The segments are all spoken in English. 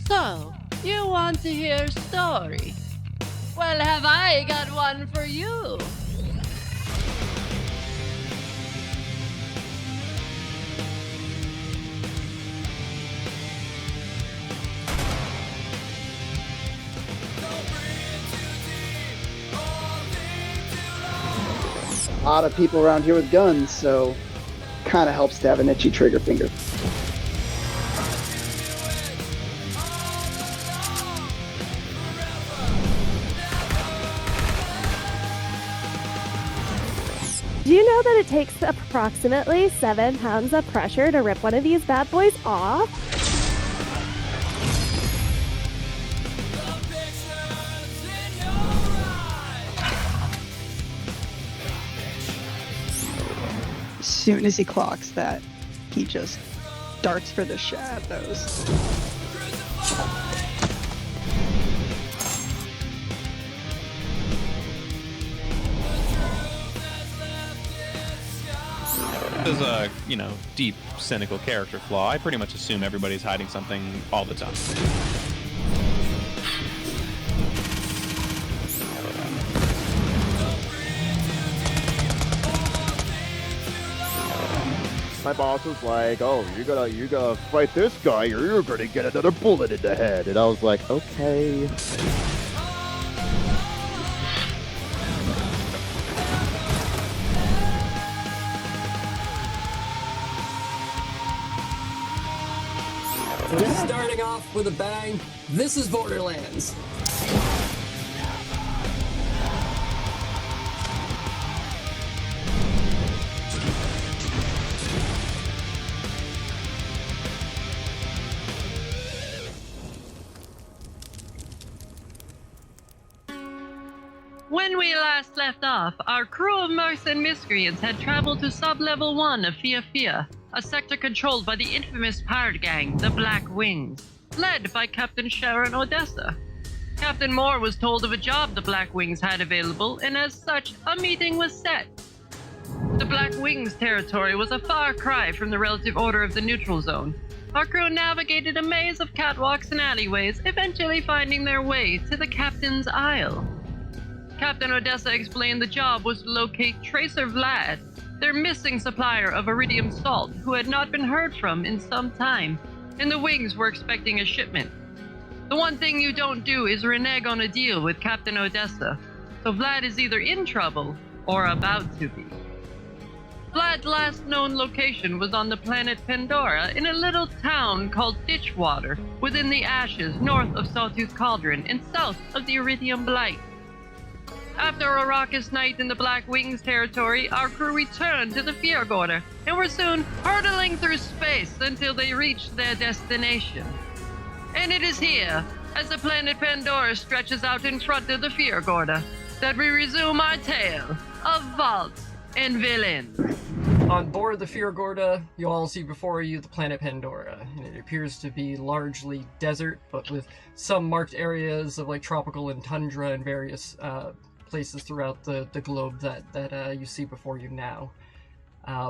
So, you want to hear a story? Well, have I got one for you? A lot of people around here with guns, so kind of helps to have an itchy trigger finger. Do you know that it takes approximately 7 pounds of pressure to rip one of these bad boys off? As soon as he clocks that, he just darts for the shadows. As a, deep, cynical character flaw, I pretty much assume everybody's hiding something all the time. My boss was like, "Oh, you gotta fight this guy, or you're gonna get another bullet in the head." And I was like, "Okay." Starting off with a bang, this is Borderlands. When we last left off, our crew of Mercs and Miscreants had traveled to Sub-Level 1 of Fia, a sector controlled by the infamous pirate gang, the Black Wings, led by Captain Sharon Odessa. Captain Moore was told of a job the Black Wings had available, and as such, a meeting was set. The Black Wings territory was a far cry from the relative order of the neutral zone. Our crew navigated a maze of catwalks and alleyways, eventually finding their way to the Captain's Isle. Captain Odessa explained the job was to locate Tracer Vlad, their missing supplier of Eridium Salt, who had not been heard from in some time, and the Wings were expecting a shipment. The one thing you don't do is renege on a deal with Captain Odessa, so Vlad is either in trouble or about to be. Vlad's last known location was on the planet Pandora in a little town called Ditchwater, within the ashes north of Sawtooth Cauldron and south of the Eridium Blight. After a raucous night in the Black Wings territory, our crew returned to the Fjorgorda and were soon hurtling through space until they reached their destination. And it is here, as the planet Pandora stretches out in front of the Fjorgorda, that we resume our tale of vaults and villains. On board the Fjorgorda, you all see before you the planet Pandora, and it appears to be largely desert, but with some marked areas of tropical and tundra and various places throughout the globe that you see before you now.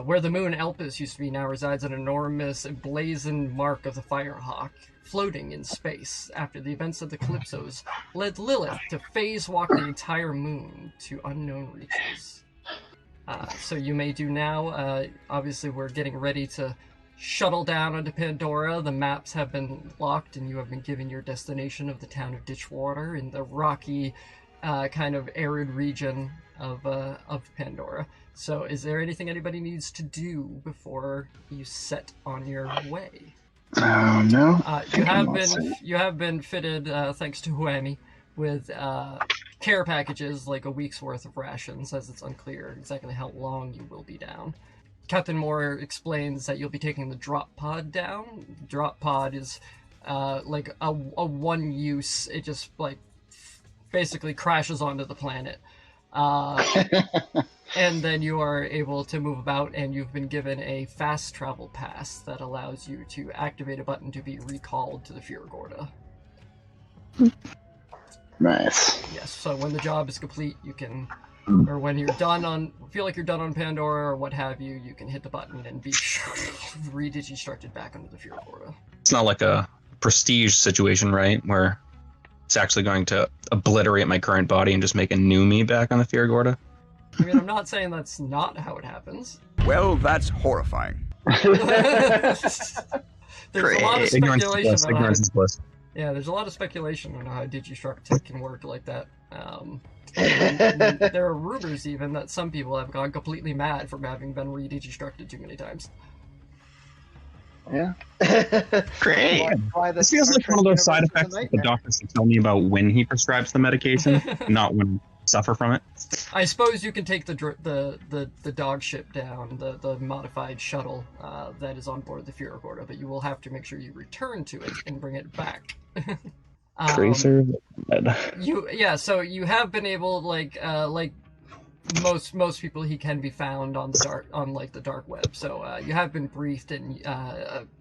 Where the moon Elpis used to be now resides an enormous emblazoned mark of the Firehawk, floating in space after the events of the Calypsos led Lilith to phase walk the entire moon to unknown reaches. So you may do now. Obviously, we're getting ready to shuttle down onto Pandora. The maps have been locked, and you have been given your destination of the town of Ditchwater in the rocky, kind of arid region of Pandora. So, is there anything anybody needs to do before you set on your way? No. You have been fitted, thanks to Huami, with care packages, like a week's worth of rations, as it's unclear exactly how long you will be down. Captain Moore explains that you'll be taking the drop pod down. The drop pod is like a one-use. It just basically crashes onto the planet. And then you are able to move about, and you've been given a fast travel pass that allows you to activate a button to be recalled to the Fjorgorda. Nice. Yes, so when the job is complete, you can, or when you're feel like you're done on Pandora or what have you, you can hit the button and be re-digistructed back into the Fjorgorda. It's not like a prestige situation, right? Where it's actually going to obliterate my current body and just make a new me back on the Fiorgorda. I mean, I'm not saying that's not how it happens. Well, that's horrifying. There's a lot of speculation on Ignorance is bliss. Yeah, there's a lot of speculation on how Digistruct can work like that. There are rumors even that some people have gone completely mad from having been re-Digistructed too many times. Yeah. Great. This feels like one of those side effects that the doctors should tell me about when he prescribes the medication, not when I suffer from it. I suppose you can take the dog ship down, the modified shuttle that is on board the Fiorgorda, but you will have to make sure you return to it and bring it back. Tracer Vlad. So you have been able, like most people, he can be found on the dark web. So you have been briefed, and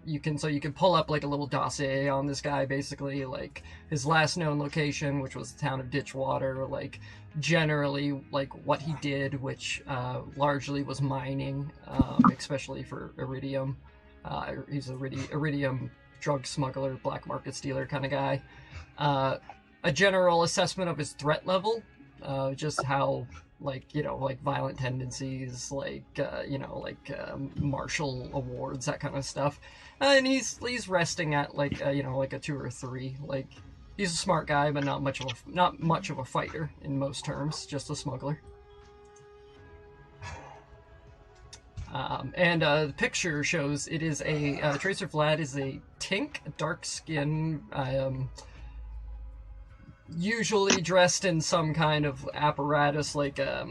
you can pull up like a little dossier on this guy, basically like his last known location, which was the town of Ditchwater, like generally like what he did, which largely was mining, especially for iridium. He's an iridium drug smuggler, black market stealer kind of guy. A general assessment of his threat level, just how like violent tendencies, martial awards, that kind of stuff, and he's resting at like a 2 or 3. Like, he's a smart guy, but not much of a fighter in most terms, just a smuggler. And the picture shows it is a Tracer Vlad is a tink, dark skin, usually dressed in some kind of apparatus, like a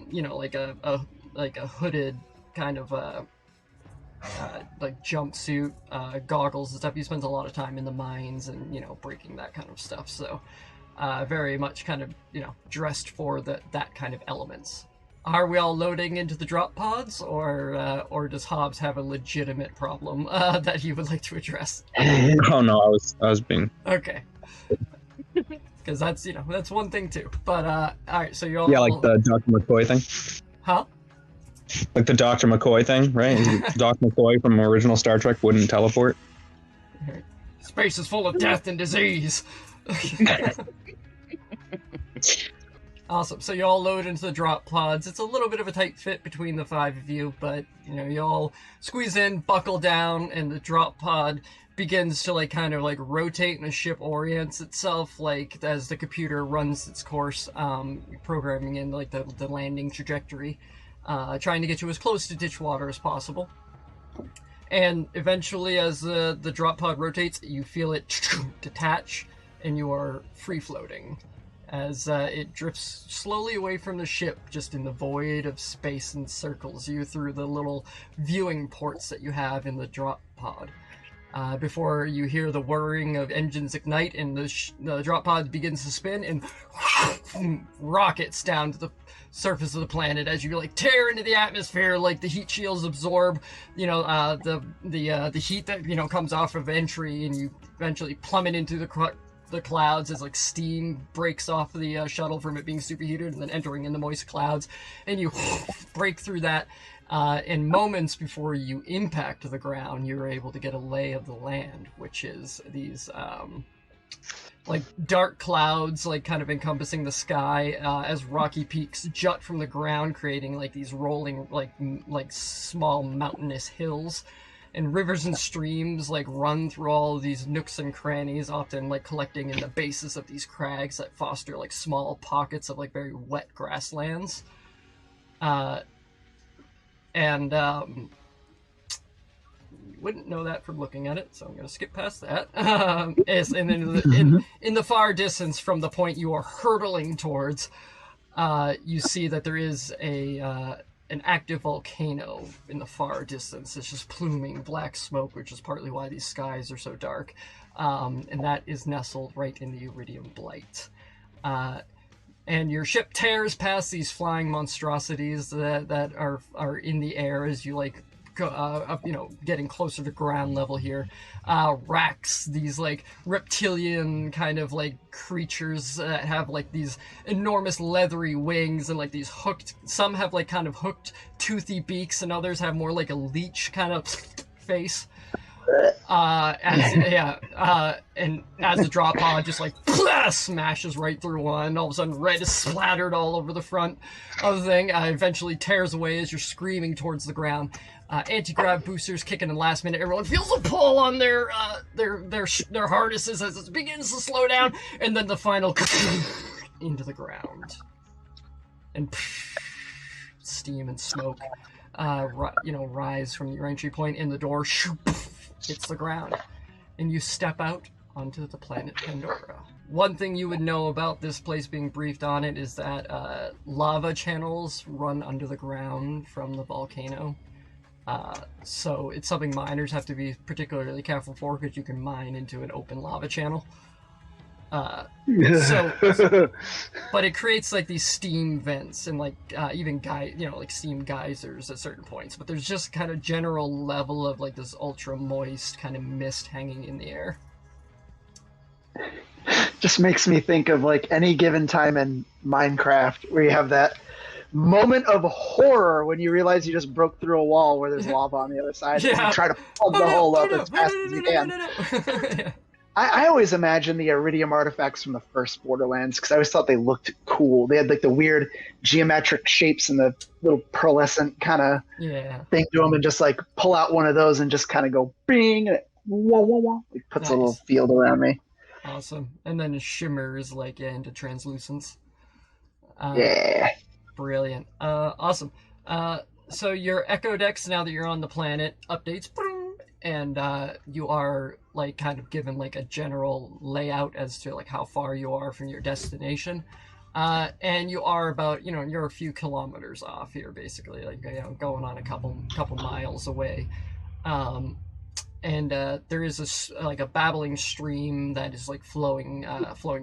hooded kind of like jumpsuit, goggles and stuff. He spends a lot of time in the mines and breaking that kind of stuff. So very much kind of dressed for that kind of elements. Are we all loading into the drop pods, or does Hobbs have a legitimate problem that he would like to address? Oh no, I was being okay. Because that's one thing too. But all right, so you all like the Dr. McCoy thing. Huh? Like the Dr. McCoy thing, right? Dr. McCoy from original Star Trek wouldn't teleport. Space is full of death and disease. Awesome. So you all load into the drop pods. It's a little bit of a tight fit between the 5 of you, but you all squeeze in, buckle down, and the drop pod begins to rotate, and the ship orients itself as the computer runs its course, programming in the landing trajectory, trying to get you as close to Ditchwater as possible. And eventually, as the drop pod rotates, you feel it detach, and you are free floating as it drifts slowly away from the ship, just in the void of space, and circles you through the little viewing ports that you have in the drop pod. Before you hear the whirring of engines ignite, and the drop pod begins to spin and rockets down to the surface of the planet as you tear into the atmosphere, the heat shields absorb the heat that comes off of entry, and you eventually plummet into the clouds as steam breaks off the shuttle from it being superheated and then entering in the moist clouds, and you break through that. And moments before you impact the ground, you're able to get a lay of the land, which is these dark clouds kind of encompassing the sky, as rocky peaks jut from the ground, creating these rolling small mountainous hills, and rivers and streams run through all of these nooks and crannies, often collecting in the bases of these crags that foster small pockets of very wet grasslands. And you wouldn't know that from looking at it, so I'm going to skip past that. And then in the far distance, from the point you are hurtling towards, you see that there is an active volcano in the far distance. It's just pluming black smoke, which is partly why these skies are so dark. And that is nestled right in the Eridium Blight. And your ship tears past these flying monstrosities that are in the air as you go, getting closer to ground level here. Racks, these reptilian kind of creatures that have these enormous leathery wings and these hooked. Some have kind of hooked, toothy beaks, and others have more a leech kind of face. And as the drop pod just like smashes right through one, all of a sudden red is splattered all over the front of the thing. Eventually tears away as you're screaming towards the ground. Anti-grav boosters kicking in last minute. Everyone feels a pull on their harnesses as it begins to slow down, and then the final into the ground, and steam and smoke, rise from your entry point in the door. Hits the ground, and you step out onto the planet Pandora. One thing you would know about this place being briefed on it is that lava channels run under the ground from the volcano. So it's something miners have to be particularly careful for, because you can mine into an open lava channel. But it creates like these steam vents and like even steam geysers at certain points. But there's just kind of general level of like this ultra moist kind of mist hanging in the air. Just makes me think of like any given time in Minecraft where you have that moment of horror when you realize you just broke through a wall where there's lava on the other side, and you try to plug the hole up as fast as you can. I always imagine the Eridium artifacts from the first Borderlands, because I always thought they looked cool. They had like the weird geometric shapes and the little pearlescent kind of thing to them, and just like pull out one of those and just kind of go bing, and it, wah, wah, wah. It puts a little field around me. Awesome. And then it shimmers like into translucence. Brilliant. Awesome. So your Echo Dex, now that you're on the planet, updates, and you are like kind of given like a general layout as to like how far you are from your destination. And you are about, you're a few kilometers off here, basically, like, going on a couple miles away. And there is a babbling stream that is like flowing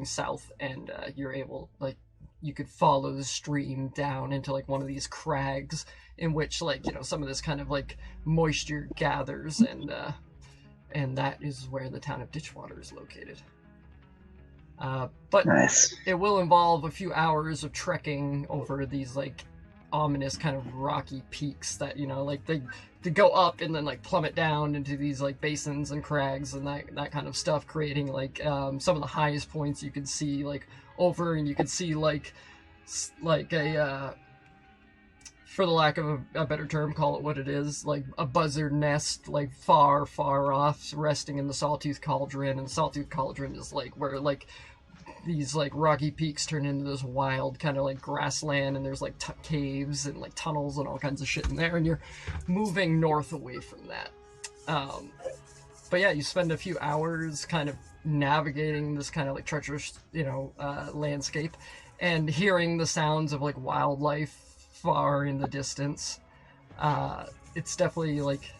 south, and you're able, like, you could follow the stream down into like one of these crags in which, like, some of this kind of like moisture gathers, and that is where the town of Ditchwater is located. But nice. It will involve a few hours of trekking over these like ominous kind of rocky peaks that, like they go up and then like plummet down into these like basins and crags and that kind of stuff, creating like some of the highest points you can see like over, and you can see like a for the lack of a better term, call it what it is, like a buzzard nest, like far off, resting in the Sawtooth Cauldron. And the Sawtooth Cauldron is like where like these like rocky peaks turn into this wild kind of like grassland, and there's like caves and like tunnels and all kinds of shit in there, and you're moving north away from that. But yeah, you spend a few hours kind of navigating this kind of like treacherous, landscape, and hearing the sounds of like wildlife far in the distance. It's definitely like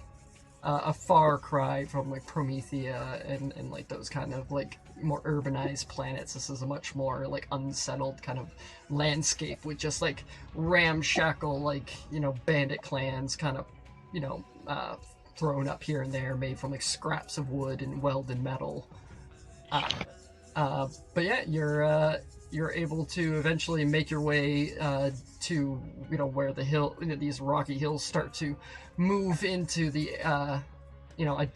a far cry from like Promethea and like those kind of like more urbanized planets. This is a much more like unsettled kind of landscape with just like ramshackle like bandit clans kind of thrown up here and there, made from like scraps of wood and welded metal. But yeah, you're able to eventually make your way to where the hill, these rocky hills start to move into the a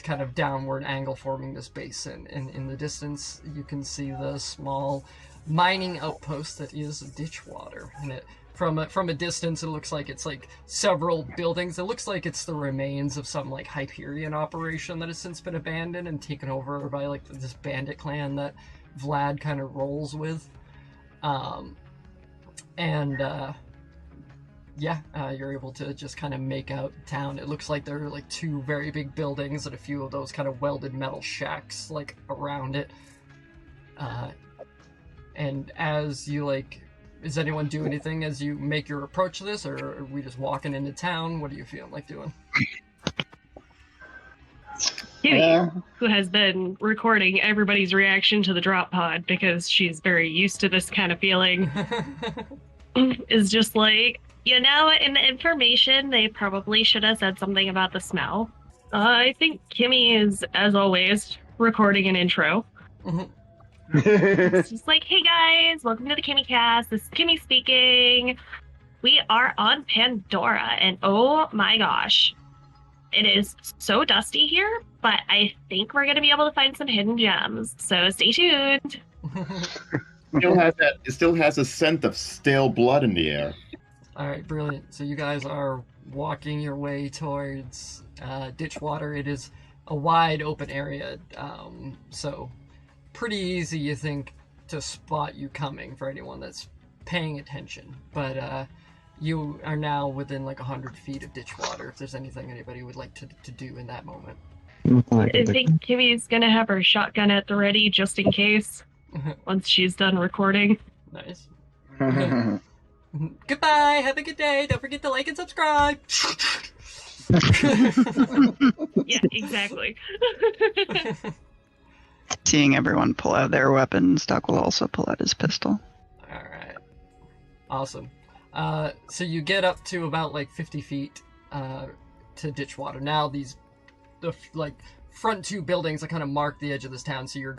kind of downward angle, forming this basin. And in the distance, you can see the small mining outpost that is Ditchwater. And it, from a distance, it looks like it's like several buildings. It looks like it's the remains of some like Hyperion operation that has since been abandoned and taken over by like this bandit clan that Vlad kind of rolls with. You're able to just kind of make out town. It looks like there are like two very big buildings and a few of those kind of welded metal shacks like around it. And as you like, does anyone do anything as you make your approach to this, or are we just walking into town? What do you feel like doing? Kimmy, who has been recording everybody's reaction to the drop pod because she's very used to this kind of feeling, is just like, in the information, they probably should have said something about the smell. I think Kimmy is, as always, recording an intro. Mm-hmm. It's just like, hey guys, welcome to the Kimmy cast. This is Kimmy speaking. We are on Pandora, and oh my gosh, It is so dusty here, but I think we're going to be able to find some hidden gems. So stay tuned. It still has a scent of stale blood in the air. All right, brilliant. So you guys are walking your way towards Ditchwater. It is a wide open area, so pretty easy, you think, to spot you coming for anyone that's paying attention. But you are now within like 100 feet of Ditchwater. If there's anything anybody would like to do in that moment. I think Kimmy's going to have her shotgun at the ready just in case once she's done recording. Nice. Goodbye. Have a good day. Don't forget to like and subscribe. Yeah, exactly. Seeing everyone pull out their weapons, Doc will also pull out his pistol. All right. Awesome. So you get up to about like 50 feet to Ditchwater. Now the front two buildings that kind of mark the edge of this town. So you're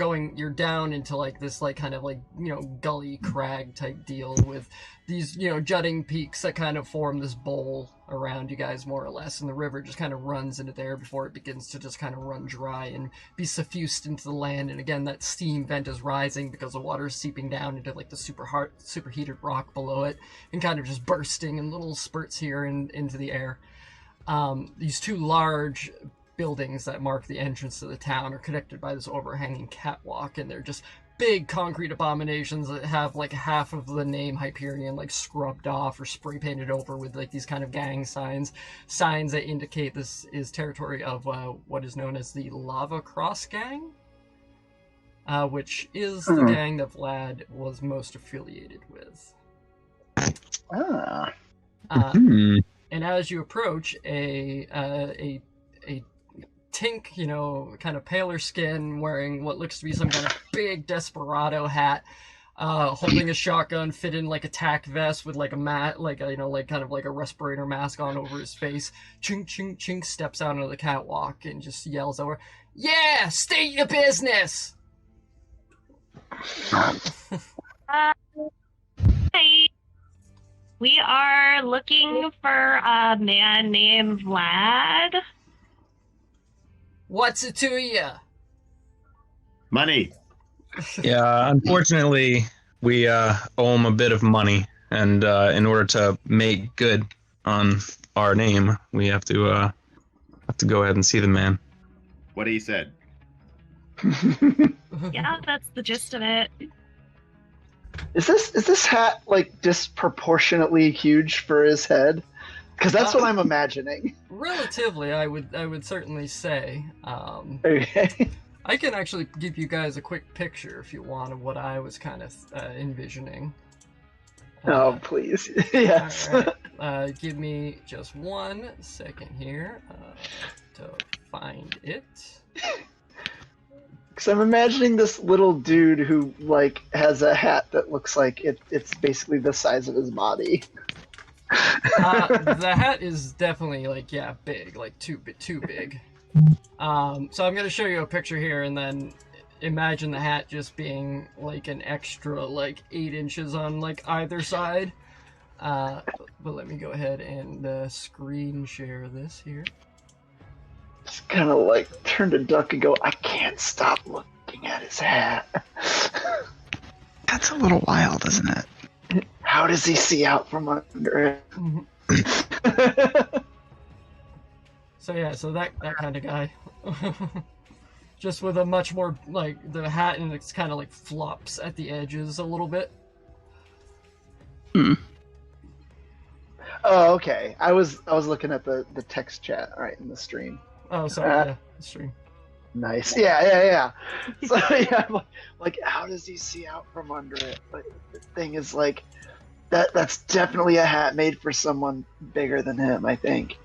down into like this like kind of like, you know, gully crag type deal with these, you know, jutting peaks that kind of form this bowl around you guys more or less. And the river just kind of runs into there before it begins to just kind of run dry and be suffused into the land. And again, that steam vent is rising because the water is seeping down into like the superheated rock below it and kind of just bursting in little spurts here and into the air. These two large buildings that mark the entrance to the town are connected by this overhanging catwalk, and they're just big concrete abominations that have like half of the name Hyperion like scrubbed off or spray painted over with like these kind of gang signs that indicate this is territory of what is known as the Lava Cross Gang, which is the gang that Vlad was most affiliated with. And as you approach, a tink, you know, kind of paler skin, wearing what looks to be some kind of big desperado hat, holding a shotgun, fit in like a tack vest with like a mat, like a, you know, like kind of like a respirator mask on over his face. Chink, chink, chink, steps out onto the catwalk and just yells over, "Yeah, state your business!" Hi. We are looking for a man named Vlad. What's it to you? Money. Yeah, unfortunately, we owe him a bit of money, and in order to make good on our name, we have to go ahead and see the man. What he said. Yeah, that's the gist of it. Is this hat like disproportionately huge for his head? Because that's what I'm imagining. Relatively, I would certainly say. Okay. I can actually give you guys a quick picture if you want of what I was kind of envisioning. Oh, please. Yes. All right. Give me just 1 second here to find it. Because I'm imagining this little dude who like has a hat that looks like it's basically the size of his body. The hat is definitely like, yeah, big, like too big. So I'm gonna show you a picture here, and then imagine the hat just being like an extra like 8 inches on like either side. But let me go ahead and screen share this here. Just kind of like turn to Duck and go, I can't stop looking at his hat. That's a little wild, isn't it? How does he see out from under it? So yeah, so that kind of guy. Just with a much more like the hat, and it's kind of like flops at the edges a little bit. Oh, okay. I was looking at the text chat right in the stream. Oh, sorry. Yeah, the stream. Nice. Yeah. So yeah, like how does he see out from under it? But the thing is, like, that's definitely a hat made for someone bigger than him, I think.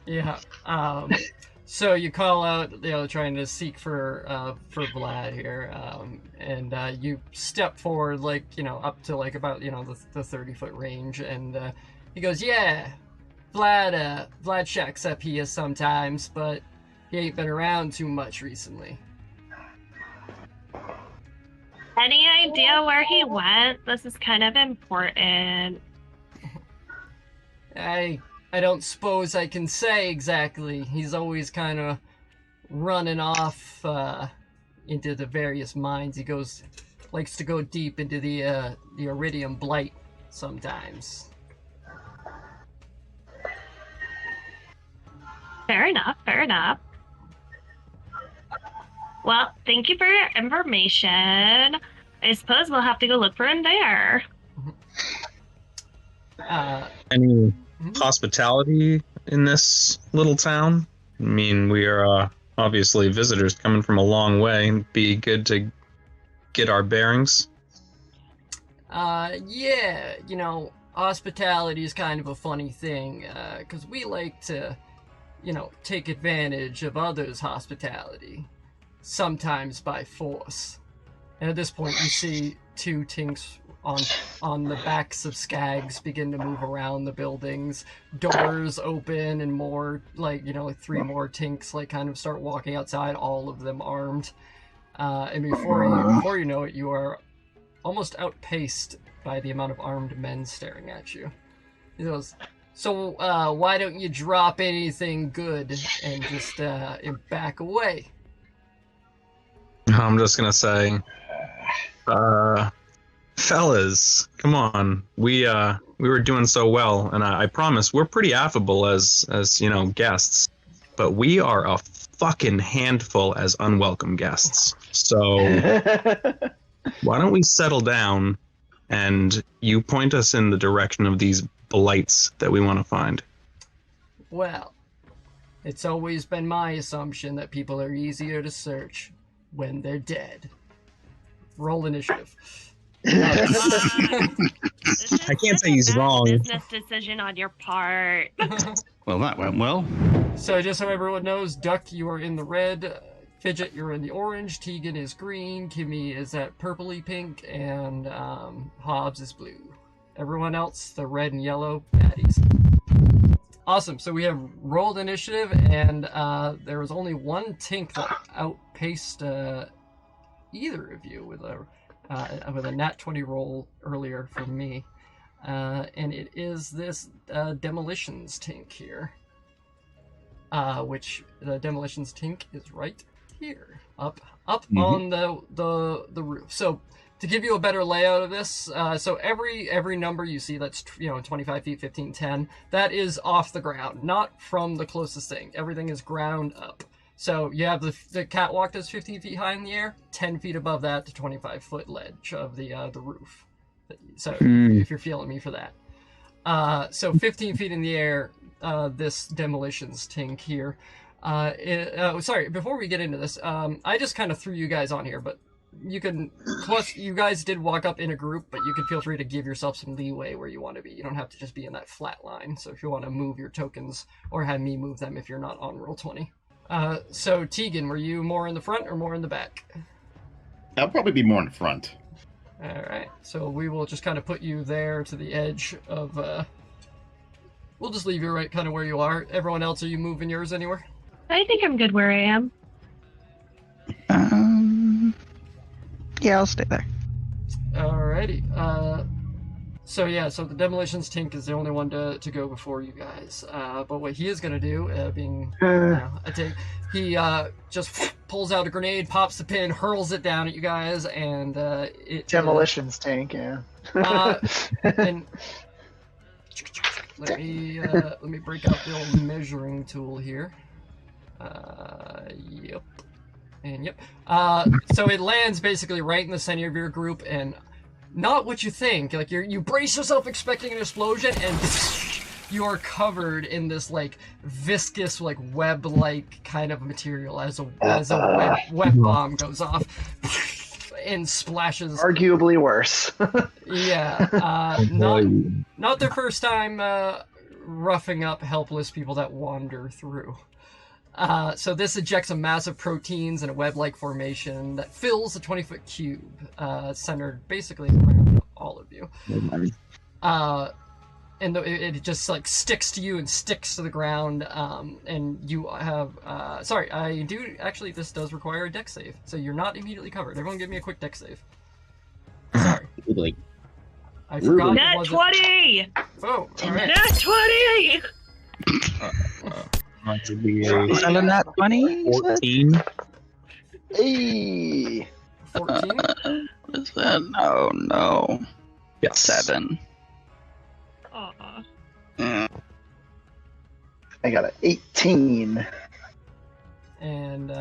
Yeah. So you call out, you know, trying to seek for Vlad here, and you step forward, like, you know, up to like about, you know, the 30-foot range, and he goes, "Yeah, Vlad shacks up here sometimes, but he ain't been around too much recently." Any idea where he went? This is kind of important. Hey, I don't suppose I can say exactly. He's always kind of running off into the various mines. He likes to go deep into the Eridium Blight sometimes. Fair enough, fair enough. Well, thank you for your information. I suppose we'll have to go look for him there. Any hospitality in this little town? I mean, we are obviously visitors coming from a long way. It'd be good to get our bearings. Yeah, you know, hospitality is kind of a funny thing, because we like to, you know, take advantage of others' hospitality, sometimes by force. And at this point, you see two tinks on the backs of skags begin to move around the buildings. Doors open and more, like, you know, like 3 more tinks, like, kind of start walking outside, all of them armed. And before you know it, you are almost outpaced by the amount of armed men staring at you. He goes, so, why don't you drop anything good and just back away? I'm just gonna say, fellas, come on. We were doing so well, and I promise we're pretty affable as you know, guests, but we are a fucking handful as unwelcome guests. So why don't we settle down and you point us in the direction of these blights that we want to find? Well, it's always been my assumption that people are easier to search when they're dead. Roll initiative. I can't say he's wrong. Business decision on your part. Well, that went well. So just so everyone knows, Duck, you are in the red. Fidget, you're in the orange. Tegan is green. Kimmy is at purpley pink. And Hobbs is blue. Everyone else, the red and yellow, baddies. Awesome. So we have rolled initiative, and there was only one tink that outpaced either of you with a nat 20 roll earlier from me. And it is this demolitions tink here. Which the demolitions tink is right here, up on the roof. So to give you a better layout of this, so every number you see that's 25 feet, 15, 10, that is off the ground, not from the closest thing. Everything is ground up. So you have the catwalk that's 15 feet high in the air, 10 feet above that to 25-foot ledge of the roof. So if you're feeling me for that. So 15 feet in the air, this demolitions tink here. Sorry, before we get into this, I just kind of threw you guys on here, but you can, plus you guys did walk up in a group, but you can feel free to give yourself some leeway where you want to be. You don't have to just be in that flat line. So if you want to move your tokens or have me move them if you're not on roll 20. So Tegan, were you more in the front or more in the back? I'll probably be more in the front. Alright, so we will just kind of put you there to the edge of, we'll just leave you right kind of where you are. Everyone else, are you moving yours anywhere? I think I'm good where I am. Yeah, I'll stay there. Alrighty, so the demolitions tink is the only one to go before you guys. But what he is going to do, he just pulls out a grenade, pops the pin, hurls it down at you guys, and it... Demolitions tank, yeah. And let me break out the old measuring tool here. Yep. And yep. So it lands basically right in the center of your group, and not what you think. Like you brace yourself expecting an explosion, and you are covered in this like viscous, like web-like kind of material as a web bomb goes off and splashes. Arguably worse. Yeah. Not their first time roughing up helpless people that wander through. So this ejects a mass of proteins in a web-like formation that fills a 20-foot cube, centered basically around all of you. And it just like sticks to you and sticks to the ground, and you have, this does require a dex save, so you're not immediately covered. Everyone give me a quick dex save. Sorry. I forgot. Nat 20! Oh, alright. Nat 20! Selling that money? 14. Hey. 14? Is that? Oh no. Yes. 7. Aw. I got an 18. And,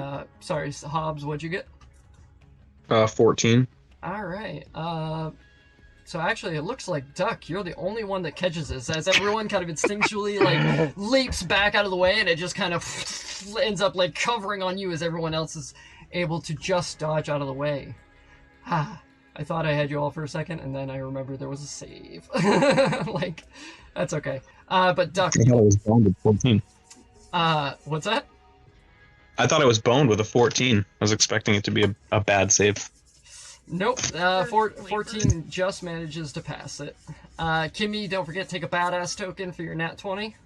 sorry, Hobbs, what'd you get? 14. Alright, so actually it looks like, Duck, you're the only one that catches this, as everyone kind of instinctually, like, leaps back out of the way, and it just kind of ends up, like, covering on you as everyone else is able to just dodge out of the way. I thought I had you all for a second, and then I remembered there was a save. Like, that's okay. But Duck... I thought it was boned with 14. What's that? I thought it was boned with a 14. I was expecting it to be a bad save. Nope, 14 just manages to pass it. Kimmy, don't forget to take a badass token for your nat 20.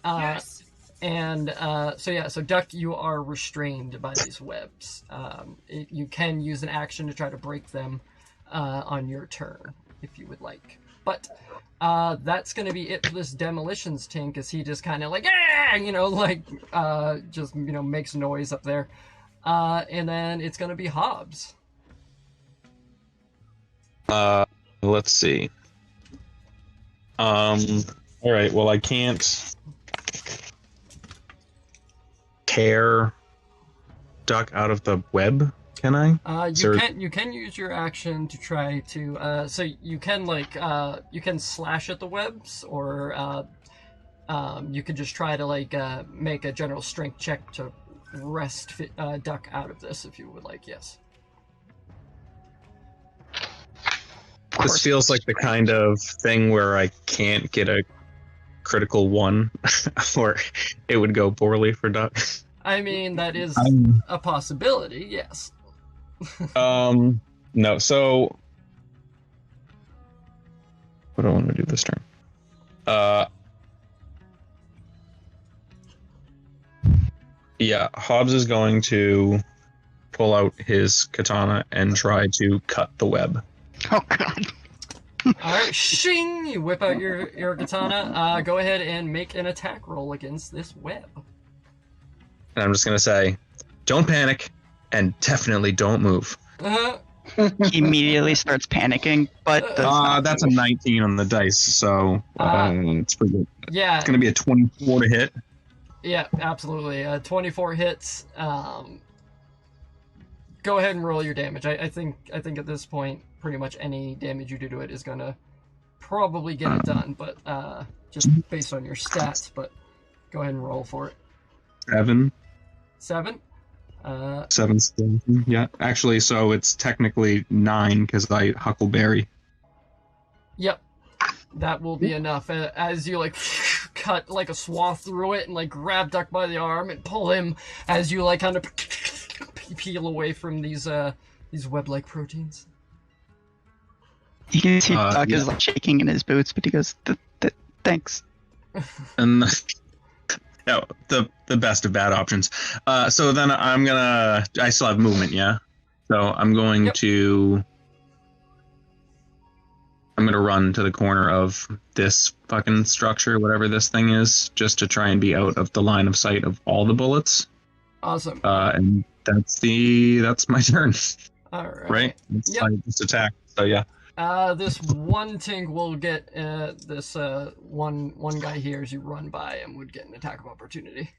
Yes. And so Duck, you are restrained by these webs. You can use an action to try to break them on your turn, if you would like. But that's going to be it for this demolitions tink, as he just kind of like, just, makes noise up there. And then it's going to be Hobbs. Let's see. All right, well, I can't tear Duck out of the web, can I? You can use your action to try to, so you can, you can slash at the webs, or, you could just try to, make a general strength check to wrest Duck out of this, if you would like, yes. This feels like the kind of thing where I can't get a critical 1, or it would go poorly for Duck. I mean, that is a possibility, yes. No, so... What do I want to do this turn? Yeah, Hobbs is going to pull out his katana and try to cut the web. Oh god. Alright, shing! You whip out your katana. Go ahead and make an attack roll against this web. And I'm just going to say, don't panic, and definitely don't move. He immediately starts panicking, but that's a 19 on the dice, so it's pretty good. Yeah. It's going to be a 24 to hit. Yeah, absolutely. 24 hits. Go ahead and roll your damage. I think at this point, pretty much any damage you do to it is gonna probably get it done, but just based on your stats. But go ahead and roll for it. 7. 7. 7. Yeah, actually, so it's technically 9 because I huckleberry. Yep, that will be enough. As you cut a swath through it and grab Duck by the arm and pull him as you kind of peel away from these web-like proteins. You can see Duck is shaking in his boots, but he goes, "Thanks." And no, the best of bad options. So then I still have movement, yeah. So I'm going to run to the corner of this fucking structure, whatever this thing is, just to try and be out of the line of sight of all the bullets. Awesome. And that's my turn. All right. Right? I just attack. So yeah. This one tink will get this one guy here as you run by him would get an attack of opportunity.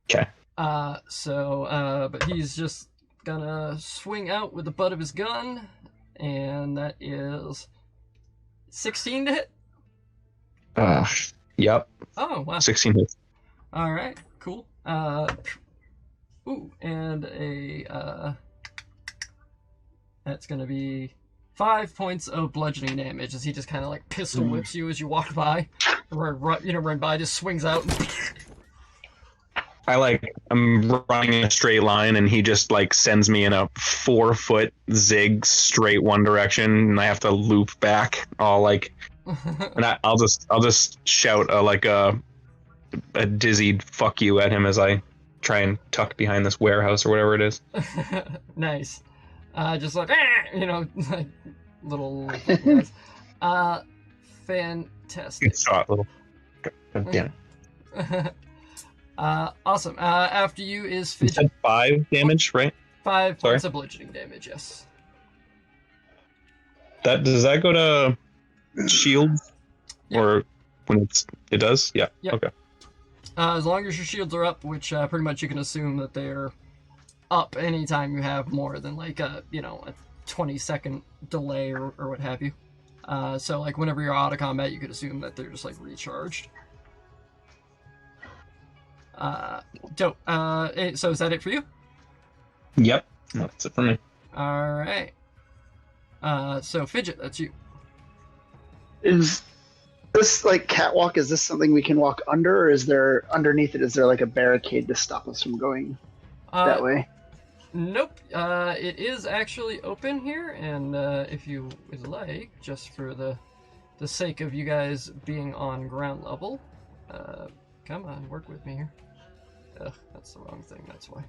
Okay. But he's just gonna swing out with the butt of his gun, and that is 16 to hit. Yep. Oh wow. 16 hits. All right. Cool. And that's gonna be 5 points of bludgeoning damage as he just kind of pistol whips you as you walk by, run by, just swings out. I'm running in a straight line, and he just sends me in a 4-foot zig straight one direction, and I have to loop back. And I'll just shout a dizzied "fuck you" at him as I try and tuck behind this warehouse or whatever it is. Nice. Just little. Fantastic. Good shot, little. God damn it. Awesome. After you is You Fidget. said 5 damage, right? 5 Sorry? points of bludgeoning damage, yes. Does that go to shields? Yeah. Or when it does? Yeah. Yep. Okay. As long as your shields are up, which pretty much you can assume that they're up anytime you have more than like a 20-second delay or what have you. So like whenever you're out of combat, you could assume that they're just like recharged. Dope. So is that it for you? Yep. That's it for me. All right. So Fidget, that's you. Is this like catwalk? Is this something we can walk under, or is there underneath it? Is there like a barricade to stop us from going that way? Nope. It is actually open here, and if you would like, just for the sake of you guys being on ground level, come on, work with me here. Ugh, that's the wrong thing. That's why.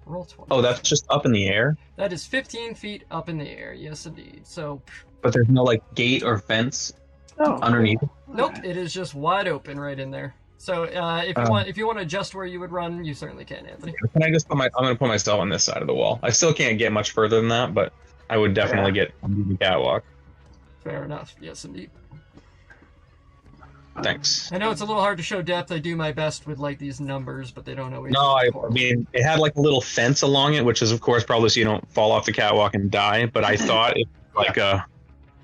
Roll 20. Oh, that's just up in the air? That is 15 feet up in the air. Yes, indeed. So. But there's no like gate or fence underneath? Nope. It is just wide open right in there. So if you want to adjust where you would run, you certainly can, Anthony. Can I just I'm gonna put myself on this side of the wall. I still can't get much further than that, but I would definitely get under the catwalk. Fair enough. Yes, indeed. Thanks. I know it's a little hard to show depth. I do my best with like these numbers, but they don't always. No, I mean it had like a little fence along it, which is of course probably so you don't fall off the catwalk and die. But I thought it like I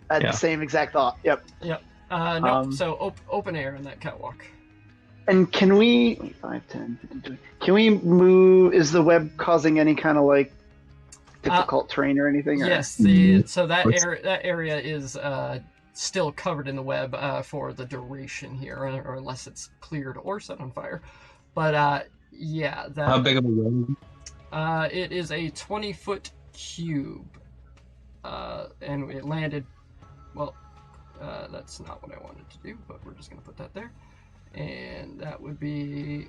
had the same exact thought. Yep. Yep. No. So open air on that catwalk. And can we 5, 10, 15, 20, can we move? Is the web causing any kind of like difficult terrain or anything? Or? Yes. So that area is still covered in the web for the duration here, or unless it's cleared or set on fire. But yeah. How big of a web? It is a 20-foot cube, and it landed. Well, that's not what I wanted to do, but we're just gonna put that there. And that would be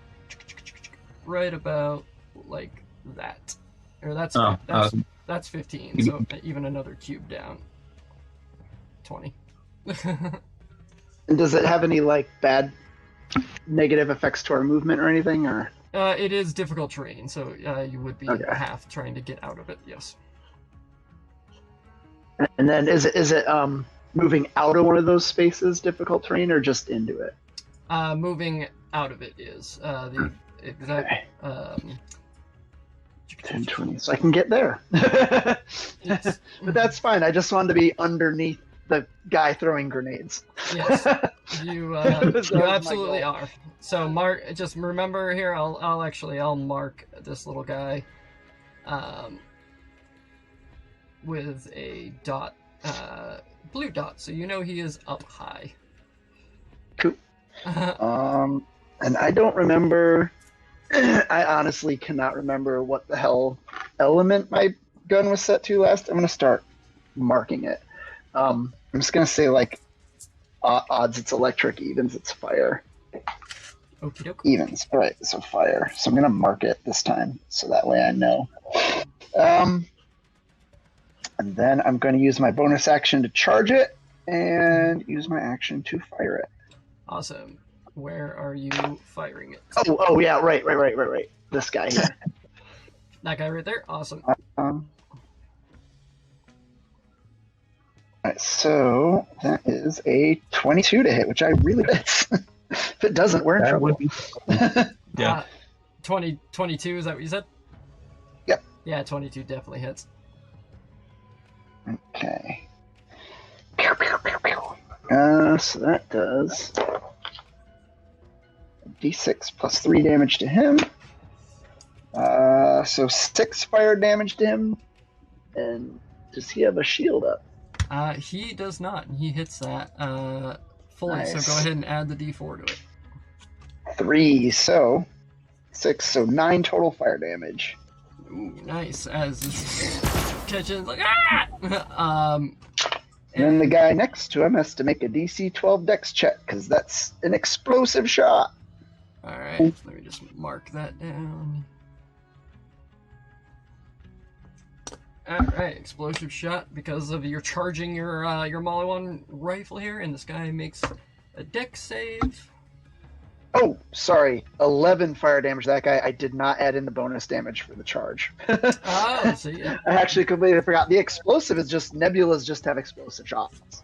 right about like that, or that's 15. So even another cube down, 20. And does it have any like bad negative effects to our movement or anything, or? It is difficult terrain, so you would be half trying to get out of it. Yes. And then is it moving out of one of those spaces difficult terrain, or just into it? Moving out of it is the exact 10, 20, so I can get there. Yes. But that's fine. I just wanted to be underneath the guy throwing grenades. Yes, you absolutely are. So mark. Just remember here. I'll mark this little guy, with a dot, blue dot, so you know he is up high. Cool. And I don't remember. I honestly cannot remember what the hell element my gun was set to last. I'm gonna start marking it. I'm just gonna say like odds it's electric, evens it's fire. Okie doke. Evens, all right? So fire. So I'm gonna mark it this time, so that way I know. And then I'm going to use my bonus action to charge it, and use my action to fire it. Awesome. Where are you firing it? Oh yeah, right. This guy here. That guy right there? Awesome. Alright, so that is a 22 to hit, which I really hits. If it doesn't, we're in trouble. Yeah. 22, is that what you said? Yep. Yeah, 22 definitely hits. Okay. So that does d6 plus 3 damage to him. So 6 fire damage to him. And does he have a shield up? He does not. He hits that fully. Nice. So go ahead and add the d4 to it. 3, so 6, so 9 total fire damage. Ooh, nice. As this catches like ah! And then the guy next to him has to make a DC 12 dex check, because that's an explosive shot. Alright, let me just mark that down. Alright, explosive shot because of you're charging your Molly 1 rifle here, and this guy makes a dex save. Oh, sorry. 11 fire damage. That guy, I did not add in the bonus damage for the charge. Oh, see. Yeah. I actually completely forgot. The explosive is just Nebulas just have explosive shots.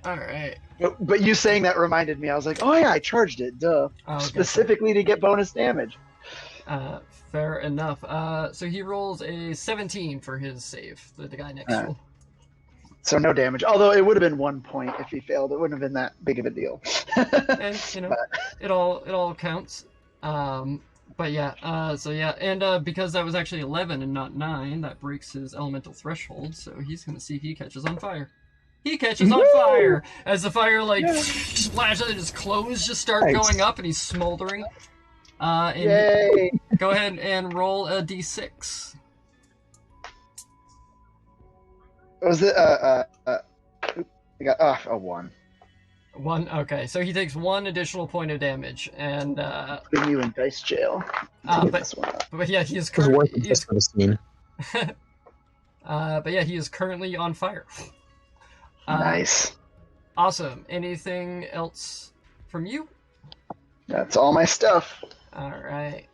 Alright. But you saying that reminded me. I was like, oh yeah, I charged it. Duh. Oh, okay. Specifically to get bonus damage. Fair enough. So he rolls a 17 for his save. The guy next to him. So no damage. Although it would have been 1 point if he failed. It wouldn't have been that big of a deal. And it all counts. But yeah. So yeah, and because that was actually 11 and not 9, that breaks his elemental threshold. So he's gonna see if he catches on fire. He catches on fire as the fire splashes and his clothes just start going up and he's smoldering. Yay! Go ahead and roll a d6. Was it I got a 1. 1. Okay, so he takes 1 additional point of damage, and putting you in dice jail. But yeah, he is It was worth currently it just for the scene. but yeah, he is currently on fire. Nice. Awesome. Anything else from you? That's all my stuff. All right.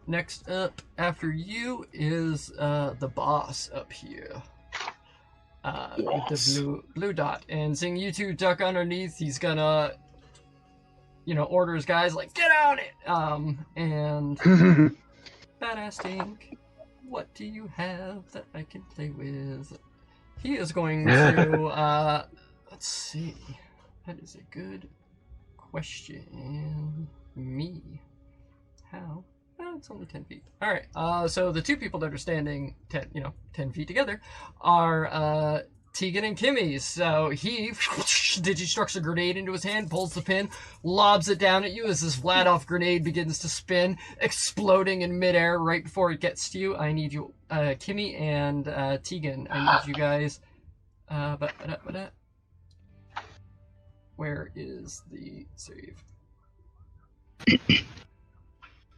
Next up after you is the boss up here. With the blue dot. And seeing you two duck underneath, he's gonna order his guys like, get on it! And Badass Dink, what do you have that I can play with? He is going to let's see. That is a good question. Me. How? Oh, it's only 10 feet. Alright, so the two people that are standing 10 feet together are Tegan and Kimmy. So he digistructs a grenade into his hand, pulls the pin, lobs it down at you as this Vladoff grenade begins to spin, exploding in midair right before it gets to you. I need you, Kimmy and Tegan, I need you guys. Where is the save?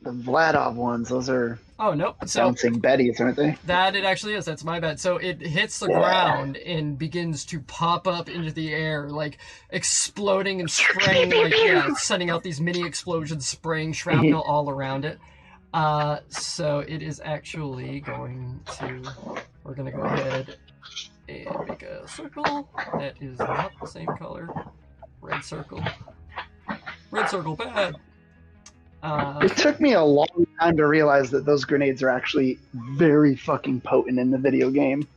The Vladov ones, those are bouncing Betties, aren't they? That it actually is. That's my bad. So it hits the ground and begins to pop up into the air, like exploding and spraying, sending out these mini explosions, spraying shrapnel all around it. So it is actually going to. We're gonna go ahead and make a circle that is not the same color. Red circle. Red circle, bad. It took me a long time to realize that those grenades are actually very fucking potent in the video game.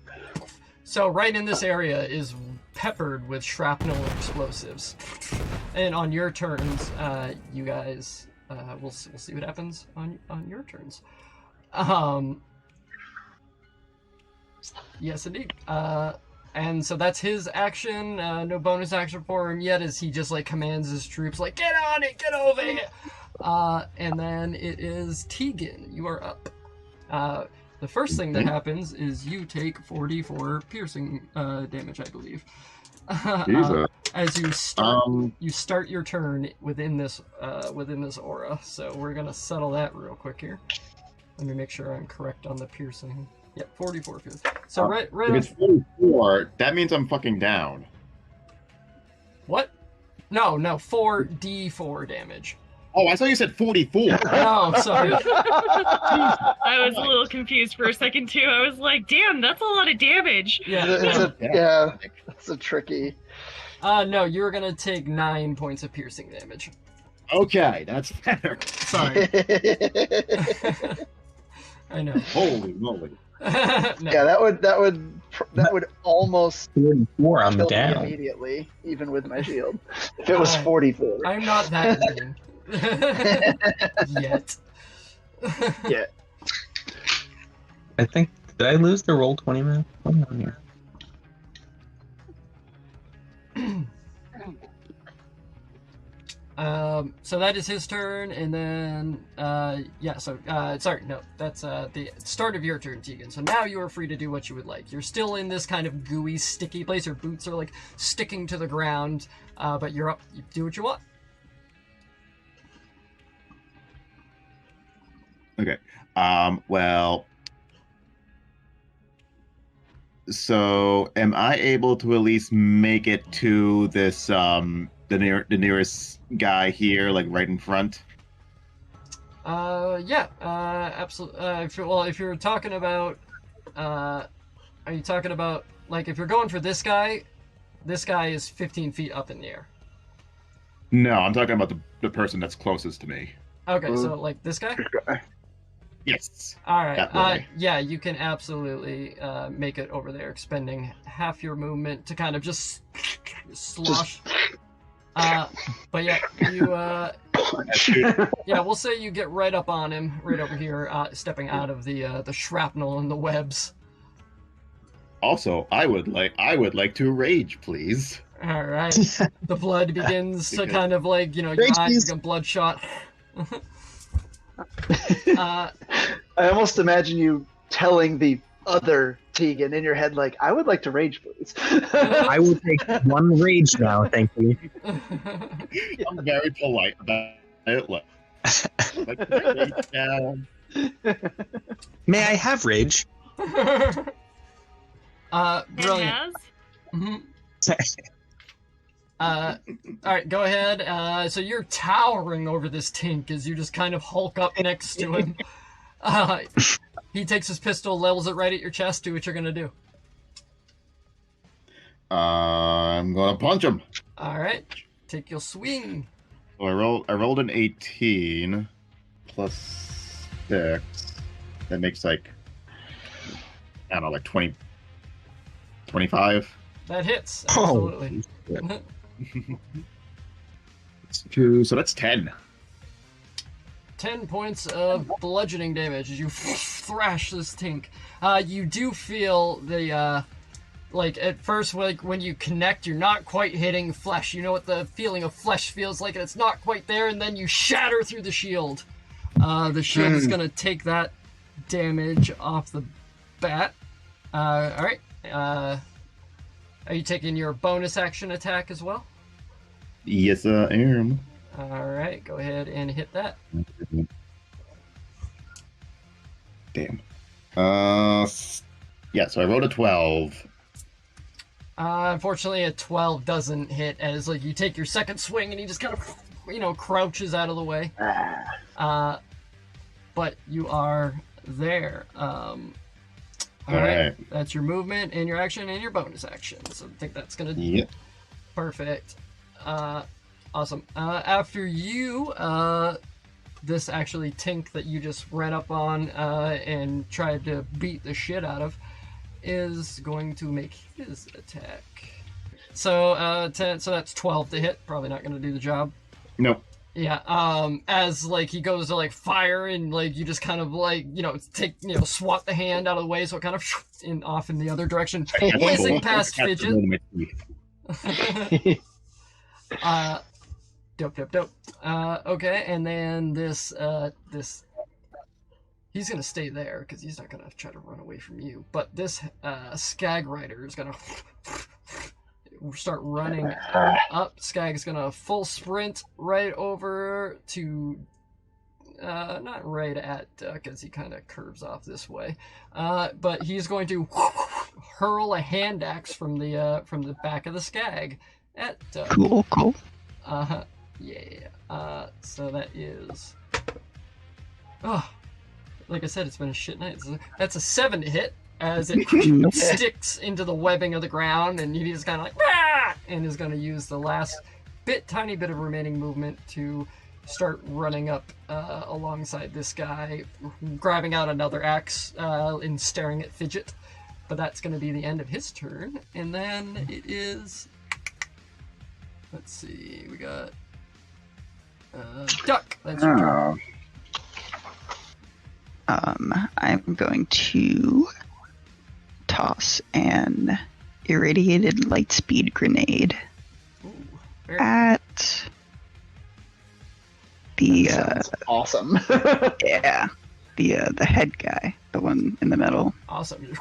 So right in this area is peppered with shrapnel and explosives. And on your turns, you guys, we'll see what happens on your turns. Yes, indeed. And so that's his action. No bonus action for him yet, as he just commands his troops get on it, get over here. And then it is Tegan. You are up. The first thing that happens is you take 44 piercing damage, I believe. As you start your turn within this aura. So we're gonna settle that real quick here. Let me make sure I'm correct on the piercing. Yep, 44 feels. So right. If it's 44, that means I'm fucking down. What? No, 4d4 damage. Oh, I thought you said 44. Oh, sorry. I was a little confused for a second too. I was like, "Damn, that's a lot of damage." Yeah, that's a tricky. No, you're gonna take 9 points of piercing damage. Okay, that's better. Sorry. I know. Holy moly. No. Yeah, that would almost 44. I'm kill me down immediately, even with my shield. If it was 44. I'm not that mean. Yet. Yeah. I think, did I lose the roll 20 man? Hold on here. So that is his turn, and then sorry, no, that's the start of your turn, Tegan. So now you are free to do what you would like. You're still in this kind of gooey, sticky place. Your boots are sticking to the ground, but you're up. You do what you want. Okay. Well, So, am I able to at least make it to this the nearest guy here, like right in front? Yeah, absolutely. If you're talking about, are you talking about, like, if you're going for this guy is 15 feet up in the air. No, I'm talking about the person that's closest to me. Okay, so like this guy? Yes. All right. Definitely. Yeah, you can absolutely make it over there, expending half your movement to kind of just slosh. But yeah, you yeah, we'll say you get right up on him, right over here, stepping out of the shrapnel and the webs. Also, I would like to rage, please. All right. The blood begins to kind of like, your eyes become bloodshot. I almost imagine you telling the other Tegan in your head, like, I would like to rage, please. I will take 1 rage now, thank you. I'm very polite about it. Like rage down. May I have rage? Brilliant. Mm-hmm. All right, go ahead. So you're towering over this Tink as you just kind of hulk up next to him. He takes his pistol, levels it right at your chest. Do what you're gonna do. I'm gonna punch him. All right, take your swing. So I rolled an 18 plus 6. That makes like, I don't know, like 25. That hits. Absolutely. So that's 10. 10 points of bludgeoning damage as you thrash this Tink. You do feel the, like, at first, like, when you connect, you're not quite hitting flesh. You know what the feeling of flesh feels like, and it's not quite there, and then you shatter through the shield. The shield is going to take that damage off the bat. Alright. Are you taking your bonus action attack as well? Yes, I am. Alright, go ahead and hit that. Damn. Yeah, so I rolled a 12. Unfortunately, a 12 doesn't hit, as, like, you take your second swing and he just kind of, crouches out of the way. But you are there. Alright, that's your movement and your action and your bonus action. So I think that's gonna Yep. Perfect. Awesome. After you, this actually Tink that you just ran up on and tried to beat the shit out of is going to make his attack. So 10, so that's 12 to hit. Probably not going to do the job. Nope. Yeah, as, like, he goes to, like, fire, and, like, you just kind of, like, swat the hand out of the way, so it kind of off in the other direction, whizzing past Fidget. Dope. Okay, and then this, he's gonna stay there, because he's not gonna try to run away from you, but this, Skag Rider is gonna start running up. Skag's gonna full sprint right over to, not right at Duck, as he kind of curves off this way, but he's going to hurl a hand axe from the back of the Skag at Duck. Cool. Yeah. So that is, like I said, it's been a shit night. That's a 7 to hit, as it sticks into the webbing of the ground, and he's kind of like, Rah! And is going to use the last tiny bit of remaining movement to start running up alongside this guy, grabbing out another axe and staring at Fidget. But that's going to be the end of his turn, and then it is, let's see, we got Duck. That's your turn. I'm going to toss an irradiated lightspeed grenade at the awesome. Yeah, the head guy, the one in the middle. Awesome.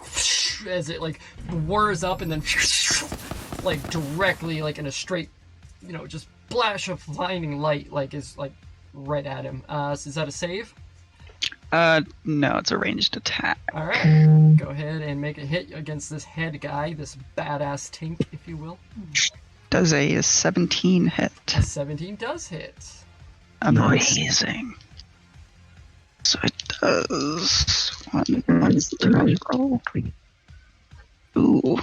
As it, like, whirs up and then like directly, like, in a straight, just flash of blinding light, like, is, like, right at him. So is that a save? No, it's a ranged attack. All right, go ahead and make a hit against this head guy, this badass tink, if you will. Does a 17 hit? A 17 does hit. Amazing. So it does 1, roll. Ooh.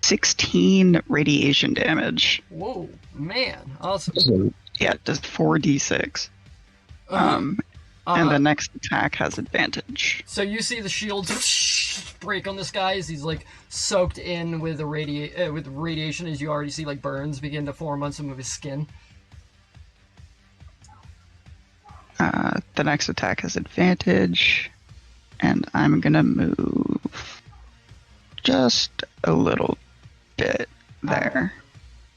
16 radiation damage. Whoa, man, awesome. Yeah, it does 4d6. And the next attack has advantage. So you see the shields break on this guy as he's like soaked in with the radiation, as you already see like burns begin to form on some of his skin. The next attack has advantage, and I'm gonna move just a little bit there.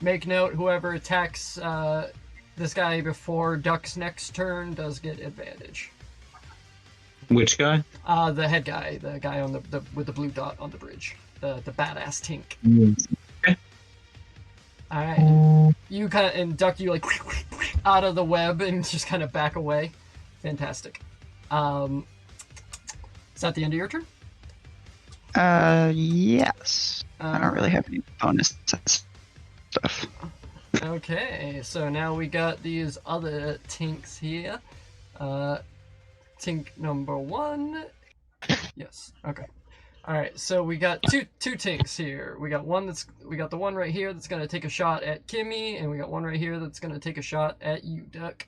Make note, whoever attacks this guy before Duck's next turn does get advantage. Which guy? The head guy, the guy on the with the blue dot on the bridge, the badass tink. Okay. All right, you kind of and Duck, you like out of the web and just kind of back away. Fantastic. Is that the end of your turn? Yes. I don't really have any bonus stuff. Okay, so now we got these other tinks here. Tink number 1. Yes. Okay. All right. So we got two tinks here. We got the one right here that's gonna take a shot at Kimmy, and we got one right here that's gonna take a shot at you, Duck.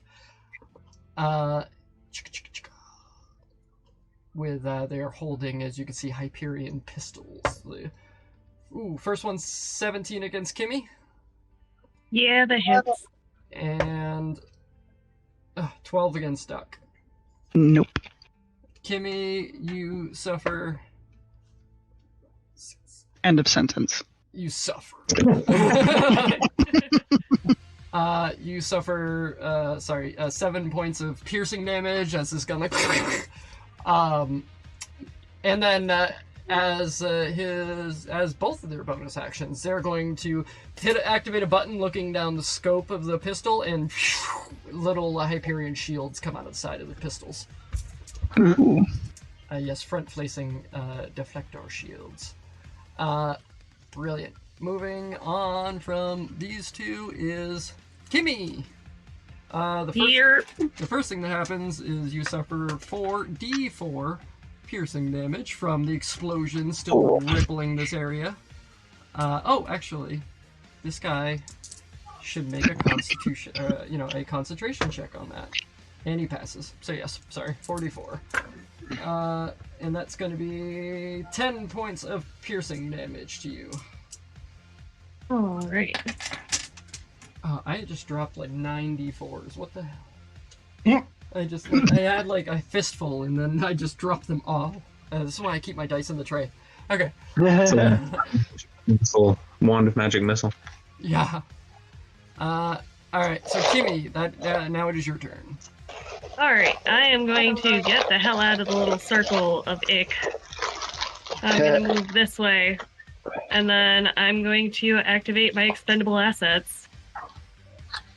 With they are holding, as you can see, Hyperion pistols. First one's 17 against Kimmy. Yeah, the hits. And 12 against Duck. Nope. Kimmy, you suffer. End of sentence. You suffer. You suffer, 7 points of piercing damage as this gun, like, and then, as both of their bonus actions, they're going to activate a button looking down the scope of the pistol, and little Hyperion shields come out of the side of the pistols. Ooh. Yes, front-facing deflector shields. Brilliant. Moving on from these two is Kimmy. The first thing that happens is you suffer 4d4 piercing damage from the explosion still rippling this area. Actually, this guy should make a constitution, a concentration check on that, and he passes. So yes, sorry, 4d4. And that's going to be 10 points of piercing damage to you. Alright. I just dropped like 94s. What the hell? I had like a fistful and then I just dropped them all. This is why I keep my dice in the tray. Okay. Missile. Wand of magic missile. Yeah. Alright, so Kimmy, now it is your turn. Alright, I am going to get the hell out of the little circle of ick. I'm going to move this way. And then I'm going to activate my expendable assets.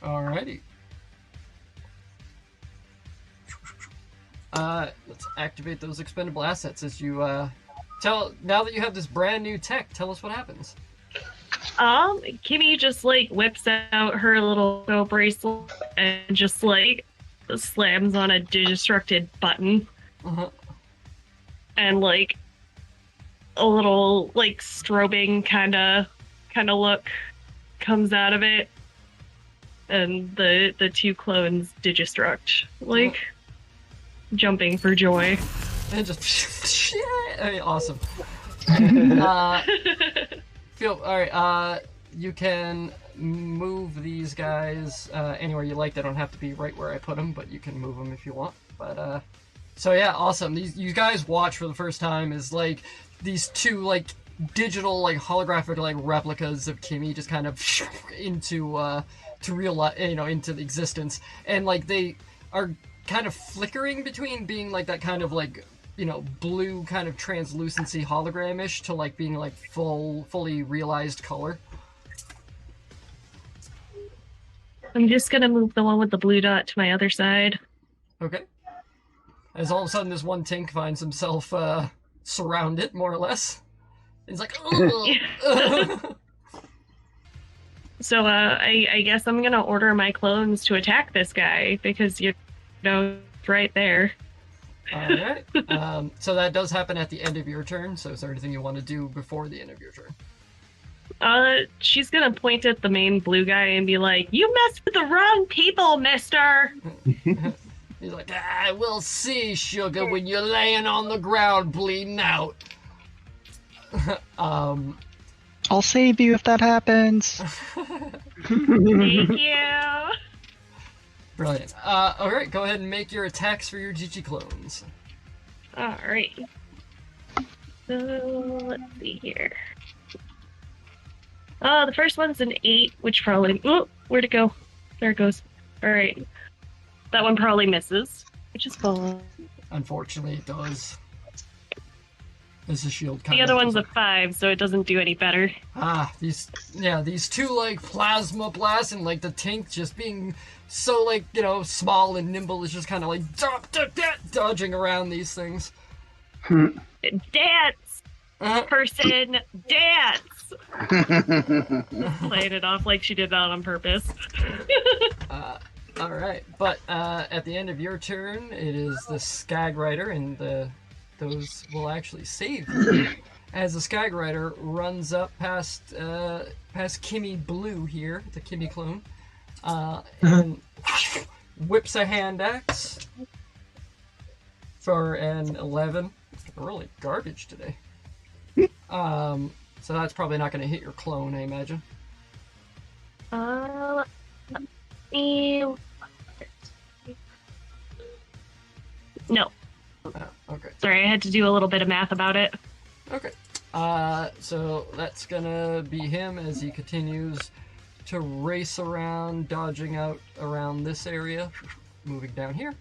Alrighty. Let's activate those expendable assets as you, now that you have this brand new tech, tell us what happens. Kimmy just, like, whips out her little go bracelet and just, like, slams on a destructed button. And, like, a little, like, strobing kind of look comes out of it. And the two clones digistruct, like, jumping for joy. And just, awesome. Alright, you can move these guys anywhere you like. They don't have to be right where I put them, but you can move them if you want. But, so yeah, awesome. You guys watch for the first time as, like, these two, like, digital, like, holographic, like, replicas of Kimmy just kind of into, to real life, into existence. And, like, they are kind of flickering between being, like, that kind of, like, blue kind of translucency hologram-ish to, like, being, like, fully realized color. I'm just gonna move the one with the blue dot to my other side. Okay. As all of a sudden this one Tink finds himself surrounded, more or less. He's like, ugh. So I guess I'm gonna order my clones to attack this guy because you know it's right there. Alright. So that does happen at the end of your turn, so is there anything you want to do before the end of your turn? She's gonna point at the main blue guy and be like, "You messed with the wrong people, mister!" He's like, we'll see, sugar, when you're laying on the ground bleeding out. I'll save you if that happens. Thank you. Brilliant. Alright, go ahead and make your attacks for your Digiclones. Alright. So, let's see here. The first one's an 8, which probably... Oh, where'd it go? There it goes. Alright. That one probably misses, which is fine. Unfortunately, it does. As a shield The other one's a 5, so it doesn't do any better. These two, like, plasma blasts and, like, the Tink just being so, like, you know, small and nimble is just kind of, like, dodging around these things. Dance! Person, dance! Playing it off like she did that on purpose. Alright, but at the end of your turn, it is the Skag Rider, and those will actually save you. As the Skag Rider runs up past Kimmy Blue here, the Kimmy clone, and whips a hand axe for an 11. Really garbage today. So that's probably not going to hit your clone, I imagine. No. Okay. Sorry, I had to do a little bit of math about it. Okay. So that's gonna be him as he continues to race around, dodging out around this area, moving down here.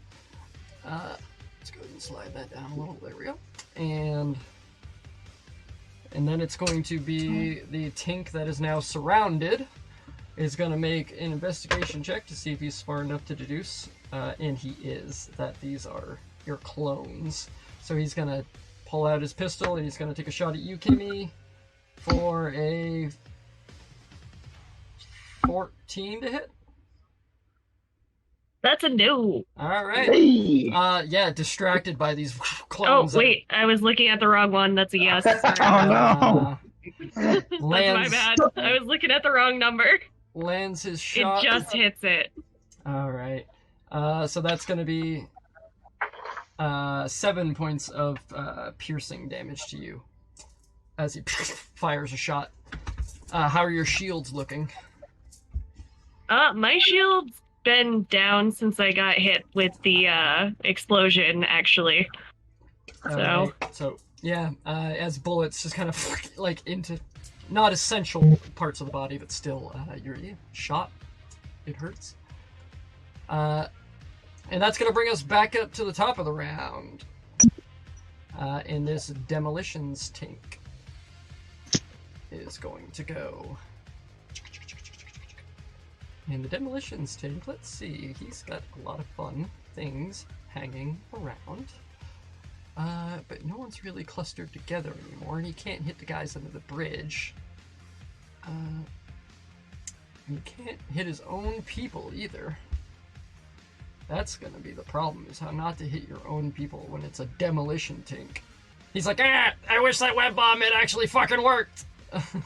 Let's go ahead and slide that down a little. There we go. And then it's going to be the Tink that is now surrounded is going to make an investigation check to see if he's smart enough to deduce, and he is, that these are your clones. So he's going to pull out his pistol and he's going to take a shot at you, Kimmy, for a 14 to hit. That's a no. All right. Hey. Yeah, distracted by these clones. Oh, wait, I was looking at the wrong one. That's a yes. Oh, no. That's my bad. I was looking at the wrong number. Lands his shot. It just hits it. All right. So that's going to be 7 points of piercing damage to you as he fires a shot. How are your shields looking? My shield's been down since I got hit with the explosion, actually. So, so yeah, as bullets just kind of like into not essential parts of the body, but still, you're shot. It hurts. And that's going to bring us back up to the top of the round. And this demolitions tank is going to go. And the demolitions tank, let's see, he's got a lot of fun things hanging around. But no one's really clustered together anymore, and he can't hit the guys under the bridge. He can't hit his own people either. That's gonna be the problem, is how not to hit your own people when it's a demolition tank. He's like, I wish that web bomb had actually fucking worked!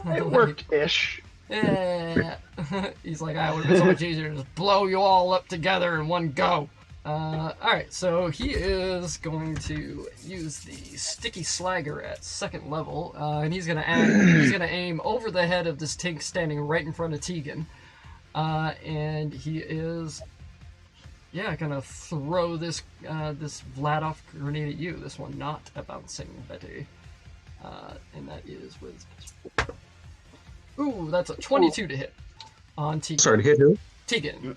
It worked-ish. Yeah. He's like, it would have been so much easier to just blow you all up together in one go. Alright, so he is going to use the Sticky Slagger at 2nd level, and he's gonna aim over the head of this tank standing right in front of Tegan. And he is, gonna throw this this Vladoff grenade at you. This one not a bouncing Betty. And that is with... Ooh, that's a 22 to hit on Tegan. Sorry, to hit who? Tegan.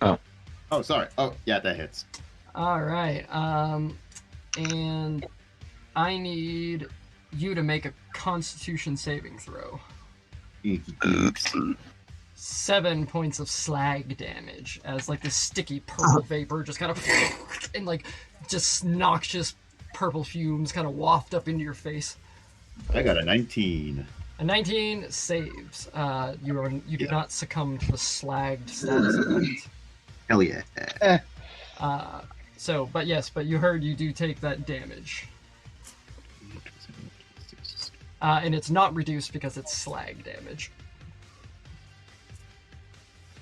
Oh, sorry. Oh, yeah, that hits. All right. And I need you to make a Constitution saving throw. 7 points of slag damage as like this sticky purple vapor just kind of and like just noxious purple fumes kind of waft up into your face. I got a 19. A 19 saves. You do not succumb to the slagged status effect. Hell yeah. But you heard you do take that damage. And it's not reduced because it's slag damage.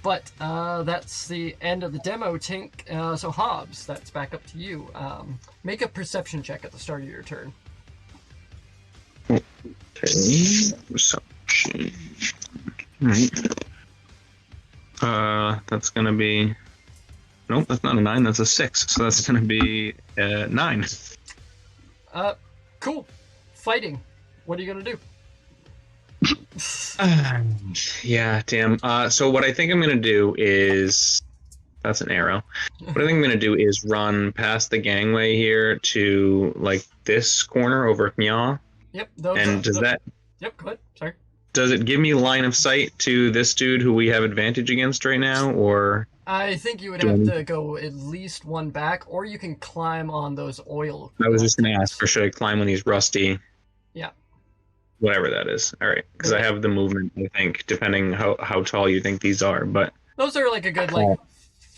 But that's the end of the demo, Tink. So Hobbs, that's back up to you. Make a perception check at the start of your turn. Okay, perception. Right. That's gonna be. Nope, that's not a 9. That's a 6. So that's gonna be 9. Cool. Fighting. What are you gonna do? Yeah, damn. So what I think I'm gonna do is. That's an arrow. What I think I'm gonna do is run past the gangway here to like this corner over at Nya. Yep. And does that? Yep. Go ahead. Sorry. Does it give me line of sight to this dude who we have advantage against right now, or? I think you would have to go at least one back, or you can climb on those oil. I was just gonna ask, or should I climb on these rusty? Yeah. Whatever that is. All right, because I have the movement. I think, depending how tall you think these are, but those are like a good 4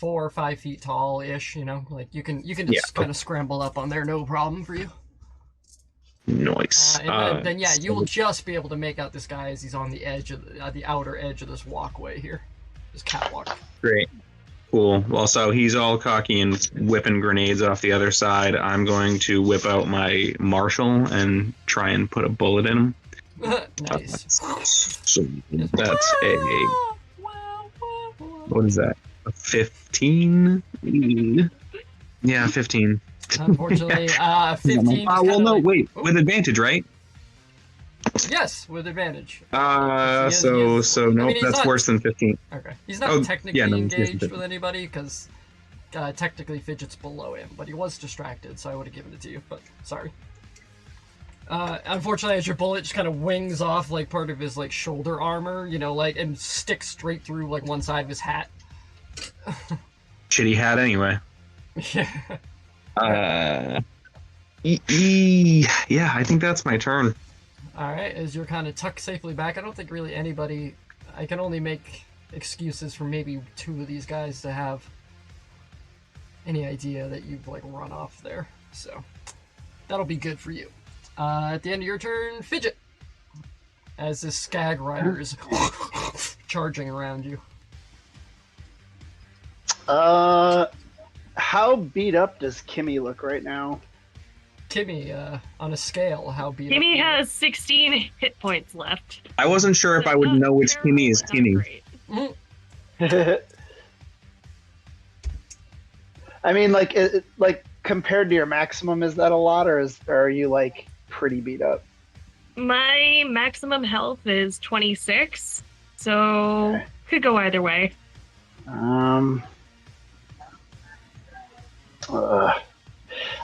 or 5 feet tall ish. You know, like you can just kind of scramble up on there, no problem for you. Nice. And then you will just be able to make out this guy as he's on the edge of the outer edge of this walkway here, this catwalk. Great. Cool. Well, so he's all cocky and whipping grenades off the other side. I'm going to whip out my Marshall and try and put a bullet in him. Nice. So that's a. What is that? A 15? Yeah, 15. Unfortunately, 15. Well, no, wait. With advantage, right? Yes, with advantage. So nope, that's worse than 15. Okay. He's not technically engaged with with anybody because technically Fidget's below him, but he was distracted, so I would have given it to you, but sorry. Unfortunately, as your bullet just kind of wings off like part of his like shoulder armor, you know, like and sticks straight through like one side of his hat. Shitty hat anyway. Yeah, I think that's my turn. Alright, as you're kind of tucked safely back, I don't think really anybody... I can only make excuses for maybe 2 of these guys to have any idea that you've like run off there. So, that'll be good for you. At the end of your turn, Fidget! As this Skag Rider is charging around you. How beat up does Kimmy look right now? Kimmy, on a scale, how beat up? Kimmy has 16 hit points left. I wasn't sure if I would know which Kimmy is Kimmy. I mean, like compared to your maximum, is that a lot, or are you like pretty beat up? My maximum health is 26, so could go either way.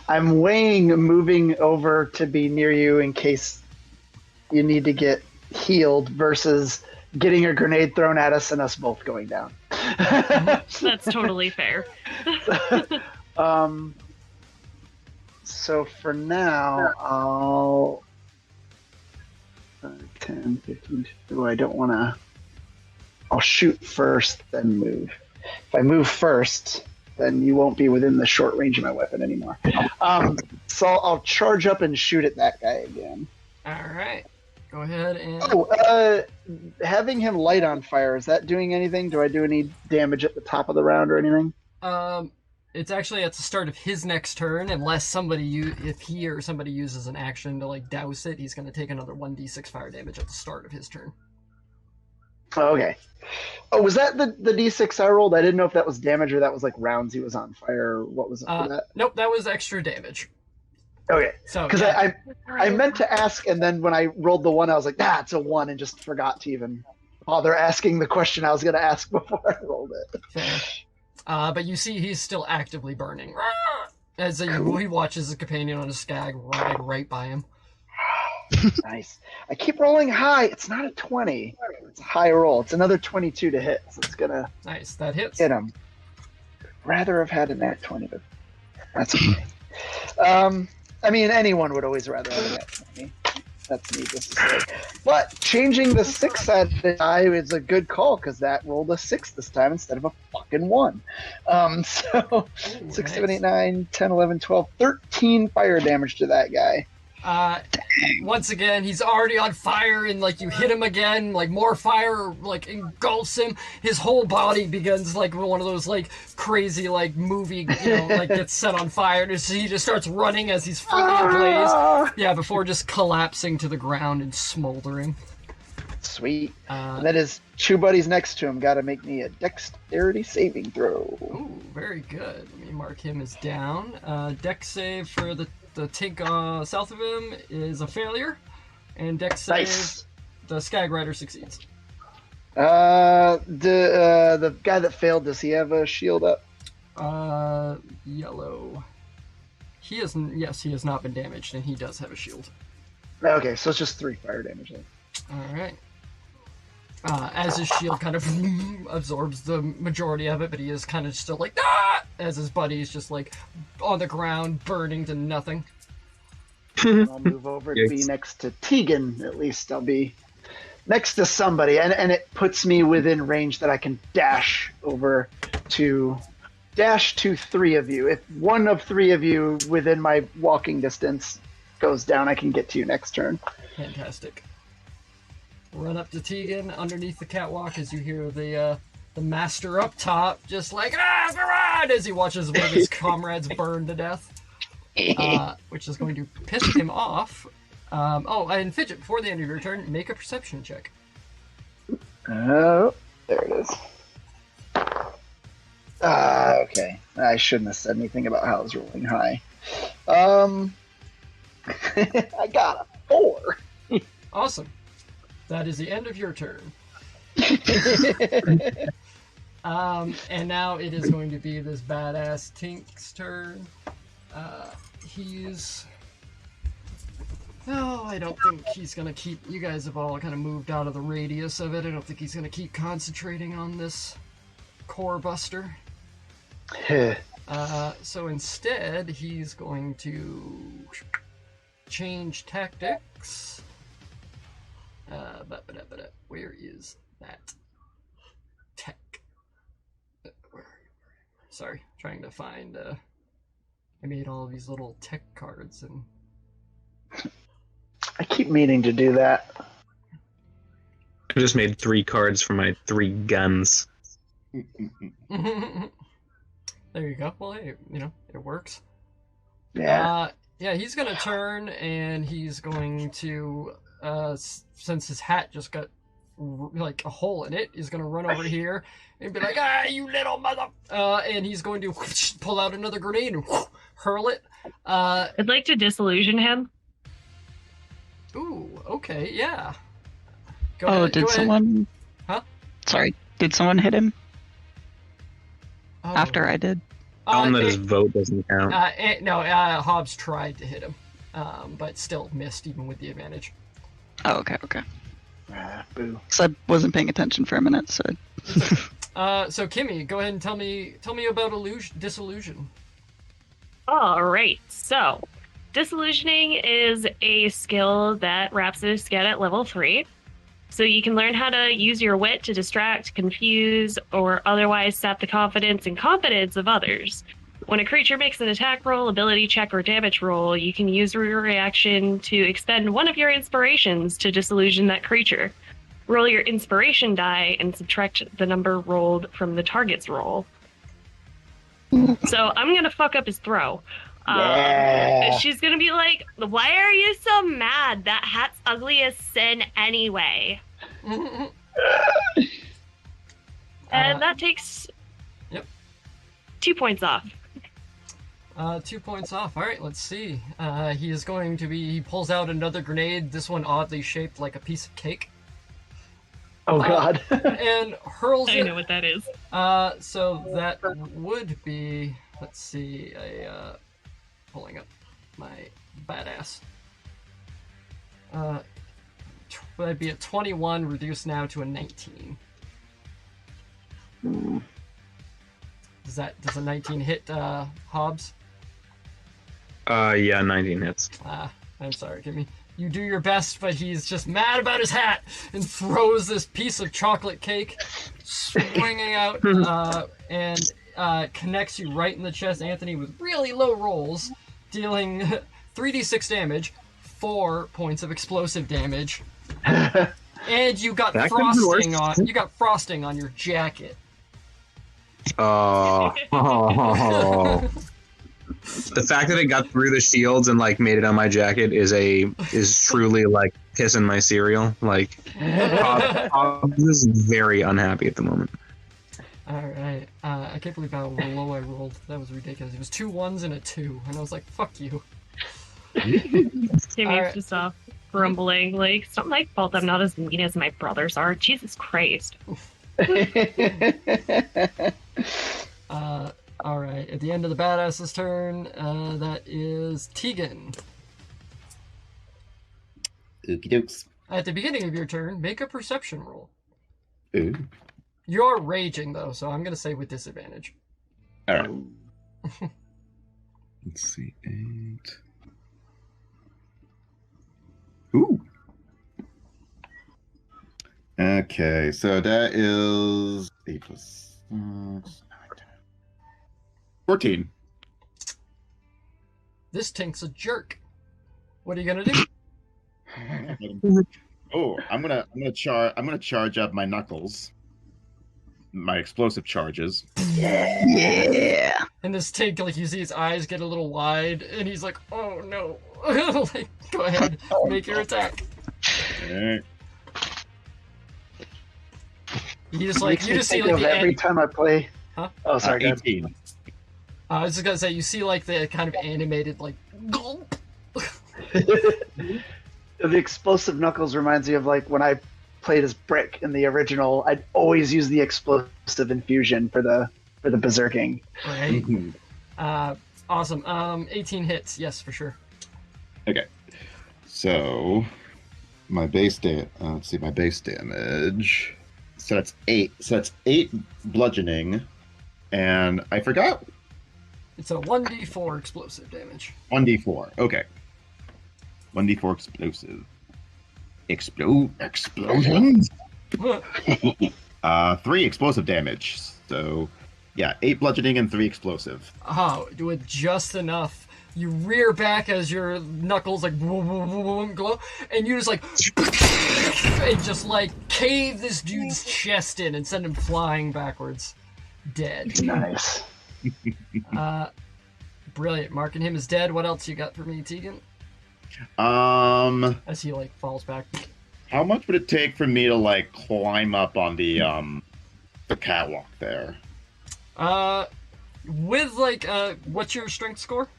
I'm weighing moving over to be near you in case you need to get healed versus getting a grenade thrown at us and us both going down. That's totally fair. So for now, I'll 10, 15. I don't want to. I'll shoot first, then move. If I move first, then you won't be within the short range of my weapon anymore. So I'll charge up and shoot at that guy again. Alright. Go ahead and... having him light on fire, is that doing anything? Do I do any damage at the top of the round or anything? It's actually at the start of his next turn, unless if he or somebody uses an action to like douse it, he's going to take another 1d6 fire damage at the start of his turn. Okay. Oh, was that the d6 I rolled? I didn't know if that was damage or that was like rounds he was on fire. What was it for that? Nope, that was extra damage. Okay. So because I meant to ask, and then when I rolled the 1, I was like, it's a 1, and just forgot to even bother asking the question I was going to ask before I rolled it. Fair. But you see he's still actively burning. As he watches his companion on his Skag ride right by him. Nice. I keep rolling high. It's not a 20. It's a high roll. It's another 22 to hit, so it's gonna Nice, that hits. hit him. Rather have had a nat 20, but that's okay. I mean, anyone would always rather have a nat 20. That's needless to say. But changing the 6-sided die is a good call because that rolled a 6 this time instead of a fucking 1. So 6, 7, 8, 9, 10, 11, 12, 13 fire damage to that guy. Once again, he's already on fire, and like you hit him again, like more fire like engulfs him. His whole body begins like one of those like crazy like movie, like gets set on fire. And he just starts running as he's fully ablaze. Yeah, before just collapsing to the ground and smoldering. Sweet. And that is two buddies next to him. Got to make me a dexterity saving throw. Ooh, very good. Let me mark him as down. Dex save for the tank south of him is a failure, and dex save, the Skag Rider succeeds. The guy that failed, does he have a shield up? Yellow. He has not been damaged, and he does have a shield. Okay, so it's just 3 fire damage then. All right. As his shield kind of absorbs the majority of it, but he is kind of still like, ah! As his buddy is just like on the ground, burning to nothing. I'll move over to be next to Tegan. At least I'll be next to somebody, and it puts me within range that I can dash to 3 of you. If one of 3 of you within my walking distance goes down, I can get to you next turn. Fantastic. Run up to Tegan underneath the catwalk as you hear the master up top just like Farad as he watches one of his comrades burn to death, which is going to piss him off. And Fidget, before the end of your turn, make a perception check. Oh, there it is. Okay. I shouldn't have said anything about how I was rolling high. I got a 4. Awesome. That is the end of your turn. And now it is going to be this badass Tink's turn. I don't think he's going to keep... You guys have all kind of moved out of the radius of it. I don't think he's going to keep concentrating on this core buster. So instead, he's going to change tactics. Where is that tech? Sorry, trying to find. I made all of these little tech cards, and I keep meaning to do that. I just made 3 cards for my 3 guns. There you go. Well, hey, it works. Yeah. He's gonna turn, and he's going to. Since his hat just got like a hole in it, he's gonna run over here and be like, you little mother! And he's going to pull out another grenade and hurl it. I'd like to disillusion him. Ooh, okay, yeah. Go Oh, ahead, did go ahead. someone? Huh? Sorry, did someone hit him Oh. after I did? Tell him that his vote doesn't count. No, Hobbs tried to hit him, but still missed even with the advantage. Oh, okay. Boo. So I wasn't paying attention for a minute, so. So Kimmy, go ahead and tell me about disillusion. All right, so disillusioning is a skill that Rhapsodists get at level 3. So you can learn how to use your wit to distract, confuse, or otherwise sap the confidence and competence of others. When a creature makes an attack roll, ability check, or damage roll, you can use your reaction to expend one of your inspirations to disillusion that creature. Roll your inspiration die and subtract the number rolled from the target's roll. So I'm going to fuck up his throw. She's going to be like, why are you so mad? That hat's ugly as sin anyway. And that takes 2 points off. 2 points off. All right, let's see. He pulls out another grenade, this one oddly shaped like a piece of cake. Oh, God. And hurls it. I know what that is. So that would be, let's see, pulling up my badass. that'd be a 21 reduced now to a 19. Does a 19 hit Hobbs? Yeah, 19 hits. I'm sorry, Kimmy. You do your best, but he's just mad about his hat and throws this piece of chocolate cake swinging out and connects you right in the chest, Anthony, with really low rolls, dealing 3d6 damage, 4 points of explosive damage, and you got frosting on your jacket. Oh. The fact that it got through the shields and like made it on my jacket is truly like pissing my cereal. Like, Hobbs is very unhappy at the moment. All right, I can't believe how low I rolled. That was ridiculous. It was 2 1s and a 2, and I was like, "Fuck you." Timmy's just off grumbling, like, it's not my fault I'm not as mean as my brothers are. Jesus Christ. All right, at the end of the badass's turn, that is Tegan. Okie dokes. At the beginning of your turn, make a perception roll. Ooh. You're raging, though, so I'm going to say with disadvantage. All right. Let's see, 8. Ooh. Okay, so that is 8 plus 14. This Tink's a jerk. What are you gonna do? Oh, I'm gonna charge up my knuckles, my explosive charges. Yeah. And this Tink, like, you see his eyes get a little wide, and he's like, "Oh no!" Like, go ahead, make your attack. Alright. You just see like every time I play. Huh? Oh, sorry. 18. I was just gonna say, you see like the kind of animated like gulp. The explosive knuckles reminds me of like when I played as Brick in the original. I'd always use the explosive infusion for the berserking. Right. Awesome. 18 hits, yes, for sure. Okay. So my base let's see, my base damage. So that's 8. So that's 8 bludgeoning, and I forgot. It's a 1d4 explosive damage. 1d4. Okay. 1d4 explosive. Explosions. 3 explosive damage. So, yeah, 8 bludgeoning and 3 explosive. Oh, with just enough. You rear back as your knuckles like glow, and you just like and just like cave this dude's chest in and send him flying backwards, dead. Nice. Brilliant. Marking him as dead. What else you got for me, Tegan? As he like falls back. How much would it take for me to like climb up on the catwalk there? With like what's your strength score?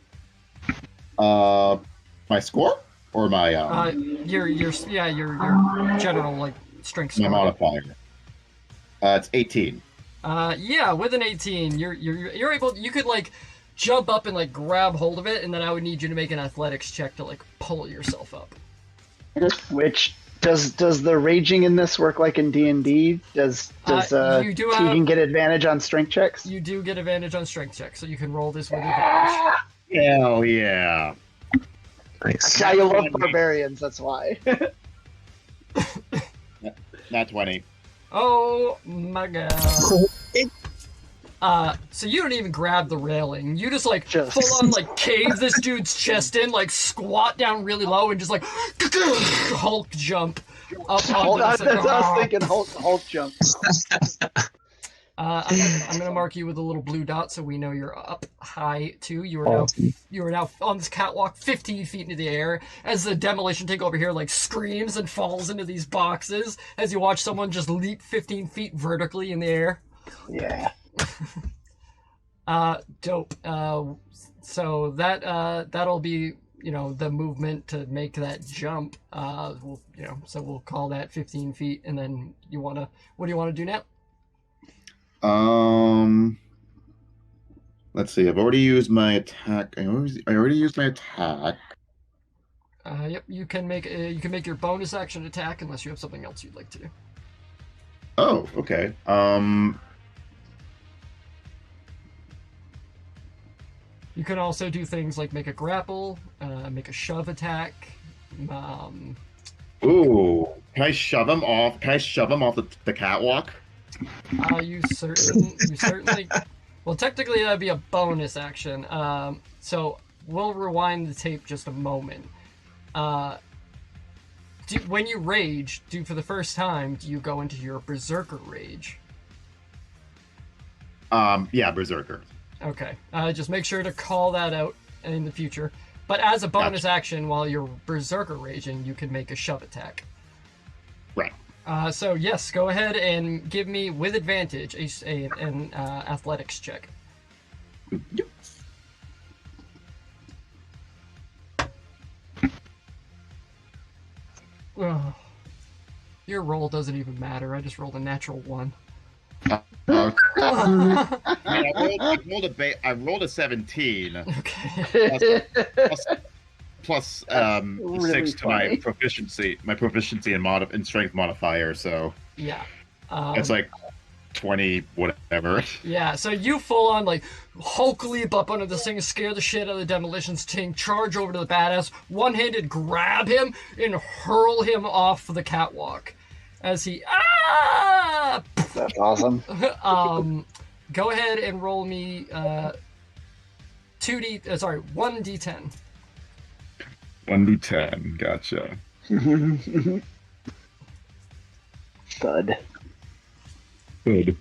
My score or my your general like strength score. My modifier. It's 18. Yeah, with an 18, you're able. You could like jump up and like grab hold of it, and then I would need you to make an athletics check to like pull yourself up. Which does the raging in this work like in D&D? Does Tegan get advantage on strength checks? You do get advantage on strength checks, so you can roll this with advantage. Hell yeah! Nice. Now you love barbarians. That's why. Not 20. Oh my god. So you don't even grab the railing. You just like full on like cave this dude's chest in, like squat down really low and just like Hulk jump up. That's what I was thinking. Hulk jump. I'm gonna mark you with a little blue dot so we know you're up high too. You are now on this catwalk 15 feet into the air as the demolition tank over here like screams and falls into these boxes as you watch someone just leap 15 feet vertically in the air. Yeah. Dope. So that'll be, the movement to make that jump. So we'll call that 15 feet, and then what do you want to do now? Let's see. I've already used my attack. I already used my attack. Yep. You can make your bonus action attack unless you have something else you'd like to do. Oh, okay. You can also do things like make a grapple, make a shove attack. Ooh, can I shove him off? Can I shove him off the catwalk? You certainly. Well, technically that'd be a bonus action. So we'll rewind the tape just a moment. When you rage, for the first time, do you go into your berserker rage? Yeah, berserker. Okay. Just make sure to call that out in the future. But as a bonus action, while you're berserker raging, you can make a shove attack. Right. So yes, go ahead and give me with advantage an athletics check. Yep. Oh, your roll doesn't even matter. I just rolled a natural 1. I rolled a 17. Okay. Plus really 6 to funny. my proficiency in strength modifier. So Yeah. it's like 20 whatever. Yeah, so you full on like Hulk leap up under this thing, scare the shit out of the demolitions team, charge over to the badass, one-handed grab him and hurl him off the catwalk as he That's awesome. Go ahead and roll me 1d10. 1d10, gotcha. Thud. Good.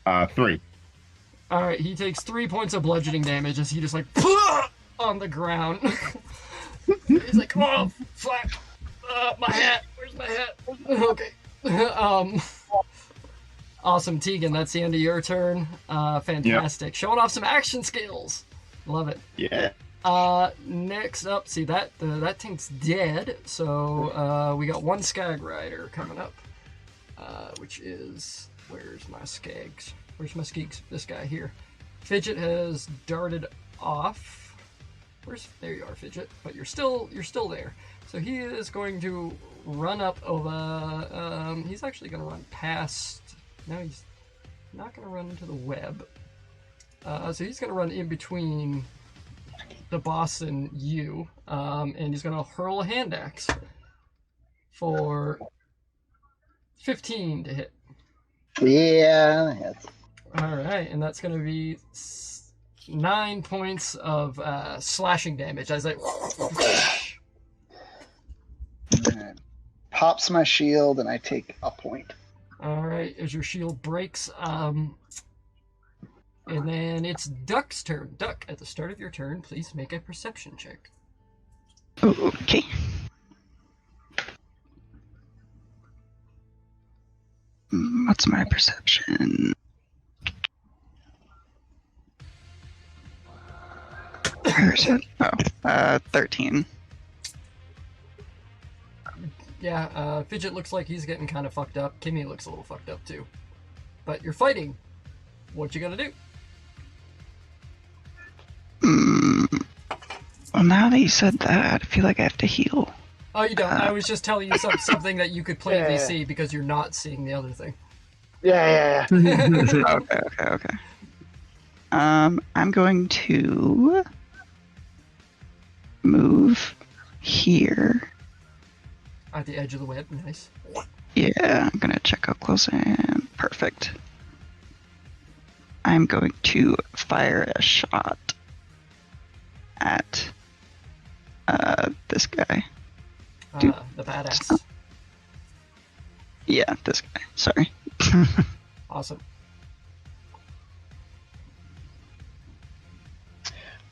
3. All right, he takes 3 points of bludgeoning damage as he just like on the ground. He's like, oh, fuck, my hat. Where's my hat? Okay. Awesome, Tegan. That's the end of your turn. Fantastic. Yep. Showing off some action skills. Love it. Yeah. Next up, see that thing's dead. So we got one Skag Rider coming up, which is where's my Skags? Where's my Skeegs? This guy here. Fidget has darted off. There you are, Fidget. But you're still there. So he is going to run up over. He's actually going to run past. No, he's not going to run into the web. So he's going to run in between the boss and you, and he's going to hurl a hand axe for 15 to hit. Yeah, that hits. All right, and that's going to be 9 points of slashing damage as I pops my shield and I take a point. All right, as your shield breaks, and then it's Duck's turn. Duck, at the start of your turn, please make a perception check. Okay. What's my perception? Where is it? Oh, 13. Yeah, Fidget looks like he's getting kind of fucked up. Kimmy looks a little fucked up too. But you're fighting. What you gonna do? Well, now that you said that, I feel like I have to heal. Oh, you don't. I was just telling you something that you could plainly see because you're not seeing the other thing. Yeah. Okay. I'm going to move here. At the edge of the web, nice. Yeah, I'm gonna check up close and perfect. I'm going to fire a shot at this guy. The badass. Yeah, this guy. Sorry. Awesome.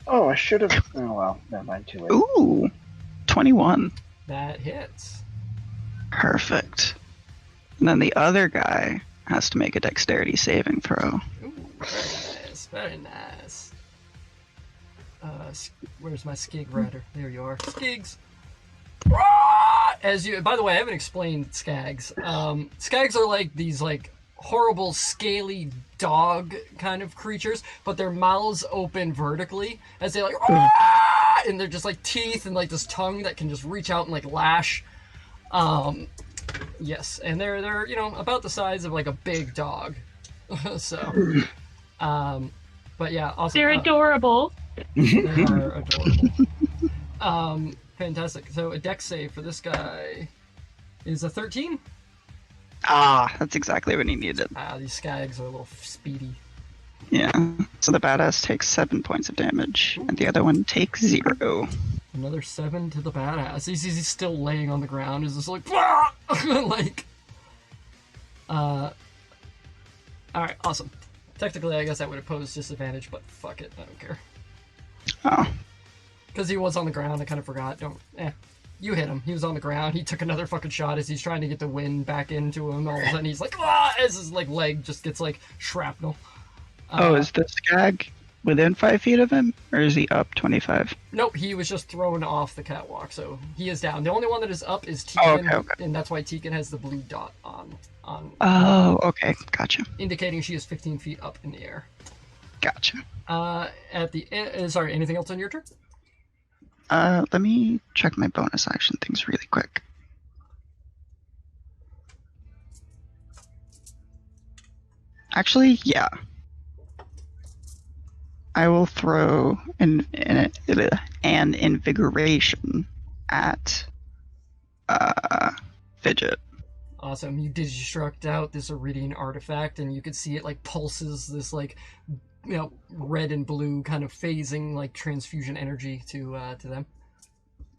Oh, I should have. Oh well, never mind. Too late. Ooh, 21. That hits. Perfect. And then the other guy has to make a dexterity saving throw. Ooh, very nice. Very nice. Where's my Skig Rider? There you are. Skigs. By the way, I haven't explained Skags. Skags are like these like horrible, scaly dog kind of creatures, but their mouths open vertically as they like, "Ah!" and they're just like teeth and like this tongue that can just reach out and like lash. Yes, and they're about the size of like a big dog. So, but yeah, also They're adorable. They are adorable. Fantastic. So a dex save for this guy is a 13. Ah, that's exactly what he needed. These skags are a little speedy. Yeah. So the badass takes 7 points of damage, and the other one takes 0. Another 7 to the badass. He's still laying on the ground. He's just like, like, all right, awesome. Technically, I guess that would have posed disadvantage, but fuck it, I don't care. Oh. Because he was on the ground, I kind of forgot. You hit him. He was on the ground. He took another fucking shot as he's trying to get the wind back into him. All of a sudden, he's like, as his like leg just gets like shrapnel. Is the skag within 5 feet of him, or is he up 25? Nope, he was just thrown off the catwalk, so he is down. The only one that is up is Tegan, okay. and that's why Tegan has the blue dot on. Oh, okay, gotcha. Indicating she is 15 feet up in the air. Gotcha. At the end, sorry, anything else on your turn? Let me check my bonus action things really quick. Actually, yeah. I will throw an invigoration at Fidget. Awesome. You destruct out this Eridium artifact, and you could see it like pulses this like, red and blue kind of phasing like transfusion energy to them.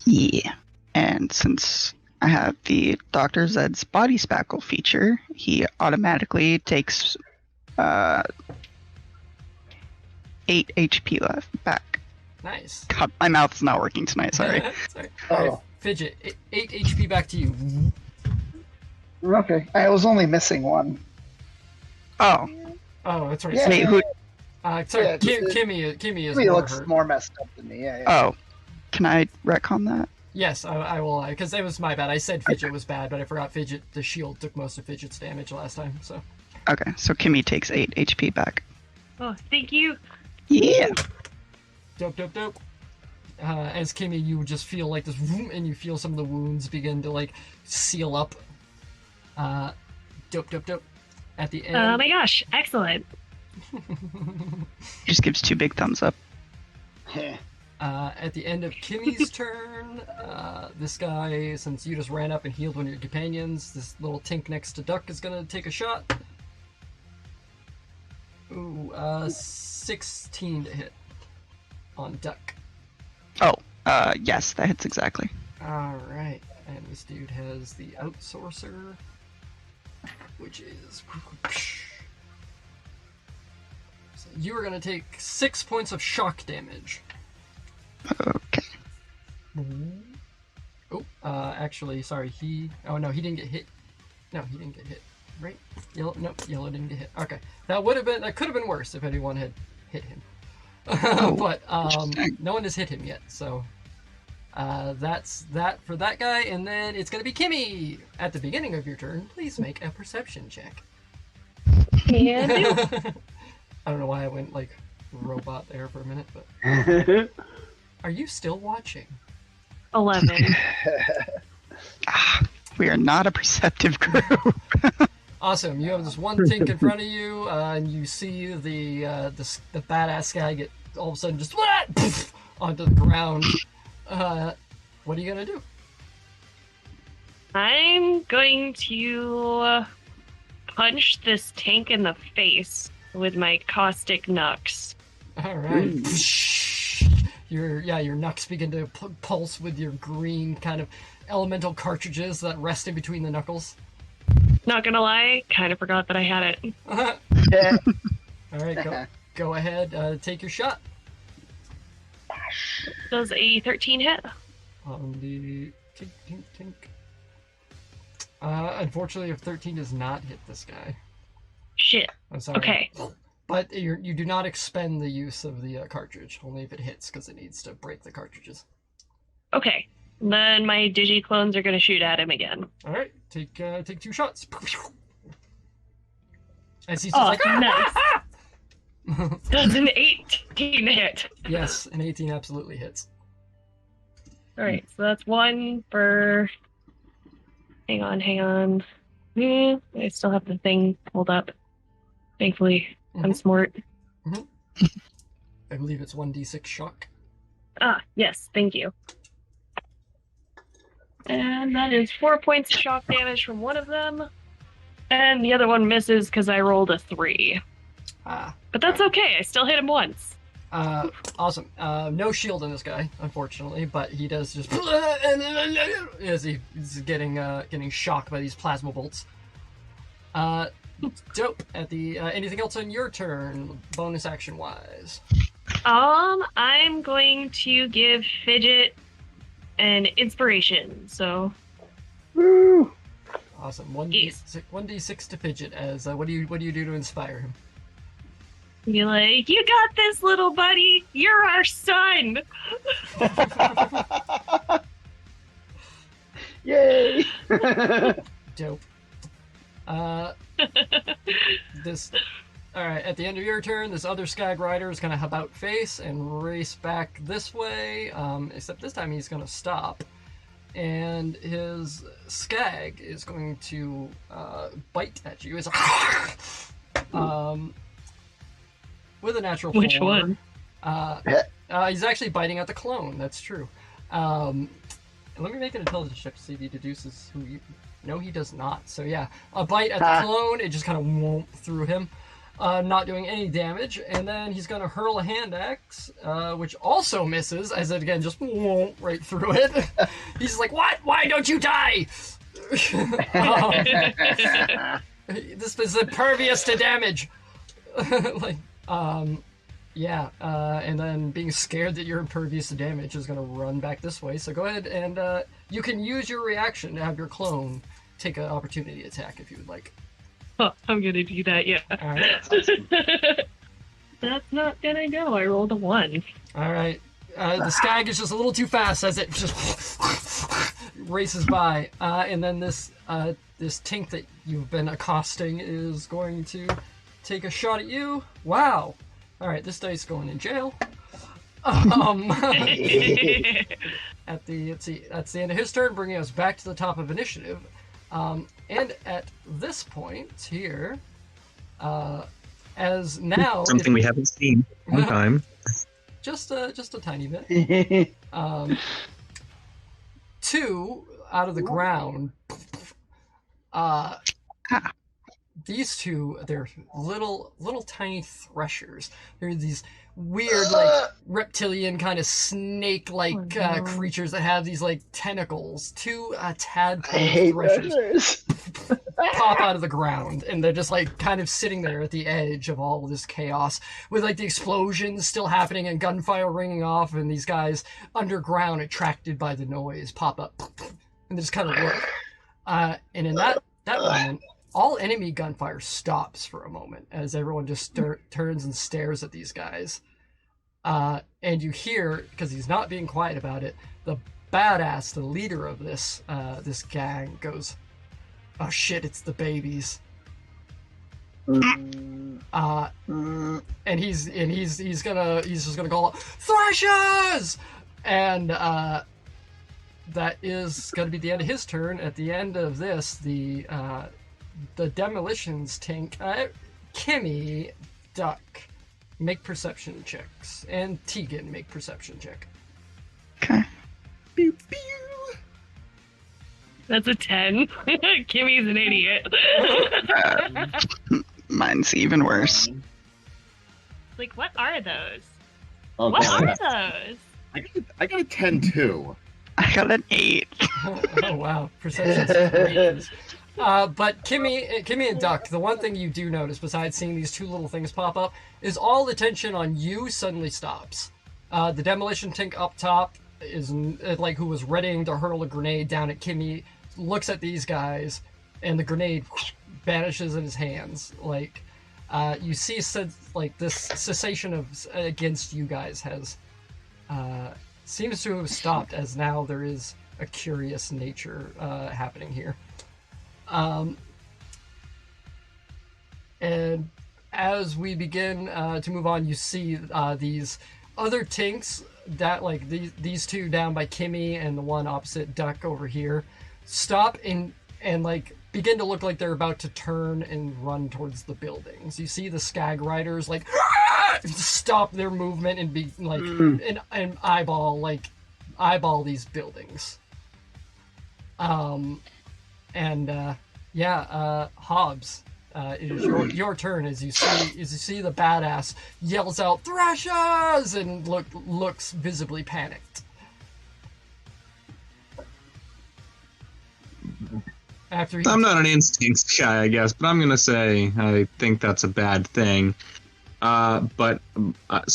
Yeah, and since I have the Dr. Zed's body spackle feature, he automatically takes 8 HP left back. Nice. God, my mouth's not working tonight. Sorry. Sorry. All right, Fidget, 8 HP back to you. Okay, I was only missing one. Oh, that's right. Yeah. wait, who? Sorry, Yeah, Kimmy is He more looks hurt. more messed up than me. Yeah. Oh, can I retcon that? Yes, I will, because it was my bad. I said Fidget was bad, but I forgot Fidget. The shield took most of Fidget's damage last time, so. Okay, so Kimmy takes 8 HP back. Oh, thank you. Yeah. Dope. As Kimmy, you just feel like this, and you feel some of the wounds begin to like seal up. Dope. At the end. Oh my gosh, excellent. He just gives 2 big thumbs up. At the end of Kimmy's turn, this guy, since you just ran up and healed one of your companions, this little tink next to Duck is gonna take a shot. Ooh, 16 to hit on Duck. Oh, yes, that hits exactly. Alright, and this dude has the Outsourcer, which is... So you are going to take 6 points of shock damage. Okay. Oh, actually, sorry, Oh, no, he didn't get hit. No, he didn't get hit. Right? Yellow didn't get hit. Okay. That could have been worse if anyone had hit him. But no one has hit him yet, so that's that for that guy, and then it's gonna be Kimmy. At the beginning of your turn, please make a perception check. Can do. I don't know why I went like robot there for a minute, but are you still watching? 11. We are not a perceptive group. Awesome. You have this one tink in front of you, and you see the badass guy get all of a sudden just onto the ground. What are you gonna do? I'm going to punch this tank in the face with my caustic knucks. All right. Your knucks begin to pulse with your green kind of elemental cartridges that rest in between the knuckles. Not gonna lie, kind of forgot that I had it. Yeah. All right, go ahead, take your shot. Does a 13 hit? On the tink. Unfortunately, if 13 does not hit this guy. Shit. I'm sorry. Okay. But you do not expend the use of the cartridge, only if it hits, because it needs to break the cartridges. Okay. Then my digi-clones are gonna shoot at him again. All right, take 2 shots. As he's just nice. Does an 18 hit? Yes, an 18 absolutely hits. Alright, so that's 1 for... Hang on. I still have the thing pulled up. Thankfully, I'm smart. I believe it's 1d6 shock. Ah, yes, thank you. And that is 4 points of shock damage from one of them. And the other one misses because I rolled a 3. But that's okay, I still hit him once. Awesome. No shield on this guy, unfortunately, but he does just as he's getting shocked by these plasma bolts. Dope. At the anything else on your turn, bonus action wise? I'm going to give Fidget an inspiration. So. Woo! Awesome. 1d6 to Fidget. As what do you do to inspire him? Be like, you got this, little buddy. You're our son. Yay! Dope. Alright, at the end of your turn, this other Skag Rider is going to about face and race back this way, except this time he's going to stop. And his Skag is going to bite at you. It's with a natural 4. Which one? He's actually biting at the clone, that's true. Let me make an intelligence check to see if he deduces who you... No, he does not. So yeah, a bite at the clone, it just kind of won't through him, not doing any damage. And then he's going to hurl a hand axe, which also misses, as it again just won't right through it. He's like, what? Why don't you die? This is impervious to damage. Yeah, and then being scared that you're impervious to damage is going to run back this way. So go ahead and you can use your reaction to have your clone take an opportunity attack if you would like. Oh, I'm going to do that, yeah. All right. That's not going to go. I rolled a 1. All right. The Skag is just a little too fast as it just races by. And then this Tink that you've been accosting is going to take a shot at you. Wow. All right, this dice going in jail. Let's see, that's the end of his turn, bringing us back to the top of initiative. And at this point here, as now something we haven't seen in one time. Just a tiny bit. 2 out of the ground. These two, they're little tiny threshers. They're these weird, like, reptilian kind of snake-like creatures that have these, like, tentacles. 2 tadpole threshers pop out of the ground, and they're just, like, kind of sitting there at the edge of all this chaos, with, like, the explosions still happening and gunfire ringing off, and these guys underground, attracted by the noise, pop up, and they just kind of look. And in that moment, all enemy gunfire stops for a moment as everyone just turns and stares at these guys. And you hear, because he's not being quiet about it, the badass, the leader of this gang goes, "Oh shit, it's the babies." And he's just gonna call out, "Threshers!" And that is gonna be the end of his turn. At the end of this, the demolitions tank, Kimmy, Duck, make perception checks, and Tegan, make perception check. Okay. Pew pew. That's a 10. Kimmy's an idiot. Mine's even worse. Like, what are those? Oh, what God. are those? I got a 10 too. I got an 8. Oh wow, perception's great. But Kimmy and Duck, the one thing you do notice, besides seeing these 2 little things pop up, is all the tension on you suddenly stops. The demolition tank up top is like who was readying to hurl a grenade down at Kimmy, looks at these guys, and the grenade vanishes in his hands. Like you see, like this cessation of against you guys has seems to have stopped, as now there is a curious nature happening here. And as we begin to move on, you see these other tinks that, like, these two down by Kimmy and the one opposite Duck over here, stop and like begin to look like they're about to turn and run towards the buildings. You see the Skag Riders like stop their movement and be like and eyeball these buildings. Hobbs, it is your turn as you see the badass yells out "Thrashers!" and looks visibly panicked. I'm not an instincts guy, I guess, but I'm gonna say I think that's a bad thing. So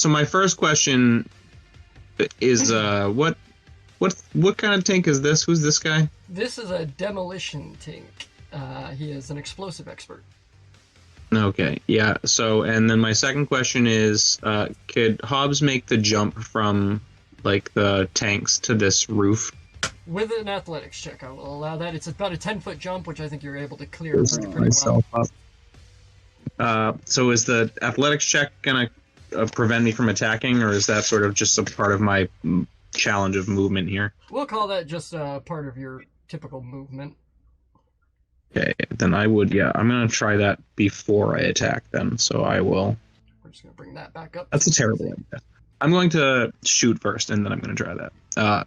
my first question is, what kind of tank is this? Who's this guy? This is a demolition tank. He is an explosive expert. Okay, yeah. So, and then my second question is, could Hobbs make the jump from like the tanks to this roof? With an athletics check, I will allow that. It's about a 10-foot jump, which I think you're able to clear pretty well. So is the athletics check gonna prevent me from attacking, or is that sort of just a part of my challenge of movement here? We'll call that just part of your typical movement. Okay, then I'm gonna try that before I attack then, so I will. We're just gonna bring that back up. That's a terrible idea. I'm going to shoot first, and then I'm gonna try that.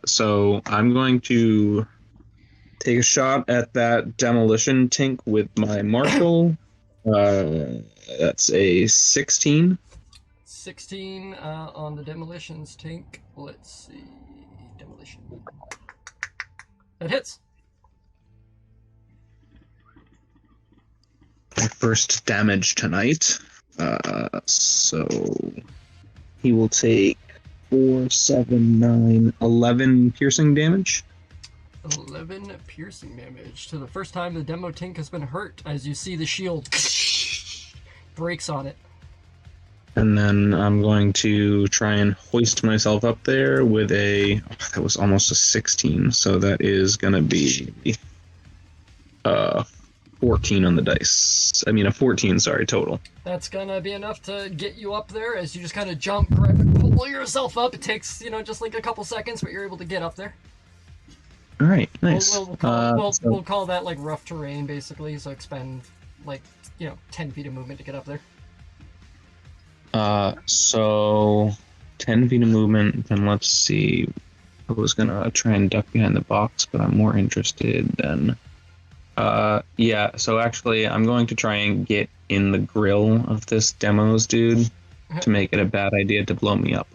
So I'm going to take a shot at that demolition tank with my marshal. That's a 16. 16 on the demolitions tank. Let's see. Demolition. That hits. My first damage tonight. So he will take 4, 7, 9, 11 piercing damage. 11 piercing damage. So the first time the demo tank has been hurt, as you see the shield breaks on it. And then I'm going to try and hoist myself up there with that was almost a 16, so that is going to be 14 on the dice. I mean, a 14, sorry, total. That's gonna be enough to get you up there as you just kind of jump, grab it, pull yourself up. It takes, just like a couple seconds, but you're able to get up there. All right, nice. We'll call that like rough terrain, basically, so expend like, 10 feet of movement to get up there. So 10 feet of movement, then let's see. I was gonna try and duck behind the box, but I'm more interested than... so actually I'm going to try and get in the grill of this demos dude to make it a bad idea to blow me up.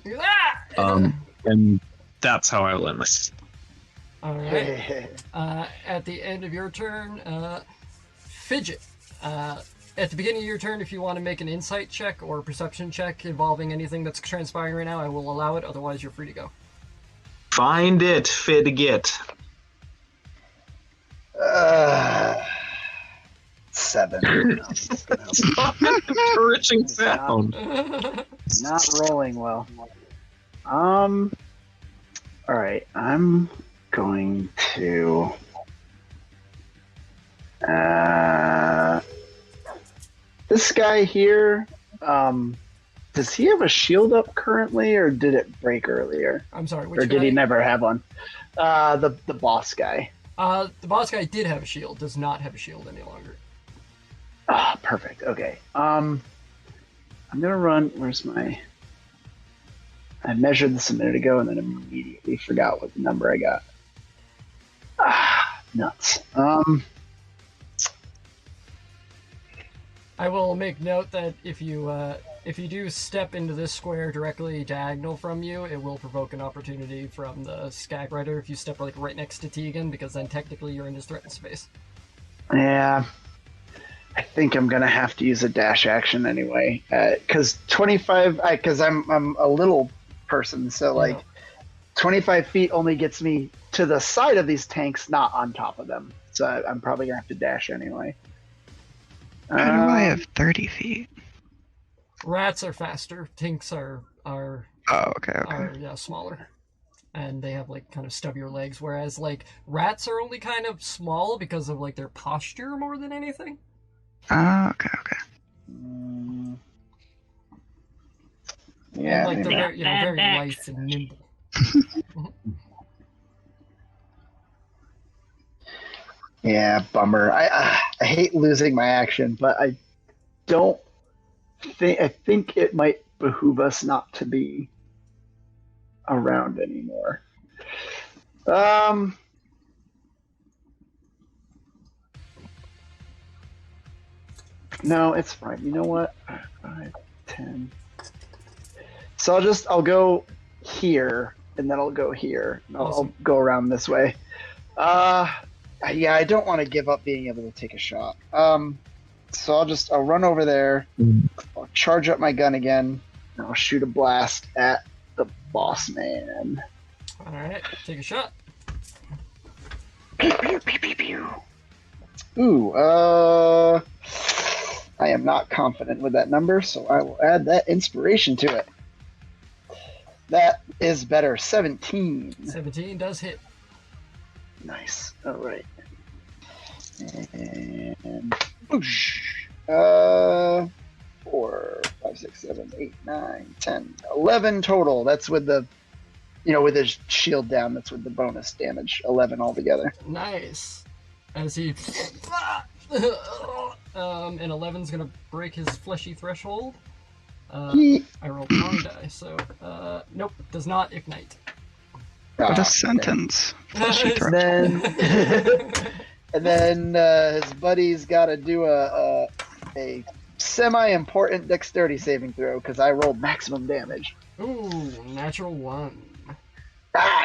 And that's how I will end this. Alright. At the end of your turn, Fidget. At the beginning of your turn, if you want to make an insight check or a perception check involving anything that's transpiring right now, I will allow it, otherwise you're free to go. Find it, Fidget. 7. Encouraging sound. Not rolling well. All right, I'm going to. This guy here. Does he have a shield up currently, or did it break earlier? I'm sorry, which or did guy? he never have one? The boss guy. The boss guy did have a shield, does not have a shield any longer. Ah, perfect. Okay. I'm gonna run. Where's my? I measured this a minute ago and then immediately forgot what the number I got. Ah, nuts. I will make note that if you do step into this square directly diagonal from you, it will provoke an opportunity from the Skag Rider if you step like right next to Tegan, because then technically you're in his threatened space. Yeah. I think I'm gonna have to use a dash action anyway, because 25. Because I'm a little person, so like 25 feet only gets me to the side of these tanks, not on top of them. So I'm probably gonna have to dash anyway. How do I have 30 feet? Rats are faster. Tinks are smaller, and they have like kind of stubbier legs. Whereas like rats are only kind of small because of like their posture more than anything. Okay. Yeah, and like they're maybe. very, very lithe and nimble. Yeah, bummer. I hate losing my action, but I don't think. I think it might behoove us not to be around anymore. No, it's fine. You know what? 5, 10. So I'll go here, and then I'll go here. I'll go around this way. Yeah, I don't want to give up being able to take a shot. So I'll run over there. I'll charge up my gun again, and I'll shoot a blast at the boss man. All right, take a shot. Pew, pew, pew, pew, pew. Ooh, I am not confident with that number, so I will add that inspiration to it. That is better. 17. 17 does hit. Nice. All right. And whoosh. 4, 5, 6, 7, 8, 9, 10, 11 total. That's with the, with his shield down. That's with the bonus damage. 11 altogether. Nice. As he, and 11's gonna break his fleshy threshold. I rolled the wrong die, so nope, does not ignite. What a sentence. And then his buddy's got to do a semi-important dexterity saving throw because I rolled maximum damage. Ooh, natural 1.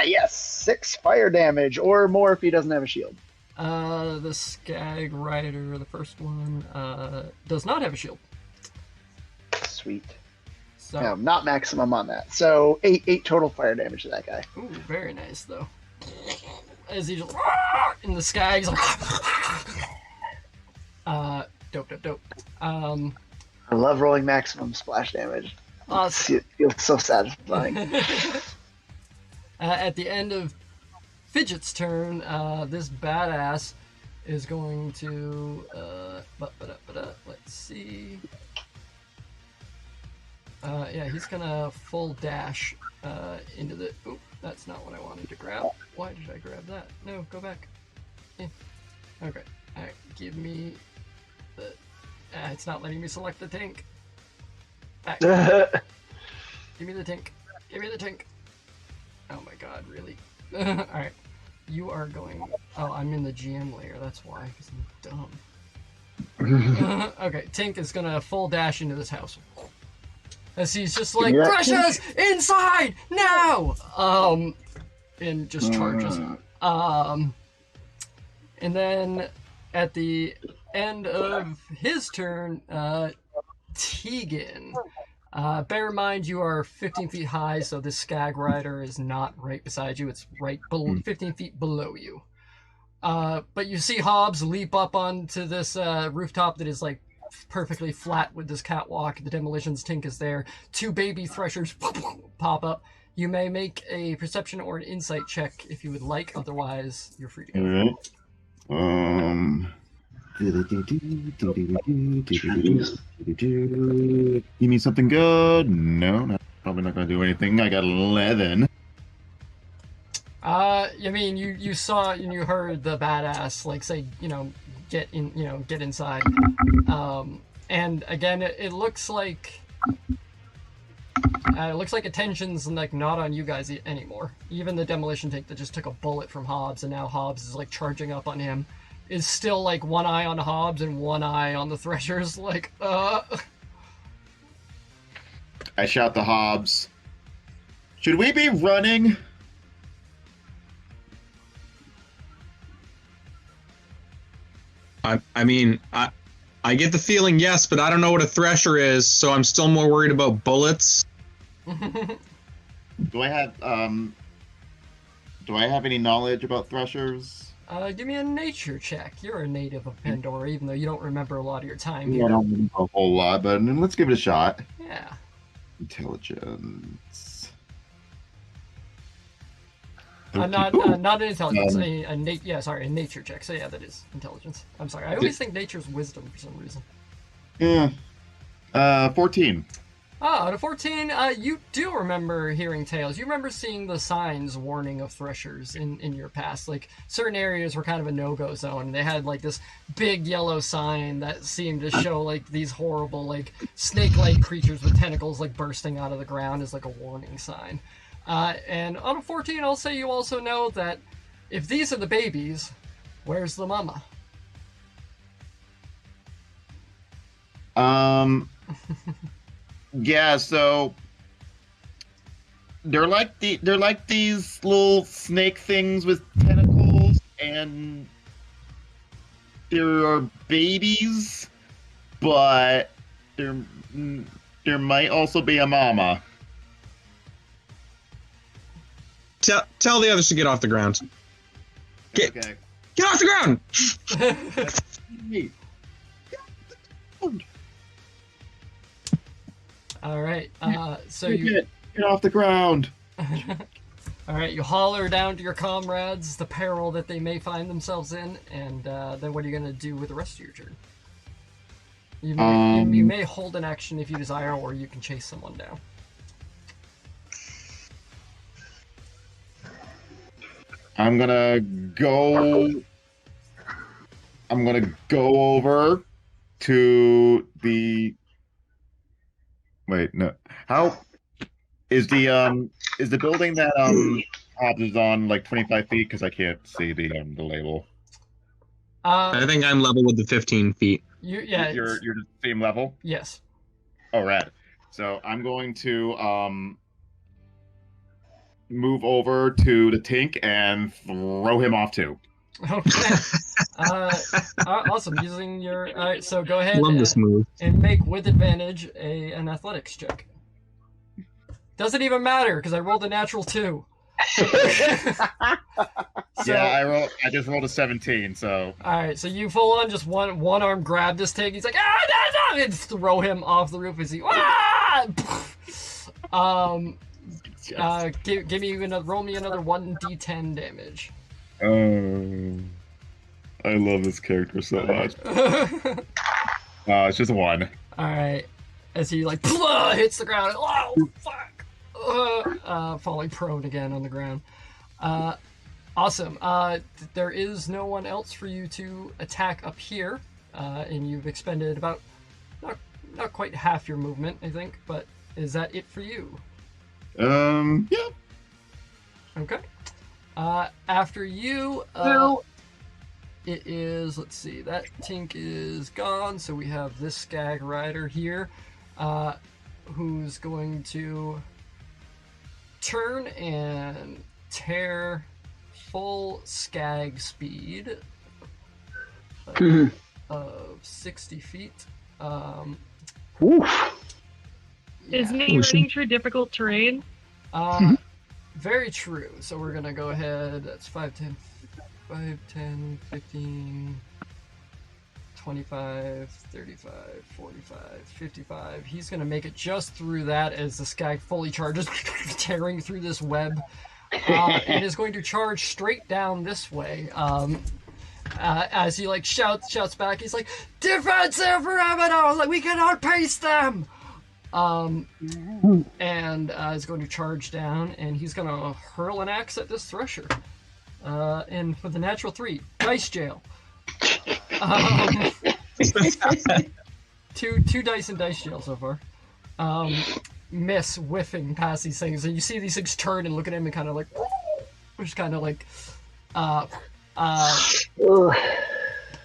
Yes, 6 fire damage or more if he doesn't have a shield. The Skag Rider, the first one, does not have a shield. Sweet. So, no, not maximum on that. So 8 total fire damage to that guy. Ooh, very nice though. As he just in the Skag's dope. I love rolling maximum splash damage. Awesome. It feels so satisfying. At the end of Fidget's turn, this badass is going to let's see. Yeah, he's gonna full dash into the. Oop, that's not what I wanted to grab. Why did I grab that? No, go back. Okay. Alright, give me the. It's not letting me select the tank. Back. Give me the tank. Give me the tank. Oh my god, really? Alright. You are going. Oh, I'm in the GM layer, that's why, because I'm dumb. Okay, Tink is gonna full dash into this house. As he's just like, Precious! Inside! Now! And just charges. And then at the end of his turn, Tegan. Bear in mind you are 15 feet high, so this Skag Rider is not right beside you. It's right below, 15 feet below you. But you see Hobbs leap up onto this rooftop that is like perfectly flat with this catwalk. The demolitions Tink is there. 2 baby threshers pop up. You may make a perception or an insight check if you would like. Otherwise, you're free to go. All right. You mean something good? No, probably not going to do anything. I got 11. I mean, you saw and you heard the badass like say, get in, get inside. And again, it looks like attention's like not on you guys anymore. Even the demolition tank that just took a bullet from Hobbs and now Hobbs is like charging up on him is still like one eye on Hobbs and one eye on the threshers. Like, I shout to Hobbs. Should we be running? I mean, I get the feeling yes, but I don't know what a thresher is, so I'm still more worried about bullets. Do I have any knowledge about threshers? Give me a nature check. You're a native of Pandora, even though you don't remember a lot of your time Yeah, here. I don't remember a whole lot, but let's give it a shot. Yeah. Intelligence. Not an intelligence. A nature check. So yeah, that is intelligence. I'm sorry. I always think nature's wisdom for some reason. Yeah. 14. Out of 14, you do remember hearing tales. You remember seeing the signs warning of threshers in your past. Like, certain areas were kind of a no-go zone. They had, like, this big yellow sign that seemed to show, like, these horrible, like, snake-like creatures with tentacles, like, bursting out of the ground as, like, a warning sign. And out of 14, I'll say you also know that if these are the babies, where's the mama? Yeah, so they're like these little snake things with tentacles, and there are babies, but there might also be a mama. Tell the others to get off the ground. Get off the ground! All right. So get off the ground. All right. You holler down to your comrades the peril that they may find themselves in, and then what are you gonna do with the rest of your turn? You may hold an action if you desire, or you can chase someone down. I'm gonna go over to the. Wait, no. How is the building that Hobbs is on like 25 feet? Because I can't see the label. I think I'm level with the 15 feet. You're the same level. Yes. Oh, rad. So I'm going to move over to the Tink and throw him off too. Okay. Awesome. Using your all right. So go ahead and make with advantage an athletics check. Doesn't even matter because I rolled a natural 2. I just rolled a 17. So. All right. So you full on just one arm grab this Tink. He's like and throw him off the roof as he give me roll me another 1d10 damage. Oh, I love this character so much. It's just 1. All right, as he like hits the ground. Oh fuck! Falling prone again on the ground. Awesome. There is no one else for you to attack up here, and you've expended about not quite half your movement, I think. But is that it for you? Yeah. Okay. After you, it is, let's see, that Tink is gone, so we have this Skag Rider here, who's going to turn and tear full Skag speed of 60 feet. Is me running through difficult terrain? Very true. So we're going to go ahead. That's 5, 10, 15, 25, 35, 45, 55. He's going to make it just through that as the Skag fully charges, tearing through this web, and is going to charge straight down this way. As he like shouts back, he's like, "Defensive perimeter! Like we can outpace them!" And is going to charge down, and he's going to hurl an axe at this Thresher. And with a natural 3, dice jail. Two dice in dice jail so far. Miss whiffing past these things, and you see these things turn and look at him and kind of like, just kind of like,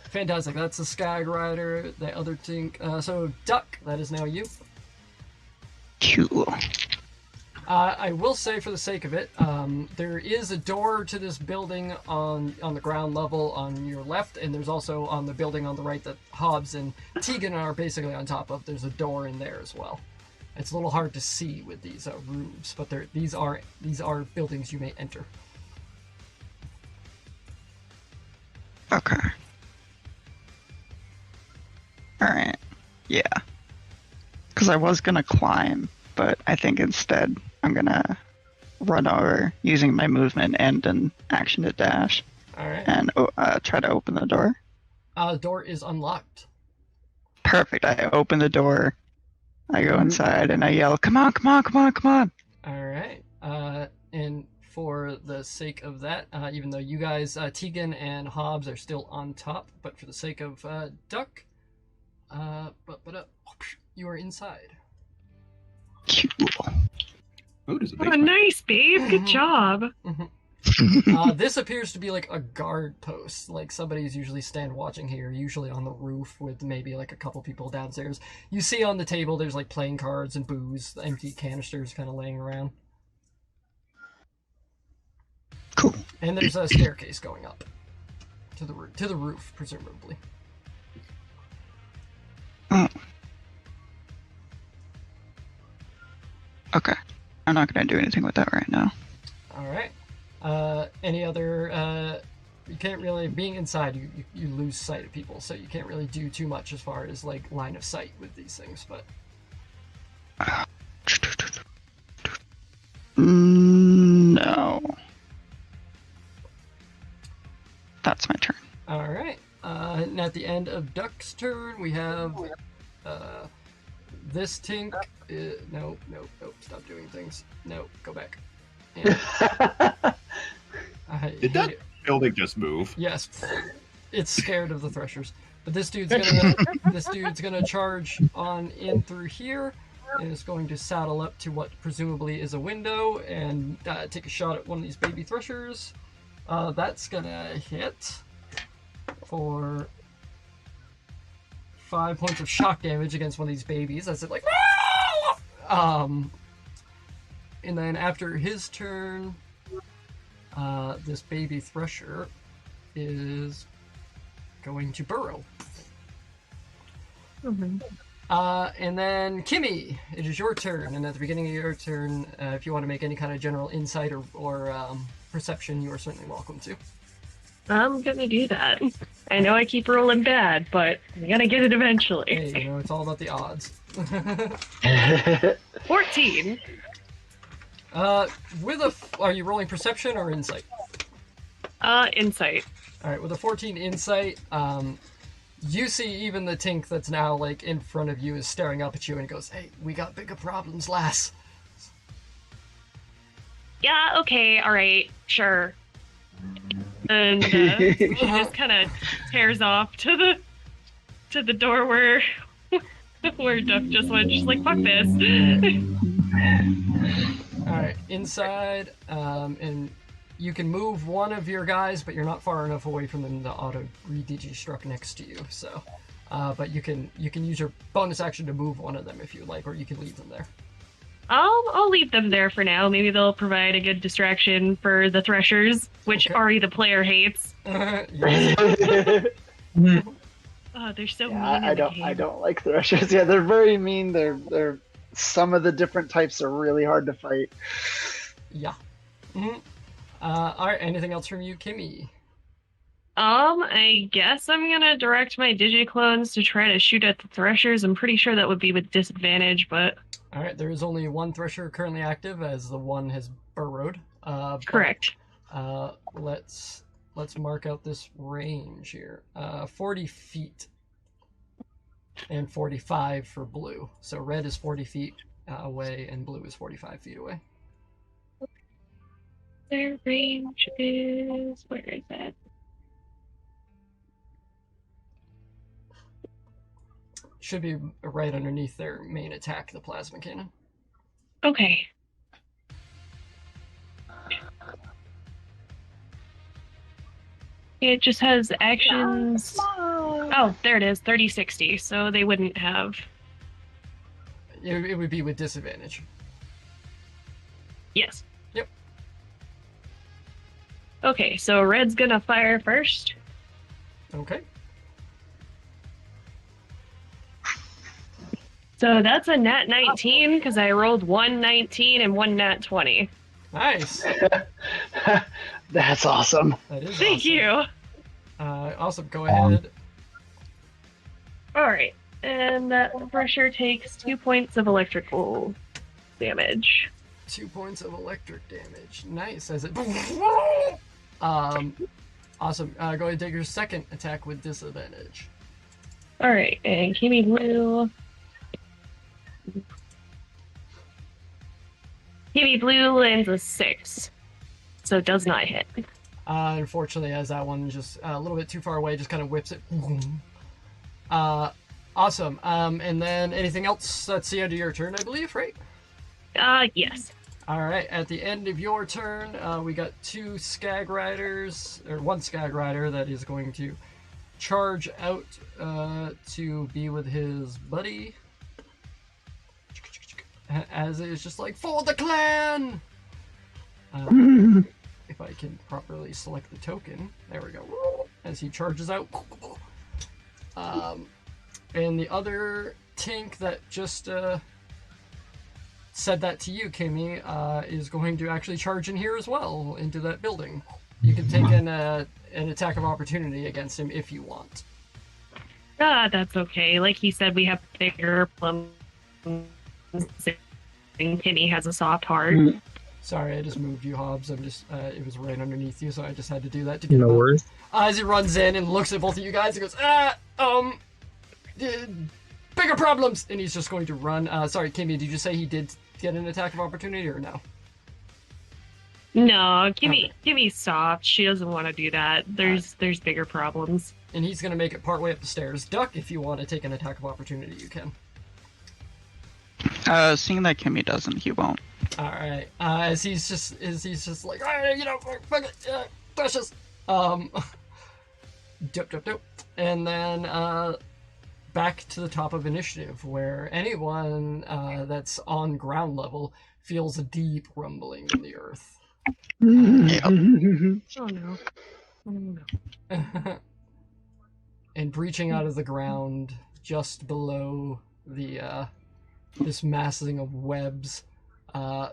fantastic. That's the Skag Rider. The other Tink. So Duck, that is now you. Cool. I will say, for the sake of it, there is a door to this building on the ground level on your left, and there's also on the building on the right that Hobbs and Tegan are basically on top of. There's a door in there as well. It's a little hard to see with these roofs, but these are buildings you may enter. Okay. All right. Yeah. Because I was gonna climb, but I think instead I'm gonna run over using my movement and an action to dash. All right. And try to open the door. The door is unlocked. Perfect. I open the door, I go inside and I yell, "Come on, come on, come on, come on!" All right. And for the sake of that, even though you guys, Tegan and Hobbs, are still on top, but for the sake of Duck, you are inside. Cool. Oh, does it Oh, nice, babe. Good job. This appears to be like a guard post. Like somebody's usually stand watching here, usually on the roof with maybe like a couple people downstairs. You see on the table there's like playing cards and booze, empty canisters kind of laying around. Cool. And there's a staircase going up to the roof, presumably. Oh. Okay. I'm not going to do anything with that right now. All right. Any other? You can't really, being inside, you lose sight of people, so you can't really do too much as far as like line of sight with these things. But no. That's my turn. all right. And at the end of Duck's turn, we have this Tink. No, stop doing things. No, go back. Did that building just move? Yes, it's scared of the threshers. But this dude's gonna charge on in through here, and is going to saddle up to what presumably is a window and take a shot at one of these baby threshers. That's gonna hit for 5 points of shock damage against one of these babies. That's it, like. And then after his turn, this baby thresher is going to burrow. Mm-hmm. And then Kimmy, it is your turn. And at the beginning of your turn, if you want to make any kind of general insight or perception, you are certainly welcome to. I'm gonna do that. I know I keep rolling bad, but I'm gonna get it eventually. Hey, you know, it's all about the odds. 14. Are you rolling perception or insight? Insight. All right, with a 14 insight, you see even the Tink that's now like in front of you is staring up at you and goes, "Hey, we got bigger problems, lass." Yeah, okay, alright, sure. And she just kind of tears off to the door where Duck just went. She's like, "Fuck this." Alright, inside, and you can move one of your guys, but you're not far enough away from them to auto re-digi-struck next to you, so... but you can use your bonus action to move one of them if you like, or you can leave them there. I'll leave them there for now. Maybe they'll provide a good distraction for the threshers, which Ari the player hates. Oh, they're so mean. I don't like threshers. Yeah, they're very mean. They're some of the different types are really hard to fight. Yeah. Mm-hmm. All right. Anything else from you, Kimmy? I guess I'm gonna direct my digiclones to try to shoot at the threshers. I'm pretty sure that would be with disadvantage, but. All right. There is only one thresher currently active, as the one has burrowed. Correct. Let's mark out this range here. 40 feet. And 45 for blue. So red is 40 feet away, and blue is 45 feet away. Their range is... where is that? Should be right underneath their main attack, the plasma cannon. Okay. It just has actions. Oh, there it is, 30-60. So they wouldn't have. It would be with disadvantage. Yes. Yep. Okay, so red's gonna fire first. Okay. So that's a nat 19 because I rolled one 19 and one nat 20. Nice. That's awesome. That is Thank awesome. you. Awesome. Go ahead. All right, and that thresher takes 2 points of electrical damage. 2 points of electric damage. Nice. As it. Awesome. Go ahead and take your second attack with disadvantage. All right, and Kimmy Blue. Heavy blue lands a 6, so does not hit. Unfortunately, as that one just a little bit too far away, just kind of whips it. Awesome. And then anything else? That's the end of your turn, I believe, right? Yes. All right. At the end of your turn, we got 2 Skag Riders, or 1 Skag Rider that is going to charge out to be with his buddy. As it is just like, for the clan! If I can properly select the token. There we go. As he charges out. And the other tank that just said that to you, Kimmy, is going to actually charge in here as well, into that building. You can take an attack of opportunity against him if you want. That's okay. Like he said, we have bigger plums. And Kimmy has a soft heart. Sorry, I just moved you, Hobbs. I'm just, it was right underneath you, so I just had to do that to get No worries. As he runs in and looks at both of you guys, he goes, bigger problems! And he's just going to run. Sorry, Kimmy, did you say he did get an attack of opportunity or no? No, Kimmy's soft. She doesn't want to do that. There's bigger problems. And he's going to make it partway up the stairs. Duck, if you want to take an attack of opportunity, you can. Seeing that Kimmy doesn't, he won't. Alright, as he's just like, you know, fuck it, precious. Dope. And then, back to the top of initiative, where anyone, that's on ground level feels a deep rumbling in the earth. Yep. Oh no. Oh no. And breaching out of the ground just below the, this massing of webs, oh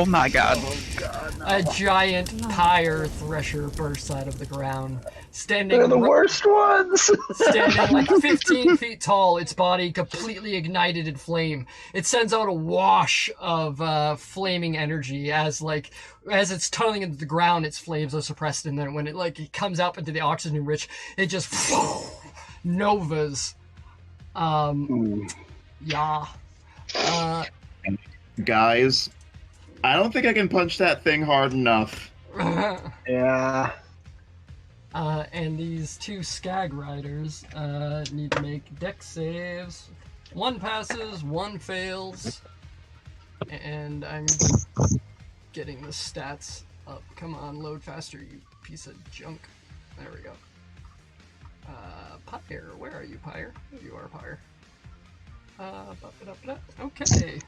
my god. Oh god, no. A giant pyre thresher bursts out of the ground, standing. They're the worst ones. Standing like 15 feet tall, its body completely ignited in flame. It sends out a wash of flaming energy as it's tunneling into the ground. Its flames are suppressed, and then when it comes out into the oxygen rich, it just novas. Yeah. Guys, I don't think I can punch that thing hard enough. Yeah. And these 2 Skag Riders need to make dex saves. 1 passes, 1 fails. And I'm getting the stats up. Come on, load faster, you piece of junk. There we go. Pyre, where are you, Pyre? You are Pyre. Okay.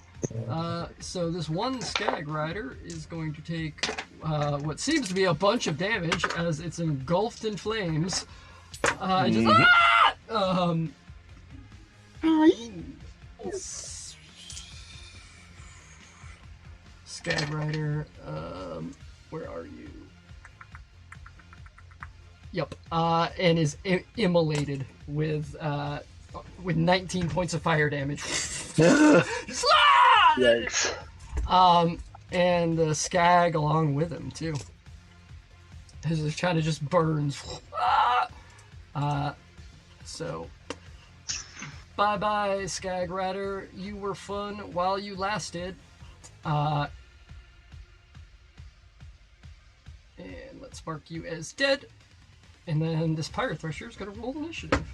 So this 1 Skag Rider is going to take what seems to be a bunch of damage as it's engulfed in flames. Skag Rider, where are you? Yep. And is immolated with 19 points of fire damage. Yikes. And the Skag along with him too. His kind of just burns. So bye Skag Rider. You were fun while you lasted. And let's mark you as dead. And then this Pyre Thresher is going to roll initiative.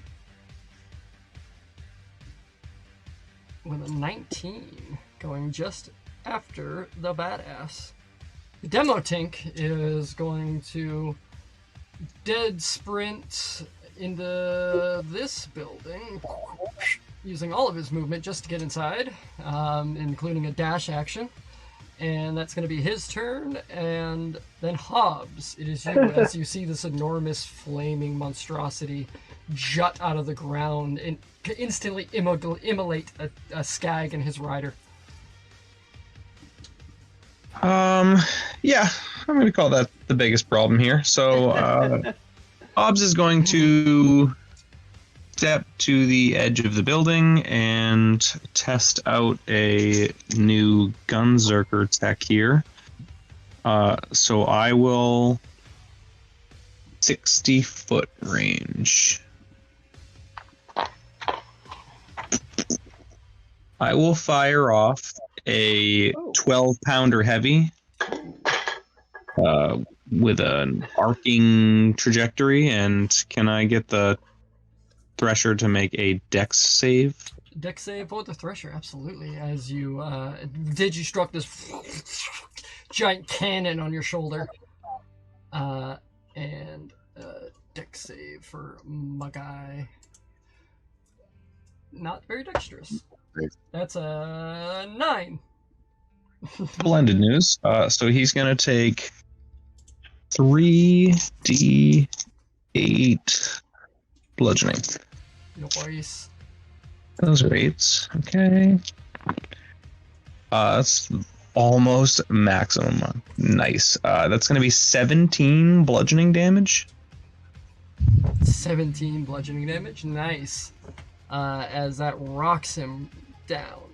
With a 19, going just after the badass. The Demo Tank is going to dead sprint into this building, using all of his movement just to get inside, including a dash action. And that's going to be his turn, and then Hobbs, it is you, as you see this enormous flaming monstrosity jut out of the ground and instantly immolate a Skag and his rider. Yeah, I'm going to call that the biggest problem here. So, Hobbs is going to step to the edge of the building and test out a new Gunzerker tech here. So I will 60-foot range. I will fire off a 12-pounder heavy with an arcing trajectory, and can I get the Thresher to make a dex save? Dex save for the Thresher, absolutely. As you struck this giant cannon on your shoulder. And dex save for my guy. Not very dexterous. That's a 9. Blended news. So he's going to take 3d8 bludgeoning. Nice. Those are 8s. Okay. That's almost maximum. Nice. That's going to be 17 bludgeoning damage. 17 bludgeoning damage. Nice. As that rocks him down.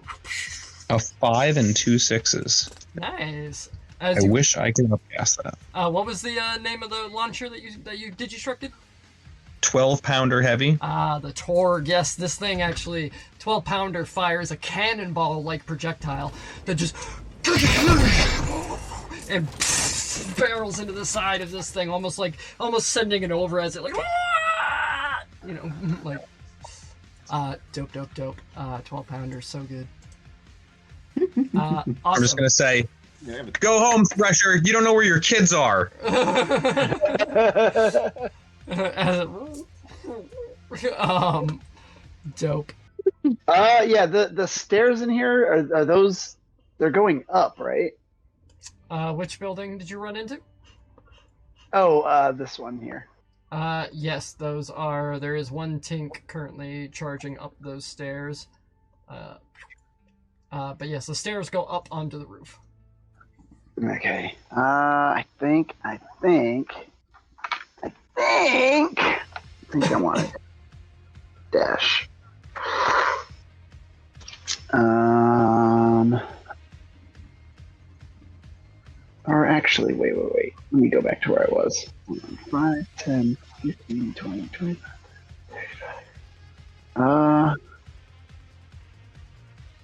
A 5 and 2 6s. Nice. I wish I could have passed that. What was the name of the launcher that you digistructed? 12-pounder heavy. The Torg. Yes, this thing actually, 12-pounder fires a cannonball-like projectile that just and barrels into the side of this thing, almost sending it over as it like, you know, like, dope. 12-pounder, so good. Awesome. I'm just gonna say, go home, Thresher. You don't know where your kids are. Dope. Yeah, the stairs in here are those? They're going up, right? Which building did you run into? Oh, this one here. Yes, those are. There is one Tink currently charging up those stairs. But yes, the stairs go up onto the roof. Okay. I think I want to dash. Or actually, wait. Let me go back to where I was. 5, 10, 15, 20, 25, 35.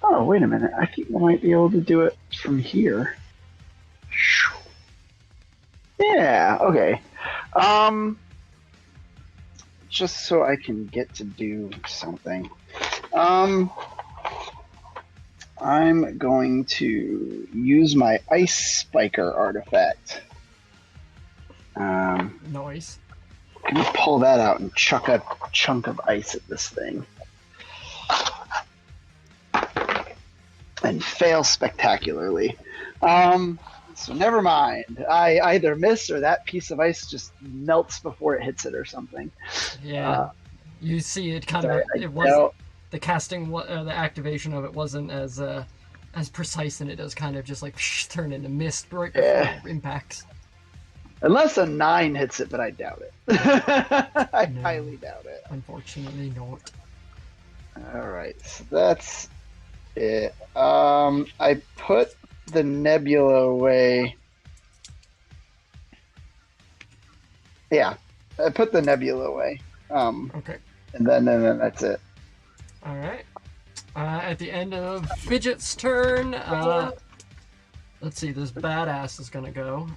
Oh, wait a minute. I think I might be able to do it from here. Yeah, okay. Just so I can get to do something. I'm going to use my Ice Spiker artifact. Nice. I'm gonna pull that out and chuck a chunk of ice at this thing. And fail spectacularly. So never mind. I either miss or that piece of ice just melts before it hits it or something. Yeah. You see it kind of. It wasn't the casting. The activation of it wasn't as precise, and it does kind of just like turn into mist right before it impacts. Unless a 9 hits it, but I doubt it. I highly doubt it. Unfortunately, not. All right, so that's it. I put the nebula away. Yeah, I put the nebula away. Okay. And then that's it. All right. At the end of Fidget's turn, let's see, this badass is gonna go.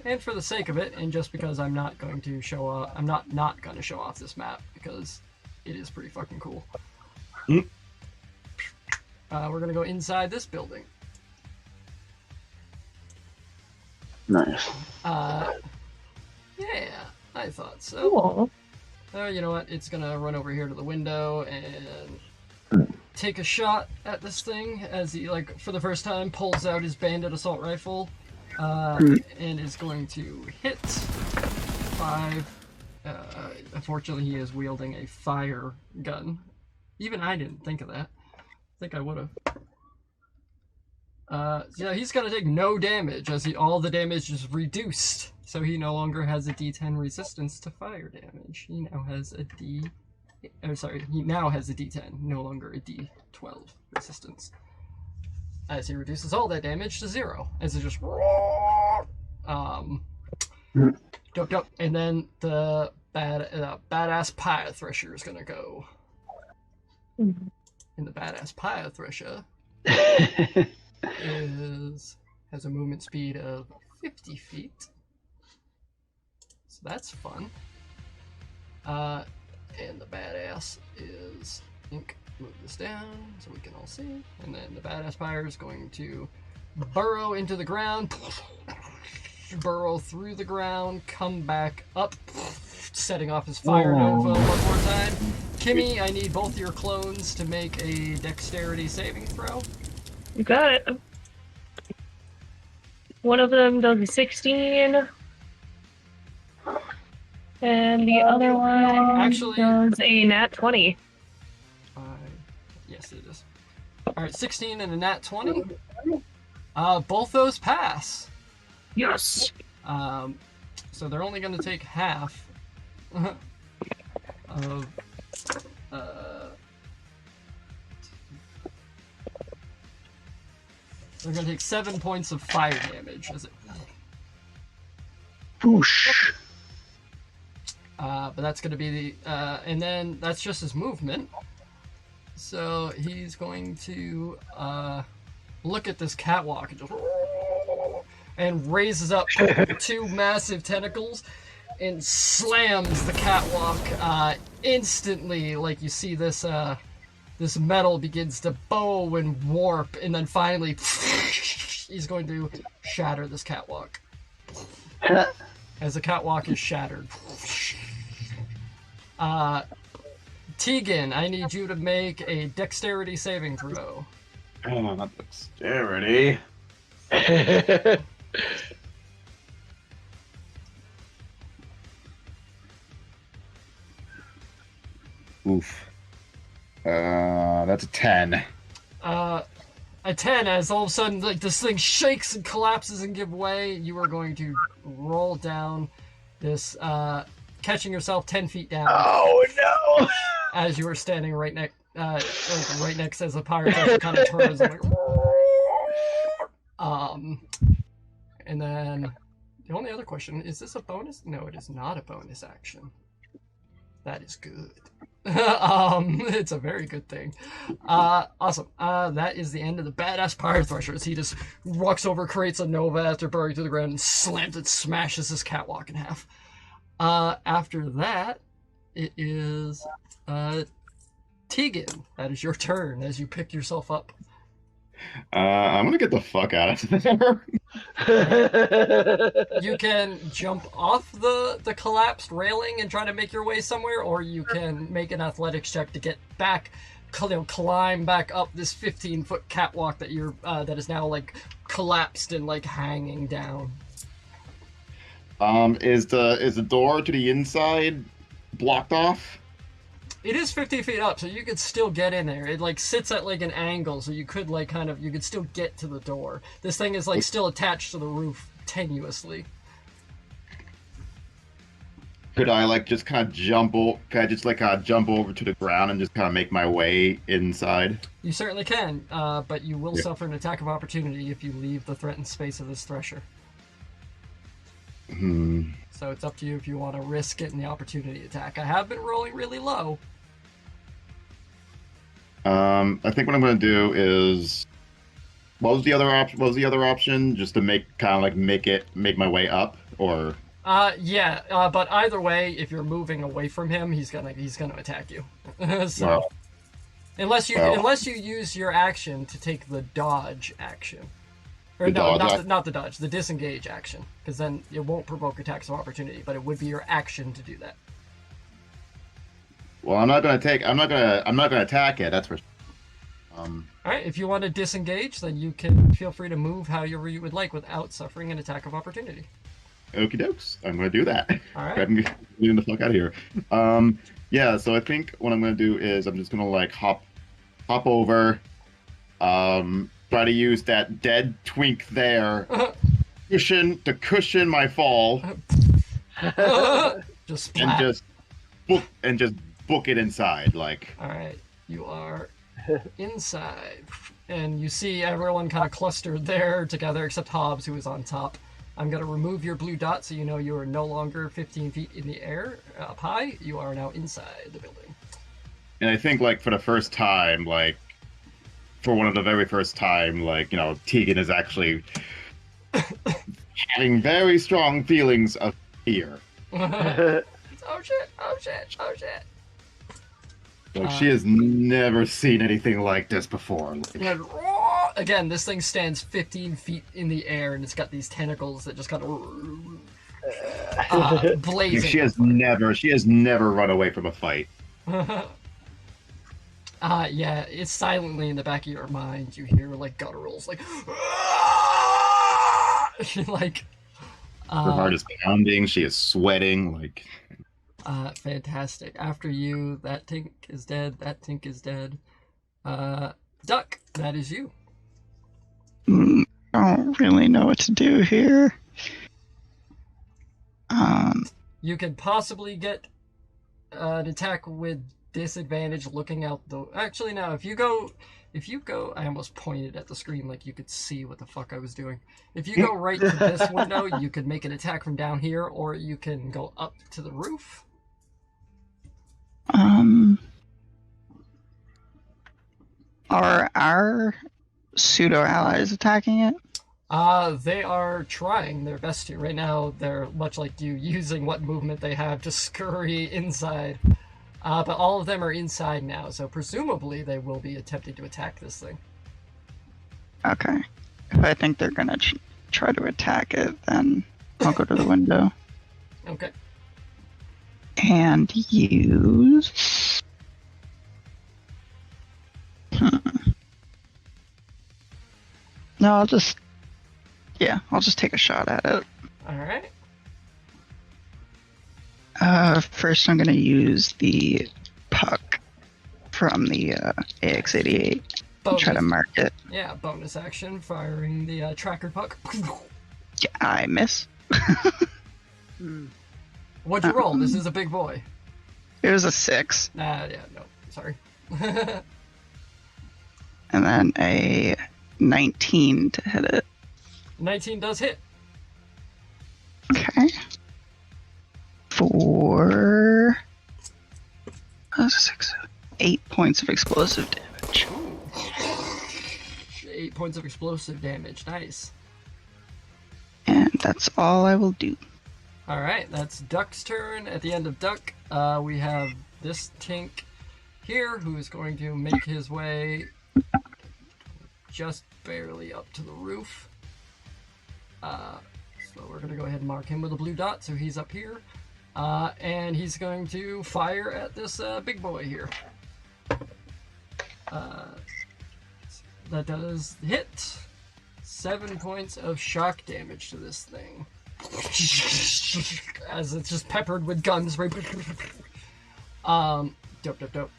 And for the sake of it, and just because I'm not going to show off, I'm not going to show off this map because it is pretty fucking cool. We're going to go inside this building. Nice. Yeah, I thought so. Cool. You know what? It's going to run over here to the window and take a shot at this thing as he, like, for the first time, pulls out his bandit assault rifle. And is going to hit 5. Unfortunately, he is wielding a fire gun. Even I didn't think of that. I think I would have. Yeah, he's gonna take no damage as all the damage is reduced. So he no longer has a D10 resistance to fire damage. He now has a he now has a D10, no longer a D12 resistance. As he reduces all that damage to 0, as it just dope. And then the badass Pyre Thresher is gonna go. And the badass Pile Thresher has a movement speed of 50 feet. So that's fun. And the badass is, move this down so we can all see. And then the badass Pyre is going to burrow into the ground, burrow through the ground, come back up, setting off his fire nova one more time. Kimmy, I need both your clones to make a dexterity saving throw. You got it. One of them does a 16. And the other one actually does a nat 20. Yes, it is. Alright, 16 and a nat 20. Both those pass. Yes. So they're only going to take half of... they're going to take 7 points of fire damage. Whoosh. But that's going to be the... and then that's just his movement. So he's going to look at this catwalk and raises up 2 massive tentacles and slams the catwalk instantly. Like you see this this metal begins to bow and warp, and then finally he's going to shatter this catwalk. As the catwalk is shattered. Tegan, I need you to make a dexterity saving throw. Oh, not dexterity. Oof. That's a 10. A 10, as all of a sudden, like, this thing shakes and collapses and gives way. You are going to roll down this, catching yourself 10 feet down. Oh no! As you are standing right next, right next as the pirate kind of turns and and then the only other question is this a bonus? No, it is not a bonus action. That is good. It's a very good thing. Awesome. That is the end of the badass pirate thresher as he just walks over, creates a nova after burrowing to the ground and slams it, smashes this catwalk in half. After that, it is Tegan. That is your turn as you pick yourself up. I'm gonna get the fuck out of there. You can jump off the collapsed railing and try to make your way somewhere, or you can make an athletics check to get back, climb back up this 15-foot catwalk that that is now like collapsed and like hanging down. Is the door to the inside blocked off? It is 50 feet up, so you could still get in there. It like sits at like an angle, so you could like you could still get to the door. This thing is like still attached to the roof tenuously. Could I like just kind of jump over to the ground and just kind of make my way inside? You certainly can, but you will suffer an attack of opportunity if you leave the threatened space of this thresher. So it's up to you if you want to risk getting the opportunity attack. I have been rolling really low. I think what I'm going to do is, what was the other option? Just to make my way up, or? But either way, if you're moving away from him, he's gonna attack you. So, unless you use your action to take the dodge action, or not the dodge, the disengage action, because then it won't provoke attacks of opportunity, but it would be your action to do that. Well, I'm not gonna attack it. That's for. All right. If you want to disengage, then you can feel free to move however you would like without suffering an attack of opportunity. Okie dokes. I'm gonna do that. All right. I'm getting the fuck out of here. Yeah. So I think what I'm gonna do is I'm just gonna like hop over, try to use that dead twink there, to cushion my fall, just book it inside, like. All right, you are inside, and you see everyone kind of clustered there together, except Hobbs, who is on top. I'm gonna remove your blue dot so you know you are no longer 15 feet in the air up high. You are now inside the building. And I think, like, for the first time, like, for one of the very first time, like, you know, Tegan is actually having very strong feelings of fear. Oh shit! Oh shit! Oh shit! Like, she has never seen anything like this before. Like, again, this thing stands 15 feet in the air, and it's got these tentacles that just kind of blazing. she has never run away from a fight. Yeah, it's silently in the back of your mind. You hear like gutturals, like, like. Her heart is pounding. She is sweating. Like. Fantastic. After you, that Tink is dead. That Tink is dead. Duck, that is you. I don't really know what to do here. You could possibly get an attack with disadvantage looking out the... Actually, no, if you go... I almost pointed at the screen like you could see what the fuck I was doing. If you go right to this window, you could make an attack from down here, or you can go up to the roof. Are our pseudo allies attacking it? They are trying their best to. Right now, they're much like you, using what movement they have to scurry inside. But all of them are inside now, so presumably they will be attempting to attack this thing. Okay. If I think they're gonna try to attack it, then I'll go to the window. Okay. And use... No, I'll just take a shot at it. Alright. First I'm gonna use the puck from the AX-88 and try to mark it. Yeah, bonus action, firing the tracker puck. Yeah, I miss. What'd you roll? This is a big boy. It was a 6. Yeah, no, sorry. And then a 19 to hit it. 19 does hit. Okay. For 8 points of explosive damage. 8 points of explosive damage. Nice. And that's all I will do. Alright, that's Duck's turn. At the end of Duck, we have this Tink here who is going to make his way just barely up to the roof. So we're going to go ahead and mark him with a blue dot, so he's up here. And he's going to fire at this big boy here. That does hit. 7 points of shock damage to this thing. As it's just peppered with guns. Right? Dope.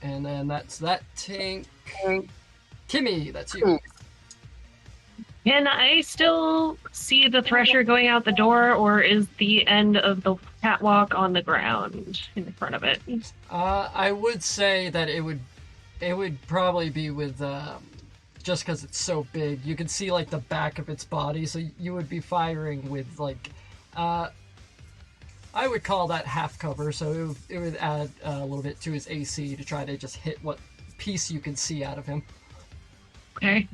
And then that's that Tink. Kimmy, that's you. Can I still see the Thresher going out the door, or is the end of the catwalk on the ground in front of it? I would say that it would probably be with just because it's so big. You can see like the back of its body, so you would be firing with like I would call that half cover. So it would add a little bit to his AC to try to just hit what piece you can see out of him. Okay.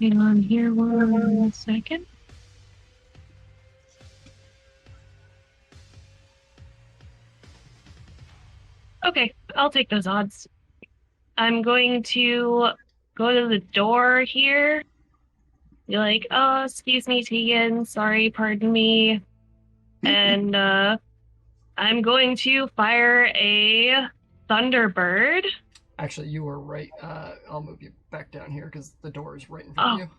Hang on here 1 second. Okay, I'll take those odds. I'm going to go to the door here. Be like, oh, excuse me, Tegan. Sorry, pardon me. And I'm going to fire a Thunderbird. Actually, you were right. I'll move you back down here because the door is right in front of you.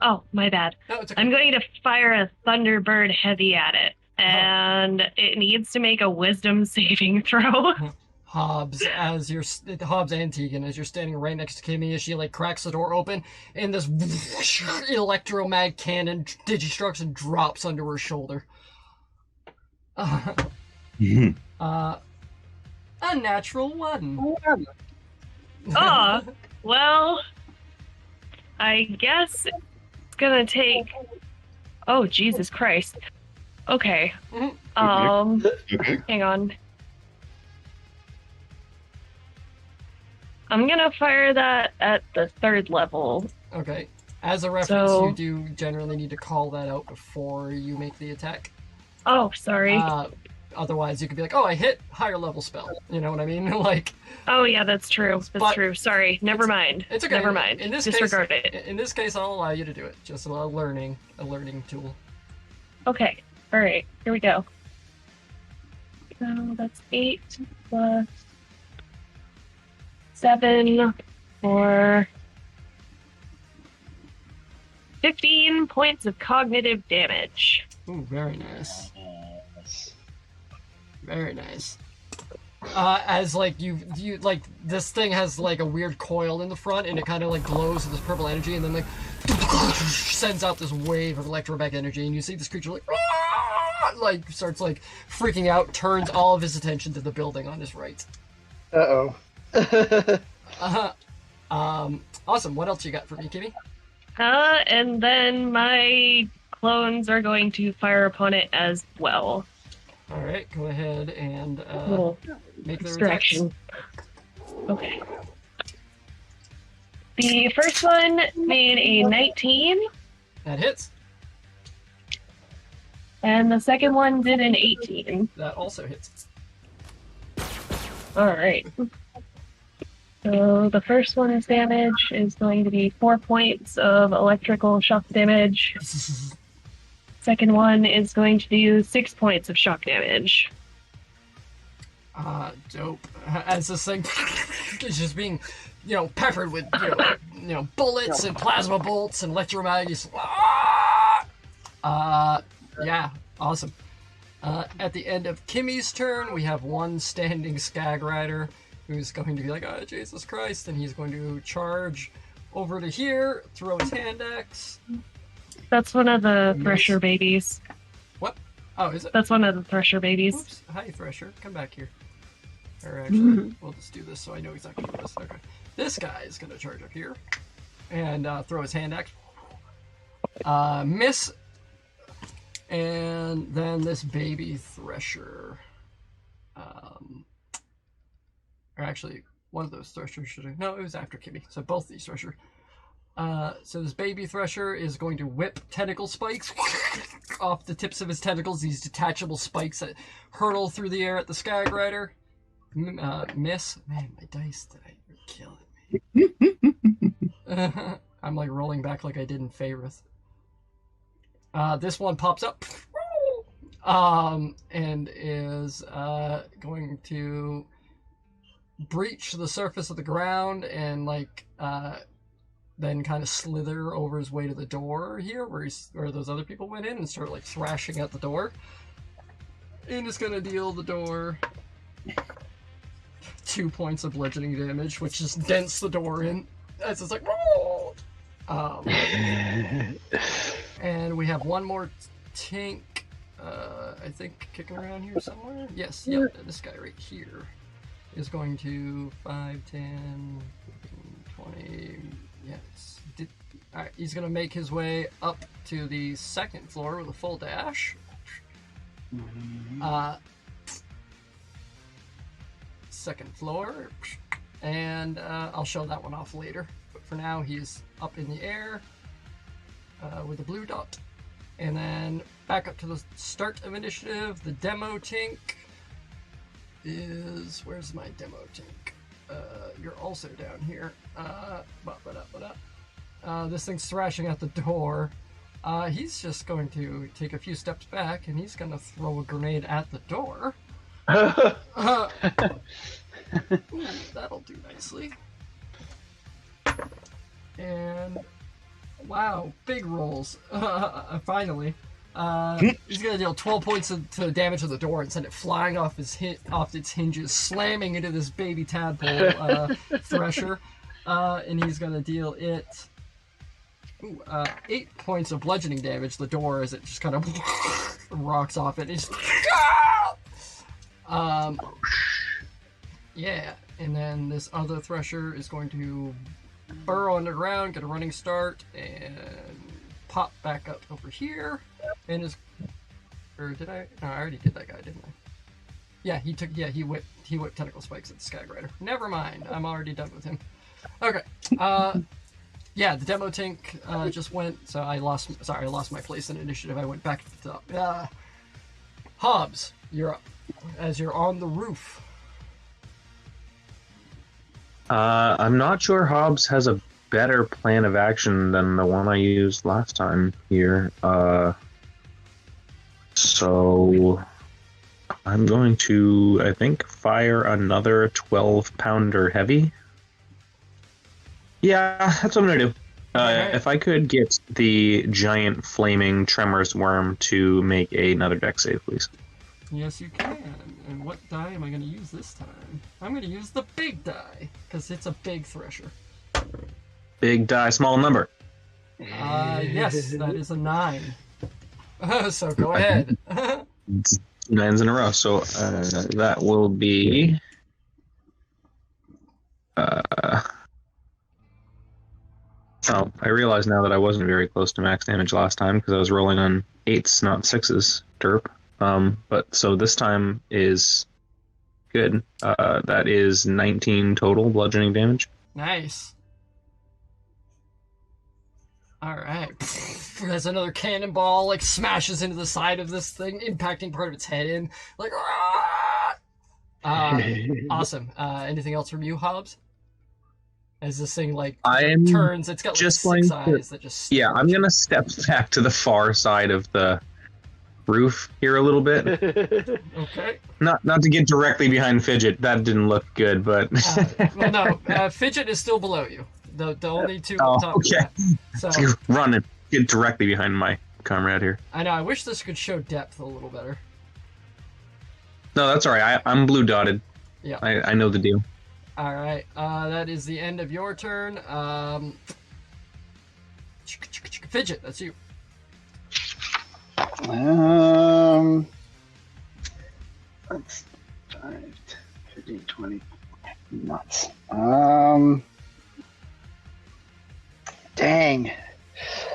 Oh, my bad. No, it's okay. I'm going to fire a Thunderbird heavy at it. And it needs to make a wisdom saving throw. Hobbs and Tegan, as you're standing right next to Kimmy, as she like cracks the door open, and this electromag cannon digistructs and drops under her shoulder. A natural 1. Oh, well, I guess it's gonna take... Oh, Jesus Christ. Okay. Hang on. I'm gonna fire that at the 3rd level. Okay. As a reference, you do generally need to call that out before you make the attack. Oh, sorry. Otherwise, you could be like, "Oh, I hit higher level spell." You know what I mean? Like. Oh yeah, that's true. That's true. Sorry. Never mind. It's okay. Never mind. In this Disregard case, it. In this case, I'll allow you to do it. Just a learning tool. Okay. All right. Here we go. So that's 8 plus 7 for 15 points of cognitive damage. Ooh, very nice. Very nice. As like you like this thing has like a weird coil in the front, and it kind of like glows with this purple energy, and then like sends out this wave of electromagnetic energy, and you see this creature like starts like freaking out, turns all of his attention to the building on his right. Awesome. What else you got for me, Kimmy? And then my clones are going to fire upon it as well. All right, go ahead and make their distraction. Okay. The first one made a 19. That hits. And the second one did an 18. That also hits. All right. So the first one's damage is going to be 4 points of electrical shock damage. Second one is going to do 6 points of shock damage. Dope. As this thing is just being, peppered with, bullets and plasma bolts and electromagnets. Yeah, awesome. At the end of Kimmy's turn, we have one standing Skag Rider who's going to be like, oh, Jesus Christ, and he's going to charge over to here, throw his hand axe. That's one of the Thresher babies. What? Oh, is it? That's one of the Thresher babies. Oops. Hi, Thresher. Come back here. Or actually, we'll just do this so I know exactly what this. Okay. This guy is going to charge up here and throw his hand axe. Miss. And then this baby Thresher. Or actually, one of those Threshers should have. No, it was after Kimmy. So both these Thresher. So this baby Thresher is going to whip tentacle spikes off the tips of his tentacles, these detachable spikes that hurtle through the air at the Skag Rider. Miss. Man, my dice today are killing me. I'm like rolling back like I did in Faerith. This one pops up and is going to breach the surface of the ground and then kind of slither over his way to the door here where those other people went in and start like thrashing at the door. And it's gonna deal the door 2 points of bludgeoning damage, which just dents the door in as it's like and we have one more tink I think kicking around here somewhere. Yes, yep, this guy right here is going to 5, 10, 20. Yes. Alright, he's going to make his way up to the 2nd floor with a full dash. Second floor. And I'll show that one off later. But for now, he's up in the air with a blue dot. And then back up to the start of initiative. The demo tink is... Where's my demo tink? You're also down here. This thing's thrashing at the door. He's just going to take a few steps back, and he's going to throw a grenade at the door. That'll do nicely. And wow, big rolls. Finally. He's gonna deal 12 points to damage to the door and send it flying off its hinges, slamming into this baby tadpole Thresher. And he's gonna deal it 8 points of bludgeoning damage to the door as it just kind of rocks off it. He's yeah, and then this other Thresher is going to burrow underground, get a running start, and pop back up over here. And is... Or did I? No, I already did that guy, didn't Yeah, he whipped tentacle spikes at the Skyrider. Never mind, I'm already done with him. Okay. Yeah, the demo tank just went. So I lost my place in initiative. I went back to the top. Hobbs, you're up. As you're on the roof. I'm not sure Hobbs has a better plan of action than the one I used last time here. So I'm going to, I think, fire another 12-pounder heavy. Yeah, that's what I'm going to do. If I could get the giant flaming tremors worm to make another deck save, please. Yes, you can. And what die am I going to use this time? I'm going to use the big die, because it's a big thresher. Big die, small number. Yes, that is a 9. So go ahead. 9s in a row. So that will be... Oh, I realize now that I wasn't very close to max damage last time because I was rolling on 8s, not 6s. Derp. But so this time is good. That is 19 total bludgeoning damage. Nice. Alright. As another cannonball like smashes into the side of this thing, impacting part of its head in. Like, awesome. Anything else from you, Hobbs? As this thing like turns, it's got like just 6 eyes that just... Yeah, I'm gonna step back to the far side of the roof here a little bit. Okay. Not to get directly behind Fidget. That didn't look good, but... well, no. Fidget is still below you. The only two on top. Okay. So run and get directly behind my comrade here. I know. I wish this could show depth a little better. No, that's all right. I'm blue dotted. Yeah. I know the deal. All right. That is the end of your turn. Fidget, that's you. That's 5, 15, 20. Nuts. Dang.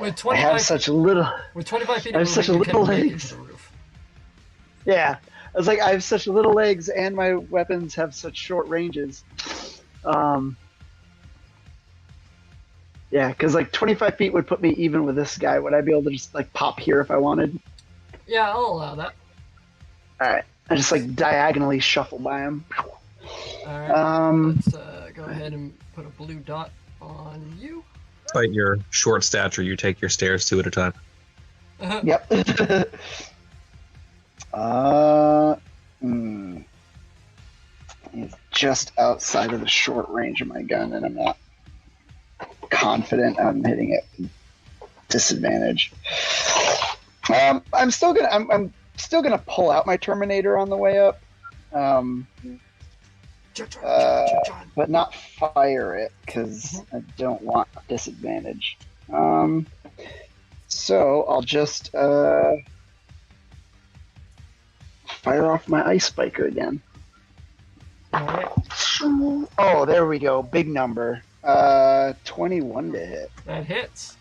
With 25, I have such little. With 25 feet I of have such movement, you little can make it legs. to the roof. Yeah, I was like, I have such little legs, and my weapons have such short ranges. Yeah, because like 25 feet would put me even with this guy. Would I be able to just like pop here if I wanted? Yeah, I'll allow that. All right, I just like diagonally shuffle by him. All right. Let's go ahead and put a blue dot on you. Despite your short stature, you take your stairs 2 at a time. Yep. He's just outside of the short range of my gun, and I'm not confident I'm hitting it with disadvantage. I'm still gonna pull out my Terminator on the way up, but not fire it because I don't want disadvantage. So I'll just fire off my ice spiker again. Alright. Oh, there we go. Big number. 21 to hit. That hits.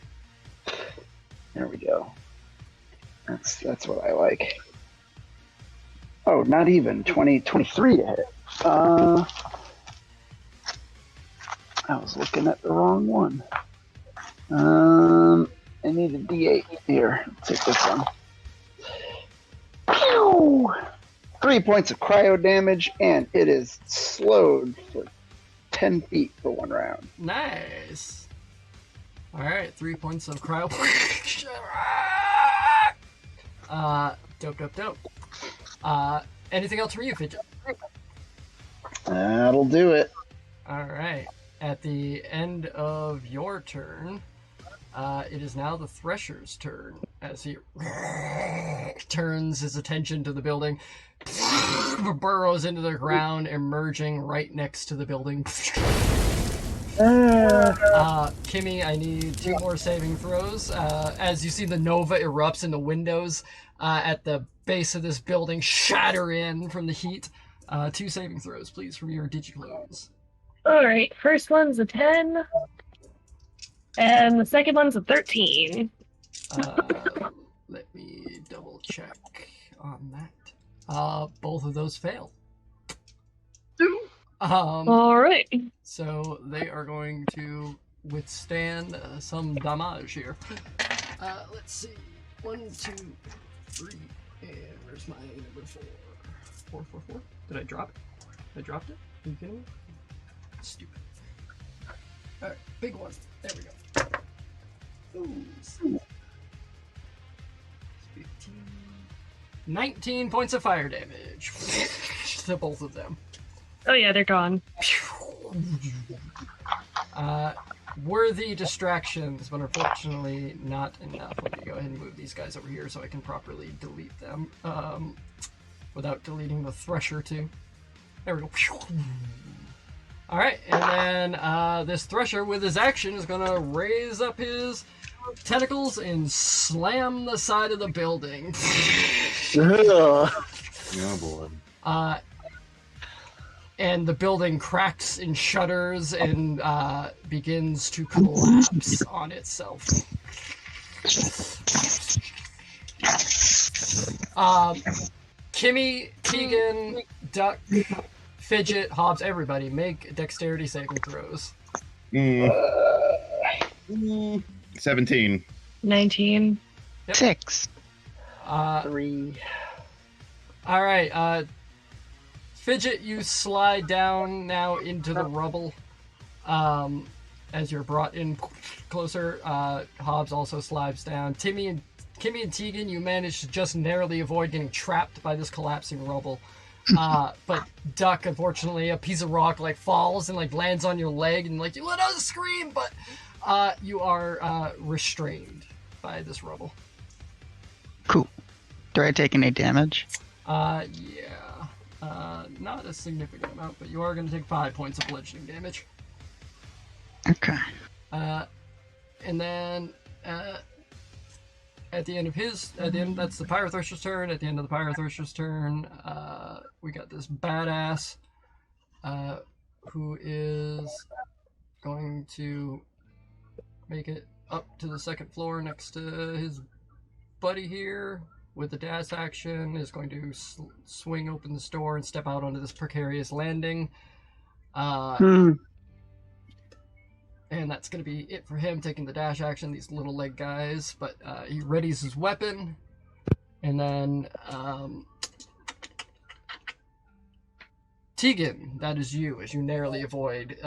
There we go. That's what I like. Oh, not even 23 to hit. I was looking at the wrong one. I need a D8 here. Let's take this one. Pew! 3 points of cryo damage, and it is slowed for 10 feet for 1 round. Nice. Alright, 3 points of cryo. Dope. Anything else for you, Fidget? That'll do it. Alright. At the end of your turn, it is now the Thresher's turn as he turns his attention to the building, burrows into the ground, emerging right next to the building. Kimmy, I need 2 more saving throws. As you see the Nova erupts and the windows at the base of this building shatter in from the heat. 2 saving throws, please, from your Digiclones. Alright, first one's a 10. And the second one's a 13. Let me double check on that. Both of those fail. All right. So they are going to withstand some damage here. Let's see. 1, 2, 3, and where's my number 4? 4, 4, 4. Did I drop it? I dropped it? Are you kidding me? Stupid. All right, big one. There we go. Ooh. 15. 19 points of fire damage to both of them. Oh yeah, they're gone. Worthy distractions, but unfortunately not enough. Let me go ahead and move these guys over here so I can properly delete them without deleting the Thresher too. There we go. Alright, and then this Thresher with his action is going to raise up his tentacles and slam the side of the building. Oh boy. And the building cracks and shudders and begins to collapse on itself. Kimmy, Tegan, Duck, Fidget, Hobbs, everybody, make dexterity saving throws. 17. 19. Yep. 6. 3. All right, Fidget, you slide down now into the rubble as you're brought in closer. Hobbs also slides down. Kimmy and Tegan, you manage to just narrowly avoid getting trapped by this collapsing rubble. But Duck, unfortunately, a piece of rock falls and lands on your leg and you let out a scream, but you are restrained by this rubble. Cool. Do I take any damage? Yeah. Not a significant amount, but you are going to take 5 points of bludgeoning damage. Okay. And then at the end, that's the Pyro Thresher's turn. At the end of the Pyro Thresher's turn, we got this badass who is going to make it up to the second floor next to his buddy here. With the dash action, is going to swing open the door and step out onto this precarious landing. And that's going to be it for him, taking the dash action, these little leg guys. But he readies his weapon. And then Tegan, that is you, as you narrowly avoid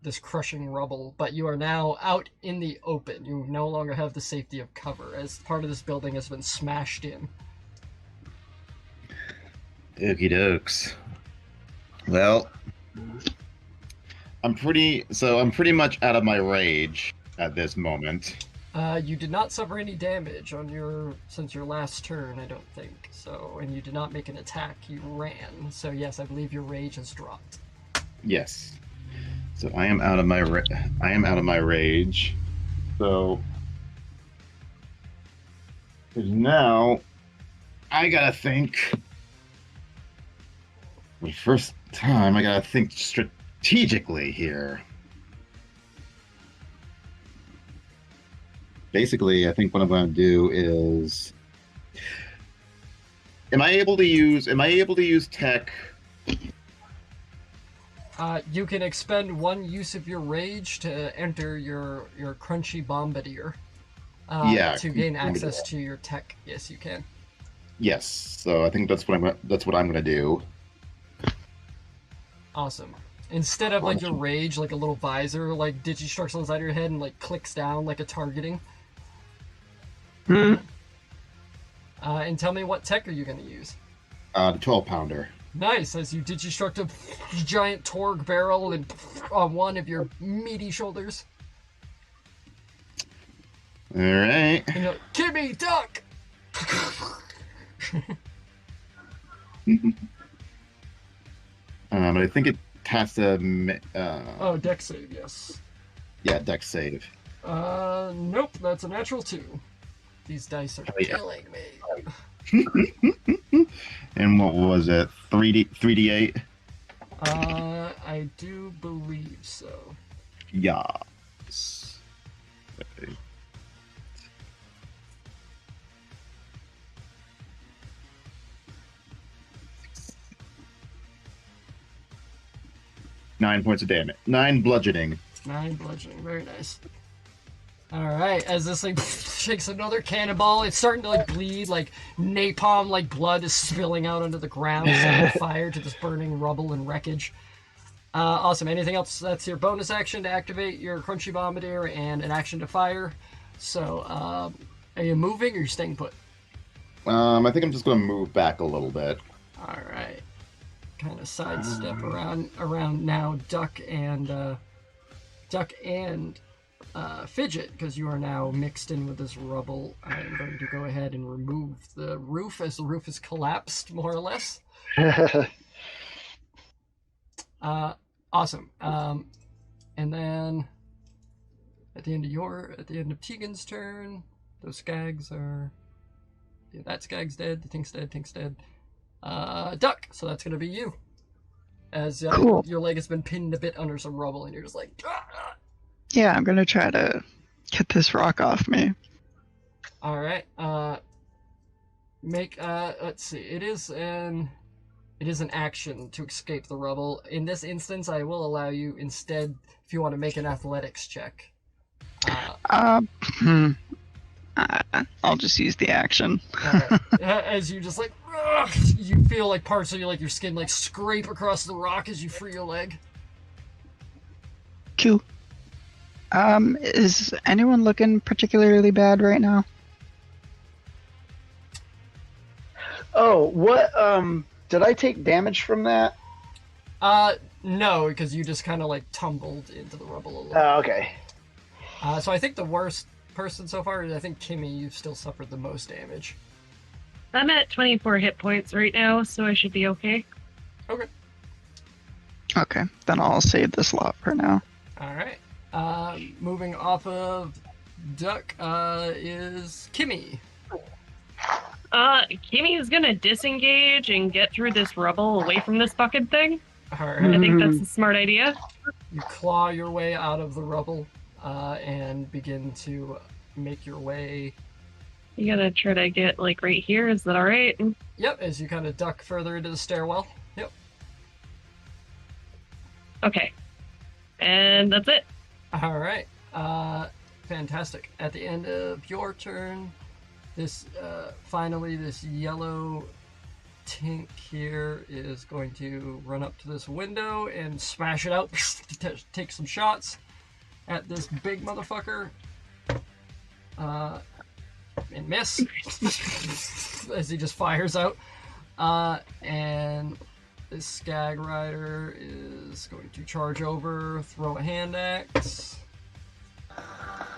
this crushing rubble. But you are now out in the open. You no longer have the safety of cover, as part of this building has been smashed in. Okie dokes. Well, I'm pretty much out of my rage at this moment. You did not suffer any damage since your last turn, I don't think. So, and you did not make an attack. You ran. So yes, I believe your rage has dropped. Yes. So I am out of my rage. So now I gotta think. The first time I gotta think strategically here. Basically, I think what I'm going to do is, am I able to use tech? You can expend one use of your rage to enter your crunchy bombardier. To gain access to your tech. Yes, you can. Yes. So I think that's what I'm going to do. Awesome. Instead of your rage, a little visor, digistructs on the side of your head and clicks down like a targeting. And tell me, what tech are you going to use? The 12-pounder. Nice, as you digistruct a giant Torg barrel and on one of your meaty shoulders. All right. And Kimmy, duck! But I think it has to. Dex save, yes. Yeah, dex save. Nope, that's a natural 2. These dice are killing me. And what was it? 3d8? I do believe so. Yes. Okay. 9 points of damage. 9 bludgeoning. 9 bludgeoning. Very nice. All right. As this thing shakes another cannonball, it's starting to like bleed, like napalm, like blood is spilling out onto the ground, setting fire to this burning rubble and wreckage. Awesome. Anything else? That's your bonus action to activate your Crunchy Bombardier and an action to fire. So, are you moving or are you staying put? I think I'm just going to move back a little bit. All right. Kind of sidestep around now, Duck and Fidget, because you are now mixed in with this rubble. I'm going to go ahead and remove the roof as the roof is collapsed, more or less. Awesome. And then at the end of Tegan's turn, those skags are. Yeah, that skag's dead. The Tink's dead. Duck. So that's gonna be you. As Cool. Your leg has been pinned a bit under some rubble, and you're just like. Yeah, I'm gonna try to get this rock off me. All right. Let's see. It is an action to escape the rubble. In this instance, I will allow you instead, if you want to make an athletics check. I'll just use the action. As you just like, you feel like parts of your skin like scrape across the rock as you free your leg. Cool. Is anyone looking particularly bad right now? Oh, what, did I take damage from that? No, because you just kind of like tumbled into the rubble a little. Oh, okay. So I think the worst person so far is, I think, Kimmy, you've still suffered the most damage. I'm at 24 hit points right now, so I should be okay. Okay. Okay, then I'll save this lot for now. Alright. Moving off of Duck, is Kimmy. Kimmy is gonna disengage and get through this rubble away from this bucket thing. Alright. I think that's a smart idea. You claw your way out of the rubble, and begin to make your way. You gotta try to get, like, right here. Is that alright? Yep, as you kind of duck further into the stairwell. Yep. Okay. And that's it. Alright. Fantastic. At the end of your turn, this, finally, this yellow Tink here is going to run up to this window and smash it out, take some shots at this big motherfucker, and miss as he just fires out. And this Skag Rider is going to charge over, throw a hand axe,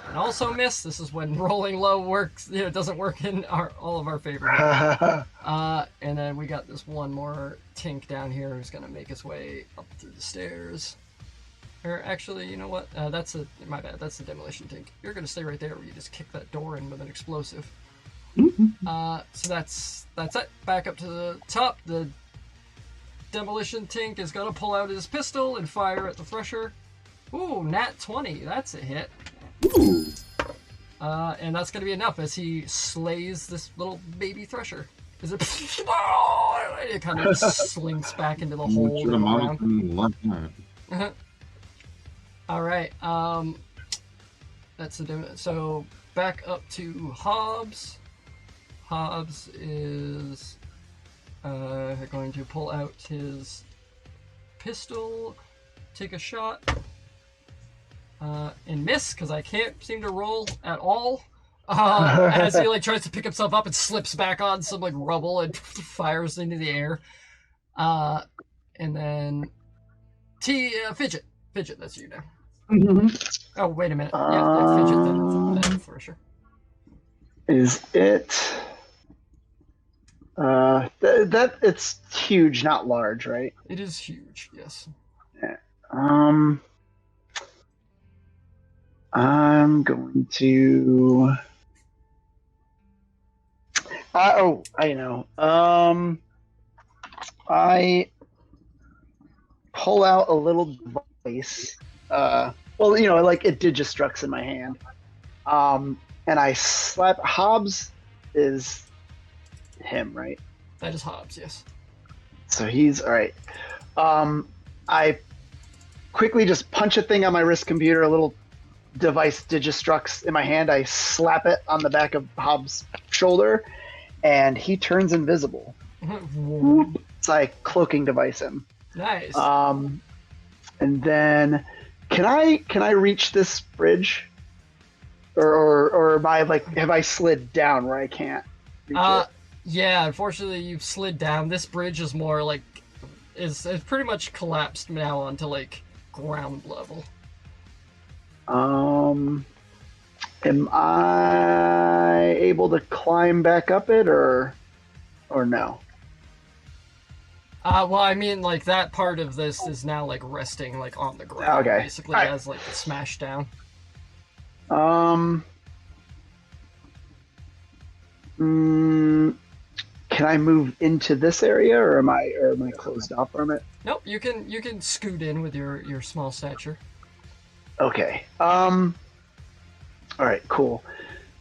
and also miss. This is when rolling low works. It doesn't work in all of our favor. And then we got this one more Tink down here who's gonna make his way up through the stairs. Or actually, you know what? My bad. That's the demolition Tink. You're gonna stay right there where you just kick that door in with an explosive. So that's it. Back up to the top. The demolition Tink is gonna pull out his pistol and fire at the Thresher. Ooh, nat 20. That's a hit. Ooh. And that's gonna be enough as he slays this little baby Thresher. Is it? It kind of slinks back into the hole in the ground. All right. That's the so back up to Hobbs. Hobbs is going to pull out his pistol, take a shot, and miss because I can't seem to roll at all. As he tries to pick himself up and slips back on some rubble and fires into the air. And then Fidget, that's you now. Oh, wait a minute. Yeah, Fidget, then Thresher. Is it? That it's huge, not large, right? It is huge, yes. Yeah. I'm going to. I know. I pull out a little device. Well, it Digistructs in my hand. And I slap. Hobbs is him, right? That is Hobbs, yes. So he's all right. I quickly just punch a thing on my wrist computer, a little device Digistructs in my hand. I slap it on the back of Hobbs' shoulder, and he turns invisible. It's like cloaking device him. Nice. And then can I reach this bridge? Or am I like, have I slid down where I can't reach it? Yeah, unfortunately you've slid down. This bridge is more like is pretty much collapsed now onto like ground level. Am I able to climb back up it or no? Well, I mean, like that part of this is now like resting like on the ground. Okay. Basically, Right. as like smashed down. Can I move into this area, or am I closed off from it? Nope, you can scoot in with your small stature. Okay. All right. Cool.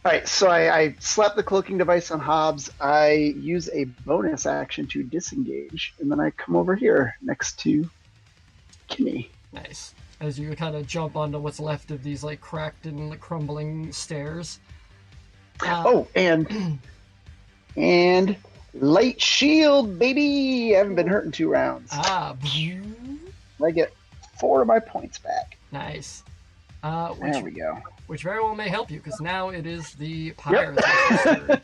All right. So I slap the cloaking device on Hobbs. I use a bonus action to disengage, and then I come over here next to Kimmy. Nice. As you kind of jump onto what's left of these like cracked and like, crumbling stairs. And light shield, baby. I haven't been hurt in 2 rounds. I get 4 of my points back. Nice. There we go. Which very well may help you, because now it is the Pyre Thresher.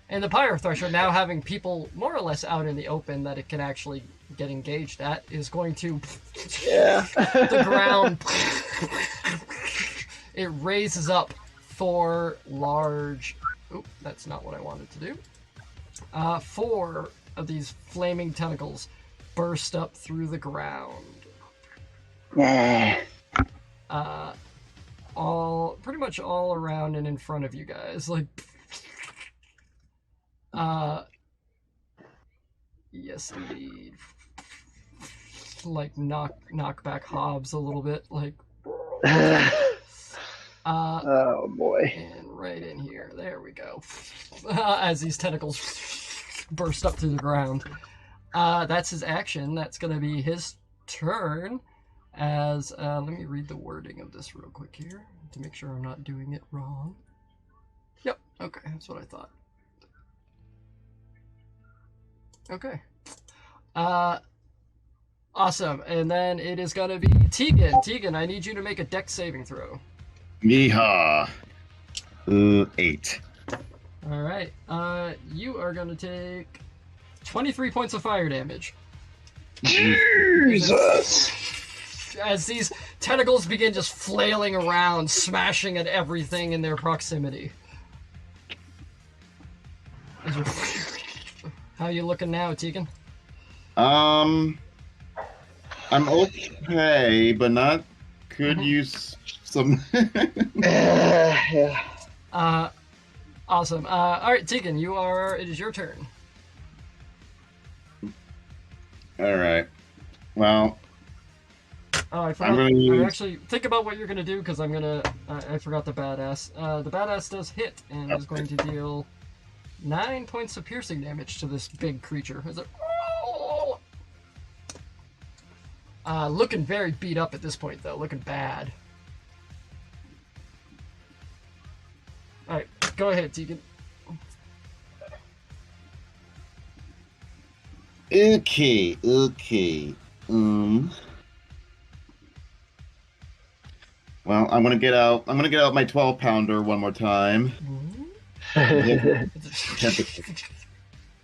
And the Pyre Thresher, now having people more or less out in the open that it can actually get engaged at, is going to the ground. It raises up 4 large... Oop, that's not what I wanted to do. 4 of these flaming tentacles burst up through the ground. Yeah. Pretty much all around and in front of you guys. Like, yes, indeed. Like knock back Hobbs a little bit. Like, oh boy. And right in here. There we go. As these tentacles burst up through the ground. That's his action. That's going to be his turn. As let me read the wording of this real quick here to make sure I'm not doing it wrong. Yep. Okay, that's what I thought. Okay. Awesome. And then it is going to be Tegan. Tegan, I need you to make a dex saving throw. Yeehaw. 8. All right. You are going to take 23 points of fire damage. Jesus! As these tentacles begin just flailing around, smashing at everything in their proximity. How you looking now, Tegan? I'm okay, but not. Could use some. Yeah. Awesome. All right, Tegan, it is your turn. All right. Well. Oh, I forgot. I actually think about what you're gonna do, because I'm gonna. I forgot the badass. The badass does hit and is going to deal 9 points of piercing damage to this big creature. Is it? Looking very beat up at this point, though. Looking bad. All right, go ahead, Tegan. Okay. Well, I'm gonna get out my 12-pounder one more time.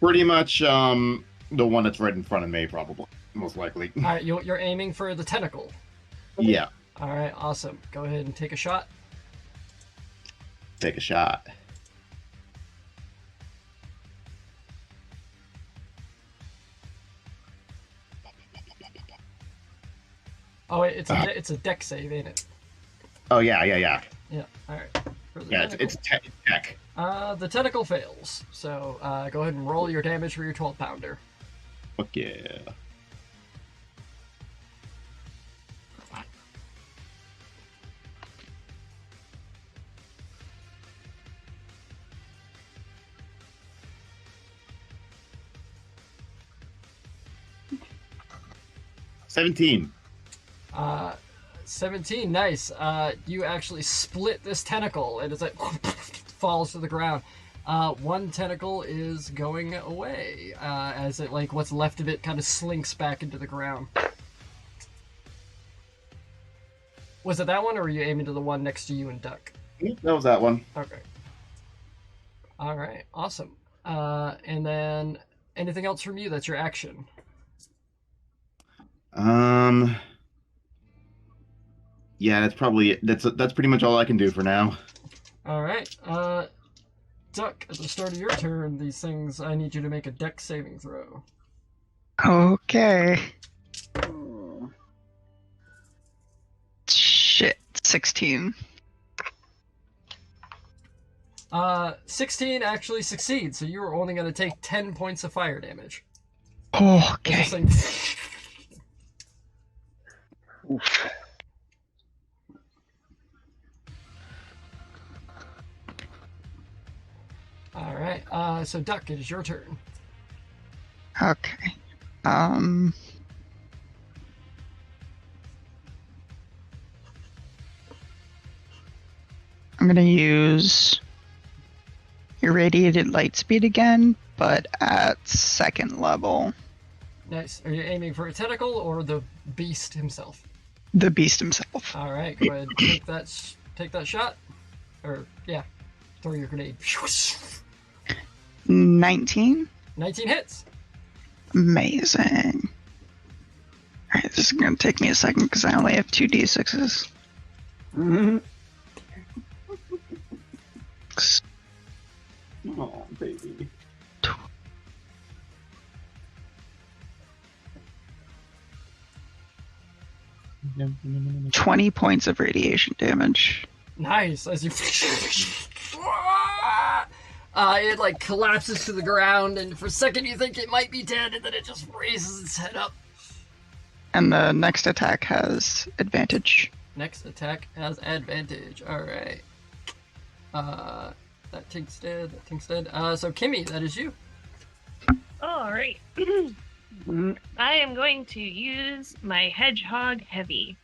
Pretty much the one that's right in front of me, probably, most likely. All right, you're aiming for the tentacle. Yeah. All right, awesome. Go ahead and take a shot. Take a shot. Oh wait, it's a dex save, ain't it? Oh yeah. Yeah. All right. Yeah, it's tech. The tentacle fails. So go ahead and roll your damage for your 12-pounder. Fuck yeah. $17. 17, nice. You actually split this tentacle, and it's like falls to the ground. One tentacle is going away, as it, like, what's left of it kind of slinks back into the ground. Was it that one, or were you aiming to the one next to you and Duck? That was that one. Okay. Alright, awesome. And then, anything else from you that's your action? Yeah, that's pretty much all I can do for now. Alright, Duck, at the start of your turn, these things, I need you to make a dex saving throw. Okay. Shit, 16. 16 actually succeeds, so you are only going to take 10 points of fire damage. Okay. Alright, so Duck, it is your turn. Okay. I'm gonna use Irradiated Light Speed again, but at 2nd level. Nice. Are you aiming for a tentacle or the beast himself? The beast himself. Alright, go ahead, take that shot. Or, yeah, throw your grenade. 19? 19 hits. Amazing. Alright, this is gonna take me a second because I only have 2 d6s. Oh, baby. 20 points of radiation damage. Nice. As you... it, like, collapses to the ground, and for a second you think it might be dead, and then it just raises its head up. And the next attack has advantage. Next attack has advantage. Alright. That tink's dead. So Kimmy, that is you. Alright. I am going to use my Hedgehog Heavy.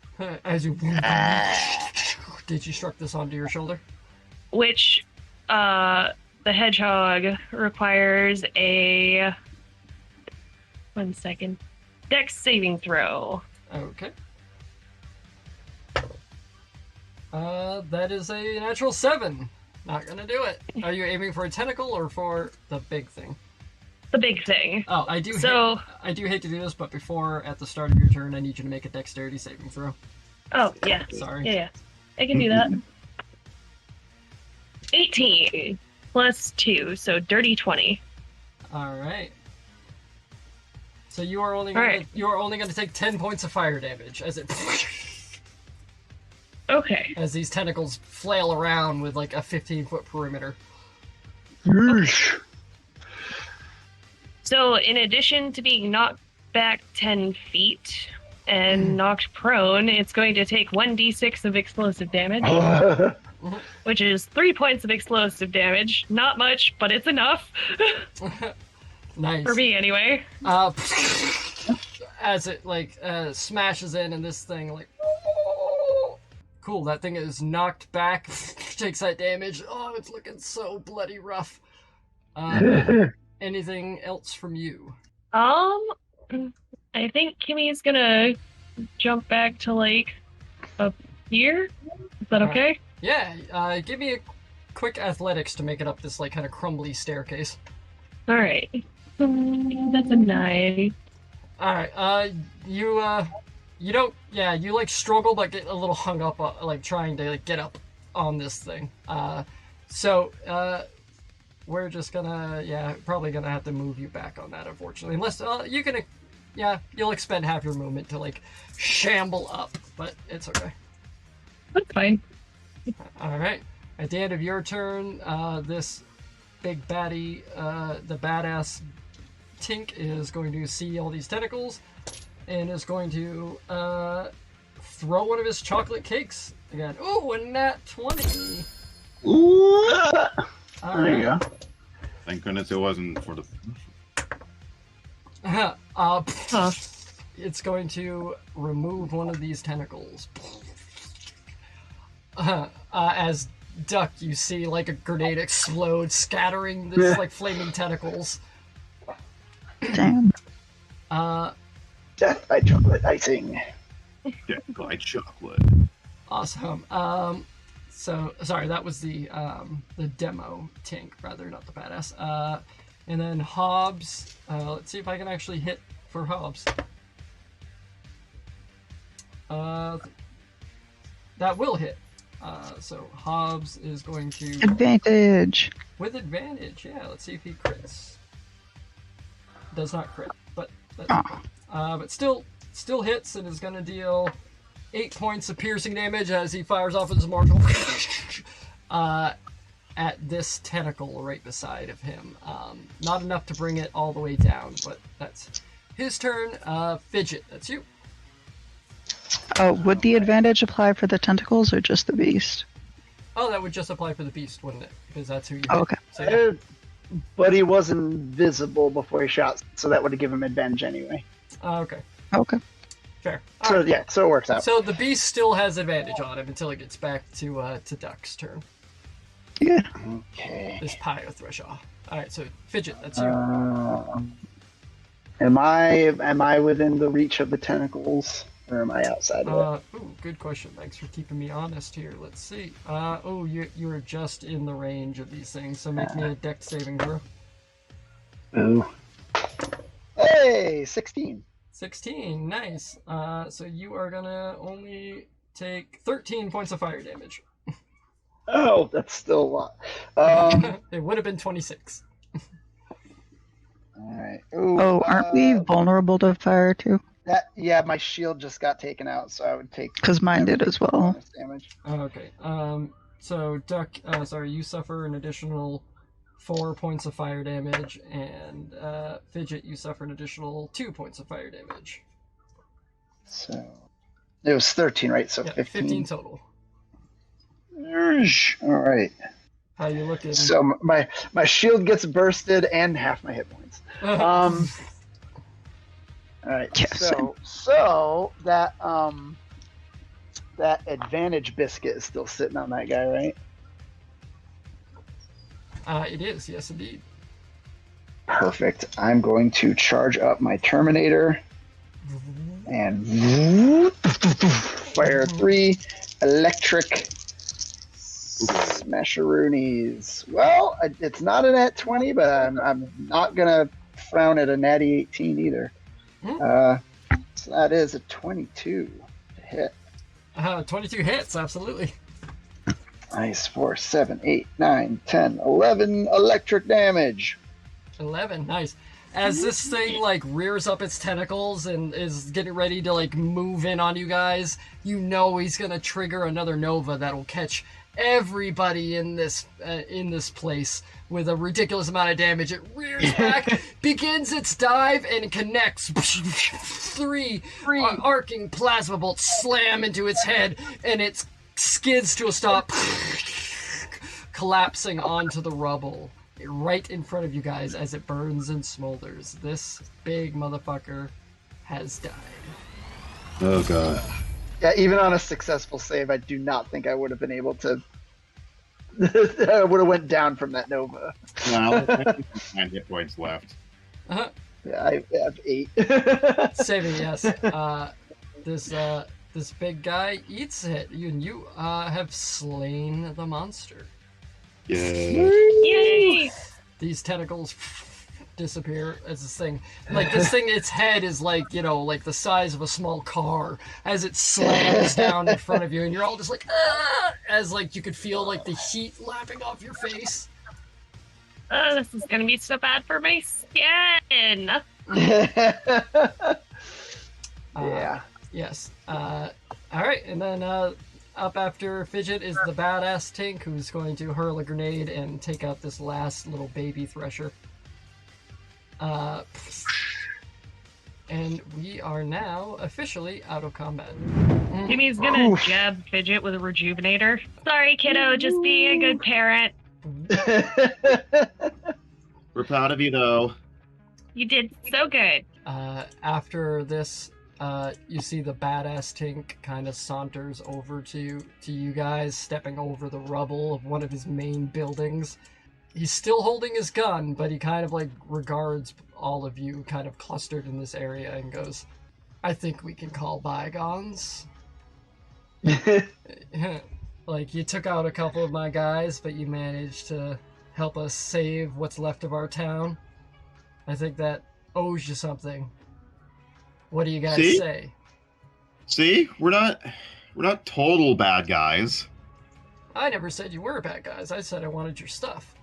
As you... Did you struck this onto your shoulder? Which, the Hedgehog requires a... 1 second. Dex saving throw. Okay. That is a natural 7. Not gonna do it. Are you aiming for a tentacle or for the big thing? The big thing. Oh, I do hate to do this, but before, at the start of your turn, I need you to make a dexterity saving throw. Oh, yeah. Sorry. Yeah. I can do that. 18 plus 2, so dirty 20. Alright. So you are only going to take 10 points of fire damage as it... Okay. As these tentacles flail around with like a 15-foot perimeter. So in addition to being knocked back 10 feet and knocked prone, it's going to take 1d6 of explosive damage. Which is 3 points of explosive damage. Not much, but it's enough. Nice. For me, anyway. As it, like, smashes in and this thing, like... Cool, that thing is knocked back, takes that damage. Oh, it's looking so bloody rough. Anything else from you? I think Kimmy's gonna jump back to, like, up here. Is that okay? Yeah, give me a quick athletics to make it up this, like, kind of crumbly staircase. Alright. That's a 9. Alright, you don't, you, like, struggle, but get a little hung up, like, trying to, like, get up on this thing. We're just gonna, probably gonna have to move you back on that, unfortunately. Unless, you can, you'll expend half your movement to, like, shamble up, but it's okay. That's fine. Alright. At the end of your turn, this big baddie, the badass Tink is going to see all these tentacles and is going to throw one of his chocolate cakes again. Ooh, a nat 20. Ooh. There you go. Thank goodness it wasn't for the... It's going to remove one of these tentacles. As Duck, you see like a grenade explode, scattering this like flaming tentacles. Damn. Death by chocolate icing. Death by chocolate. Awesome. So sorry, that was the demo tank, rather, not the badass. And then Hobbs. Let's see if I can actually hit for Hobbs. That will hit. So Hobbs is going to Advantage. with advantage. Yeah, let's see if he crits. Does not crit, but that's okay. But still hits and is going to deal 8 points of piercing damage as he fires off with his martial at this tentacle right beside of him. Not enough to bring it all the way down, but that's his turn. Fidget, that's you. Oh, would the advantage apply for the tentacles or just the beast? Oh, that would just apply for the beast, wouldn't it? Because that's who you hit. Oh, okay. So, yeah. But he was invisible before he shot, so that would have given him advantage anyway. Okay. Okay. Fair. So Alright. yeah, so it works out. So the beast still has advantage on him until it gets back to Duck's turn. Yeah. Okay. This Pyro Thresher. Alright, so Fidget, that's you. Am I within the reach of the tentacles, or am I outside of it? Ooh, good question. Thanks for keeping me honest here. Let's see. You're just in the range of these things, so make me a dex saving throw. Ooh. Hey, 16. 16, nice. So you are gonna only take 13 points of fire damage. Oh, that's still a lot. It would have been 26. All right. Oh, aren't we vulnerable to fire too? Yeah, my shield just got taken out, so I would take. Because mine did as well. bonus damage. Okay. So Duck, you suffer an additional 4 points of fire damage, and Fidget, you suffer an additional 2 points of fire damage. So it was 13, right? So Yeah, 15 total. All right. How you looking? So my shield gets bursted and half my hit points. All right. Yes. So that advantage biscuit is still sitting on that guy, right? It is, yes indeed. Perfect. I'm going to charge up my Terminator and fire 3 electric smasheroonies. Well, it's not a nat 20, but I'm not gonna frown at a natty 18 either. So that is a 22 to hit. 22 hits, absolutely. Nice. 4, 7, 8, 9, 10, 11 electric damage. 11, nice. As this thing like rears up its tentacles and is getting ready to like move in on you guys, you know he's gonna trigger another Nova that'll catch everybody in this place with a ridiculous amount of damage. It rears back, begins its dive, and connects. Three arcing plasma bolts slam into its head, and it skids to a stop, collapsing onto the rubble right in front of you guys as it burns and smolders. This big motherfucker has died. Oh god. Yeah, even on a successful save, I do not think I would have been able to. I would have went down from that Nova. Well, I have 9 hit points left. Uh-huh. Yeah, I have 8. Saving, yes. This big guy eats it. You have slain the monster. Yeah. Yay! These tentacles disappear as this thing, its head is like the size of a small car as it slams down in front of you, and you're all just like, ah! As like you could feel like the heat lapping off your face. This is gonna be so bad for my skin. Yeah. Yes. All right, and then up after Fidget is the badass tank, who's going to hurl a grenade and take out this last little baby thresher. And we are now officially out of combat. Jimmy's gonna jab Fidget with a rejuvenator. Sorry, kiddo, just being a good parent. We're proud of you, though. You did so good. After this you see the badass Tink kind of saunters over to you guys, stepping over the rubble of one of his main buildings. He's still holding his gun, but he kind of like regards all of you kind of clustered in this area and goes, I think we can call bygones. Like, you took out a couple of my guys, but you managed to help us save what's left of our town. I think that owes you something. What do you guys say? See? We're not total bad guys. I never said you were bad guys. I said I wanted your stuff.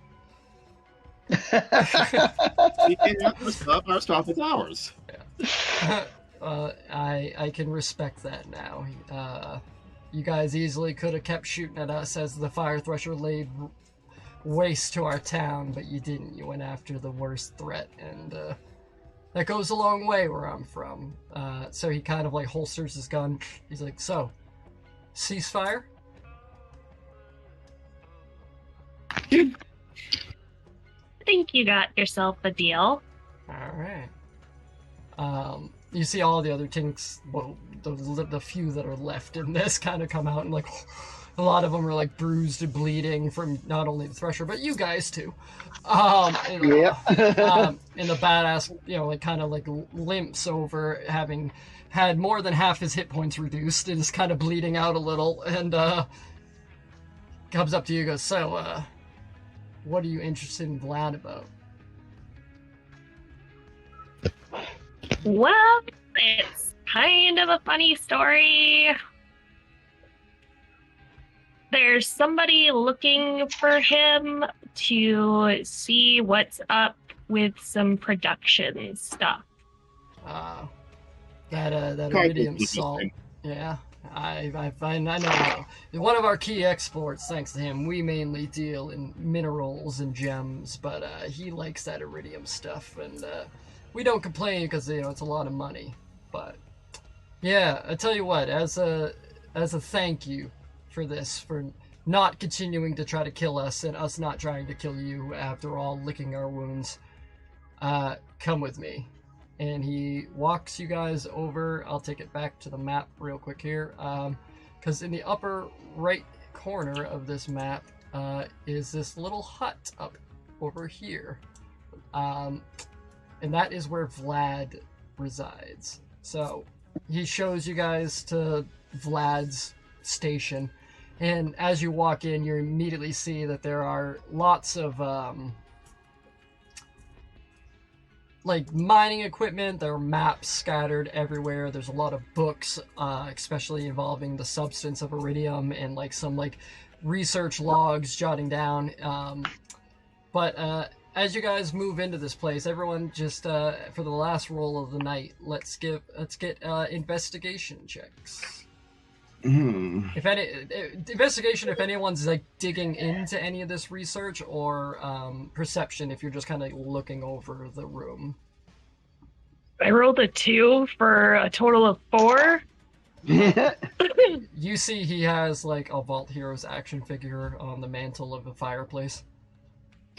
You can't have our stuff. Our stuff is ours. Yeah. I can respect that now. You guys easily could have kept shooting at us as the Fire Thresher laid waste to our town, but you didn't. You went after the worst threat, and that goes a long way where I'm from. So he kind of like holsters his gun. He's like, so, ceasefire? I think you got yourself a deal. Alright. You see all the other Tinks, well, the few that are left in this kind of come out, and like a lot of them are like bruised and bleeding from not only the Thresher, but you guys too. And the badass, like kind of like limps over, having had more than half his hit points reduced, and is kind of bleeding out a little, and comes up to you and goes, so, what are you interested in Vlad about? Well, it's kind of a funny story. There's somebody looking for him to see what's up with some production stuff. That Eridium Salt. Yeah, I know. One of our key exports, thanks to him, we mainly deal in minerals and gems, but he likes that Eridium stuff, and we don't complain because it's a lot of money. But yeah, I tell you what, as a thank you for this, for not continuing to try to kill us and us not trying to kill you after all, licking our wounds, come with me. And he walks you guys over. I'll take it back to the map real quick here, because in the upper right corner of this map is this little hut up over here, and that is where Vlad resides. So he shows you guys to Vlad's station, and as you walk in, you immediately see that there are lots of like mining equipment. There are maps scattered everywhere. There's a lot of books, especially involving the substance of iridium, and like some like research logs jotting down. But as you guys move into this place, everyone just for the last roll of the night, let's get investigation checks. If any investigation, if anyone's like digging into any of this research, or perception if you're just kind of looking over the room. I rolled a 2 for a total of 4. You see he has like a Vault Heroes action figure on the mantle of the fireplace.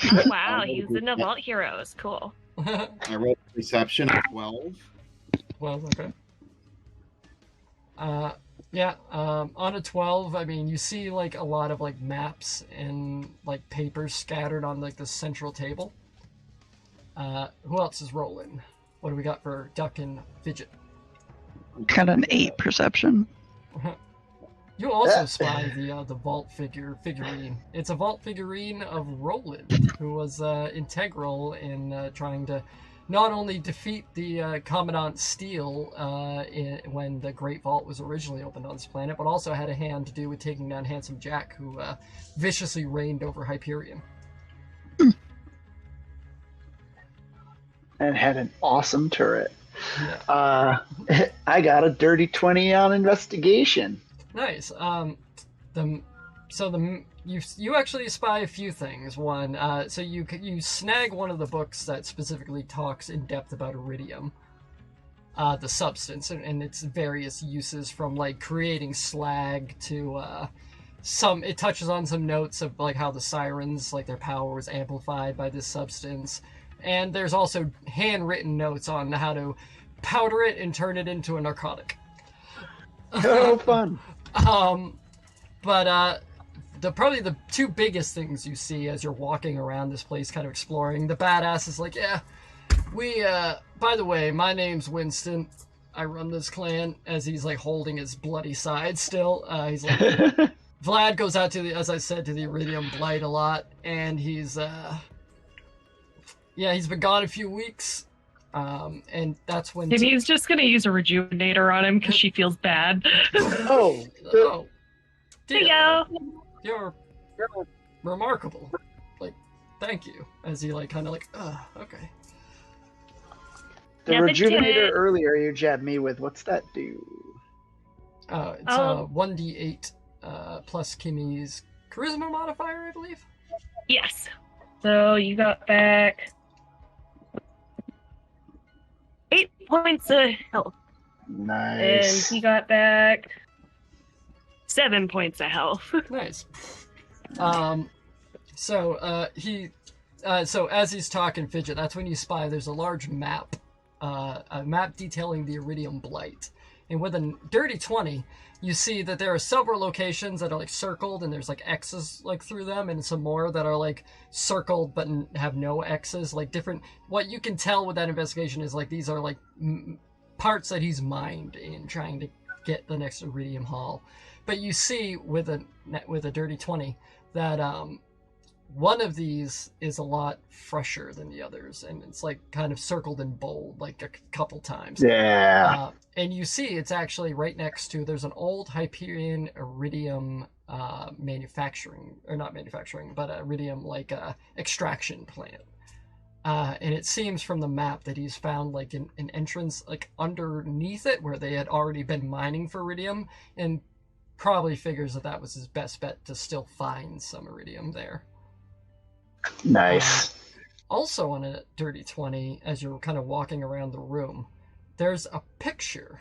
Oh, wow, he's in the Vault Heroes. Cool. I rolled perception at 12. 12, okay. Yeah, on a 12, I mean, you see like a lot of like maps and like papers scattered on like the central table. Who else is rolling? What do we got for Duck and Fidget? Got an 8 perception. You also spy the vault figurine. It's a vault figurine of Roland, who was integral in trying to not only defeat the Commandant Steele when the Great Vault was originally opened on this planet, but also had a hand to do with taking down Handsome Jack, who viciously reigned over Hyperion. And had an awesome turret. Yeah. I got a dirty 20 on investigation. Nice. You actually spy a few things. One, so you snag one of the books that specifically talks in depth about iridium, the substance and its various uses, from like creating slag to it touches on some notes of like how the sirens, like their power was amplified by this substance, and there's also handwritten notes on how to powder it and turn it into a narcotic. Oh, fun. But probably the two biggest things you see as you're walking around this place kind of exploring, the badass is like, yeah, by the way, my name's Winston. I run this clan, as he's like holding his bloody side still. He's like, Vlad goes out to as I said, to the Eridium Blight a lot, and he's been gone a few weeks. And that's when... Maybe he's just gonna use a rejuvenator on him because she feels bad. Oh. There you go. You're remarkable. Like, thank you. As he like kind of like, okay. The rejuvenator earlier you jabbed me with, what's that do? It's 1d8 plus Kimmy's charisma modifier, I believe. Yes. So you got back 8 points of health. Nice. And he got back 7 points of health. Nice. So as he's talking, Fidget, that's when you spy there's a large map, a map detailing the Eridium Blight. And with a dirty 20, you see that there are several locations that are like circled and there's like X's like through them, and some more that are like circled but have no X's, like different. What you can tell with that investigation is like these are like parts that he's mined in trying to get the next Eridium Hall. But you see with a dirty 20 that one of these is a lot fresher than the others, and it's like kind of circled in bold like a couple times. Yeah. And you see it's actually right next to, there's an old Hyperion Eridium manufacturing, or not manufacturing, but Eridium like extraction plant. And it seems from the map that he's found like an entrance like underneath it where they had already been mining for Eridium, and probably figures that was his best bet to still find some Eridium there. Nice. Also on a dirty 20, as you're kind of walking around the room, there's a picture,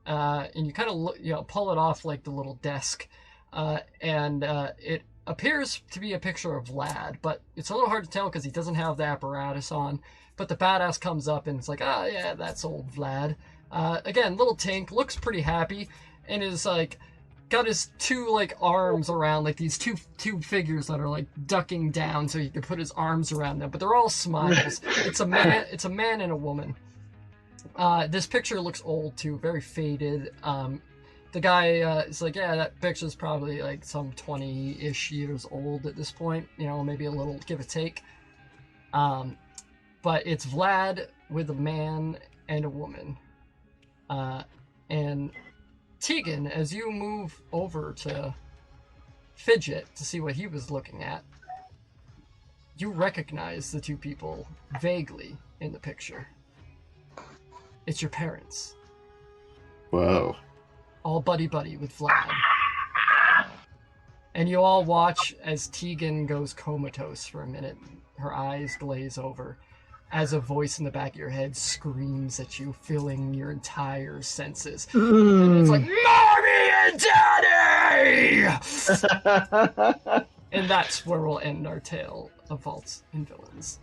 and you kind of look, pull it off like the little desk, and it appears to be a picture of Vlad, but it's a little hard to tell because he doesn't have the apparatus on. But the badass comes up and it's like, yeah, that's old Vlad. Again, little tank, looks pretty happy, and is like got his two like arms around like these two figures that are like ducking down so he can put his arms around them, but they're all smiles. It's a man and a woman. This picture looks old too, very faded. The guy is like, yeah, that picture's probably like some 20-ish years old at this point, maybe a little give or take. But it's Vlad with a man and a woman. And Tegan, as you move over to Fidget to see what he was looking at, you recognize the two people vaguely in the picture. It's your parents. Whoa. All buddy-buddy with Vlad. And you all watch as Tegan goes comatose for a minute. Her eyes glaze over as a voice in the back of your head screams at you, filling your entire senses. And it's like, Mommy and Daddy! And that's where we'll end our tale of Vaults and Villains.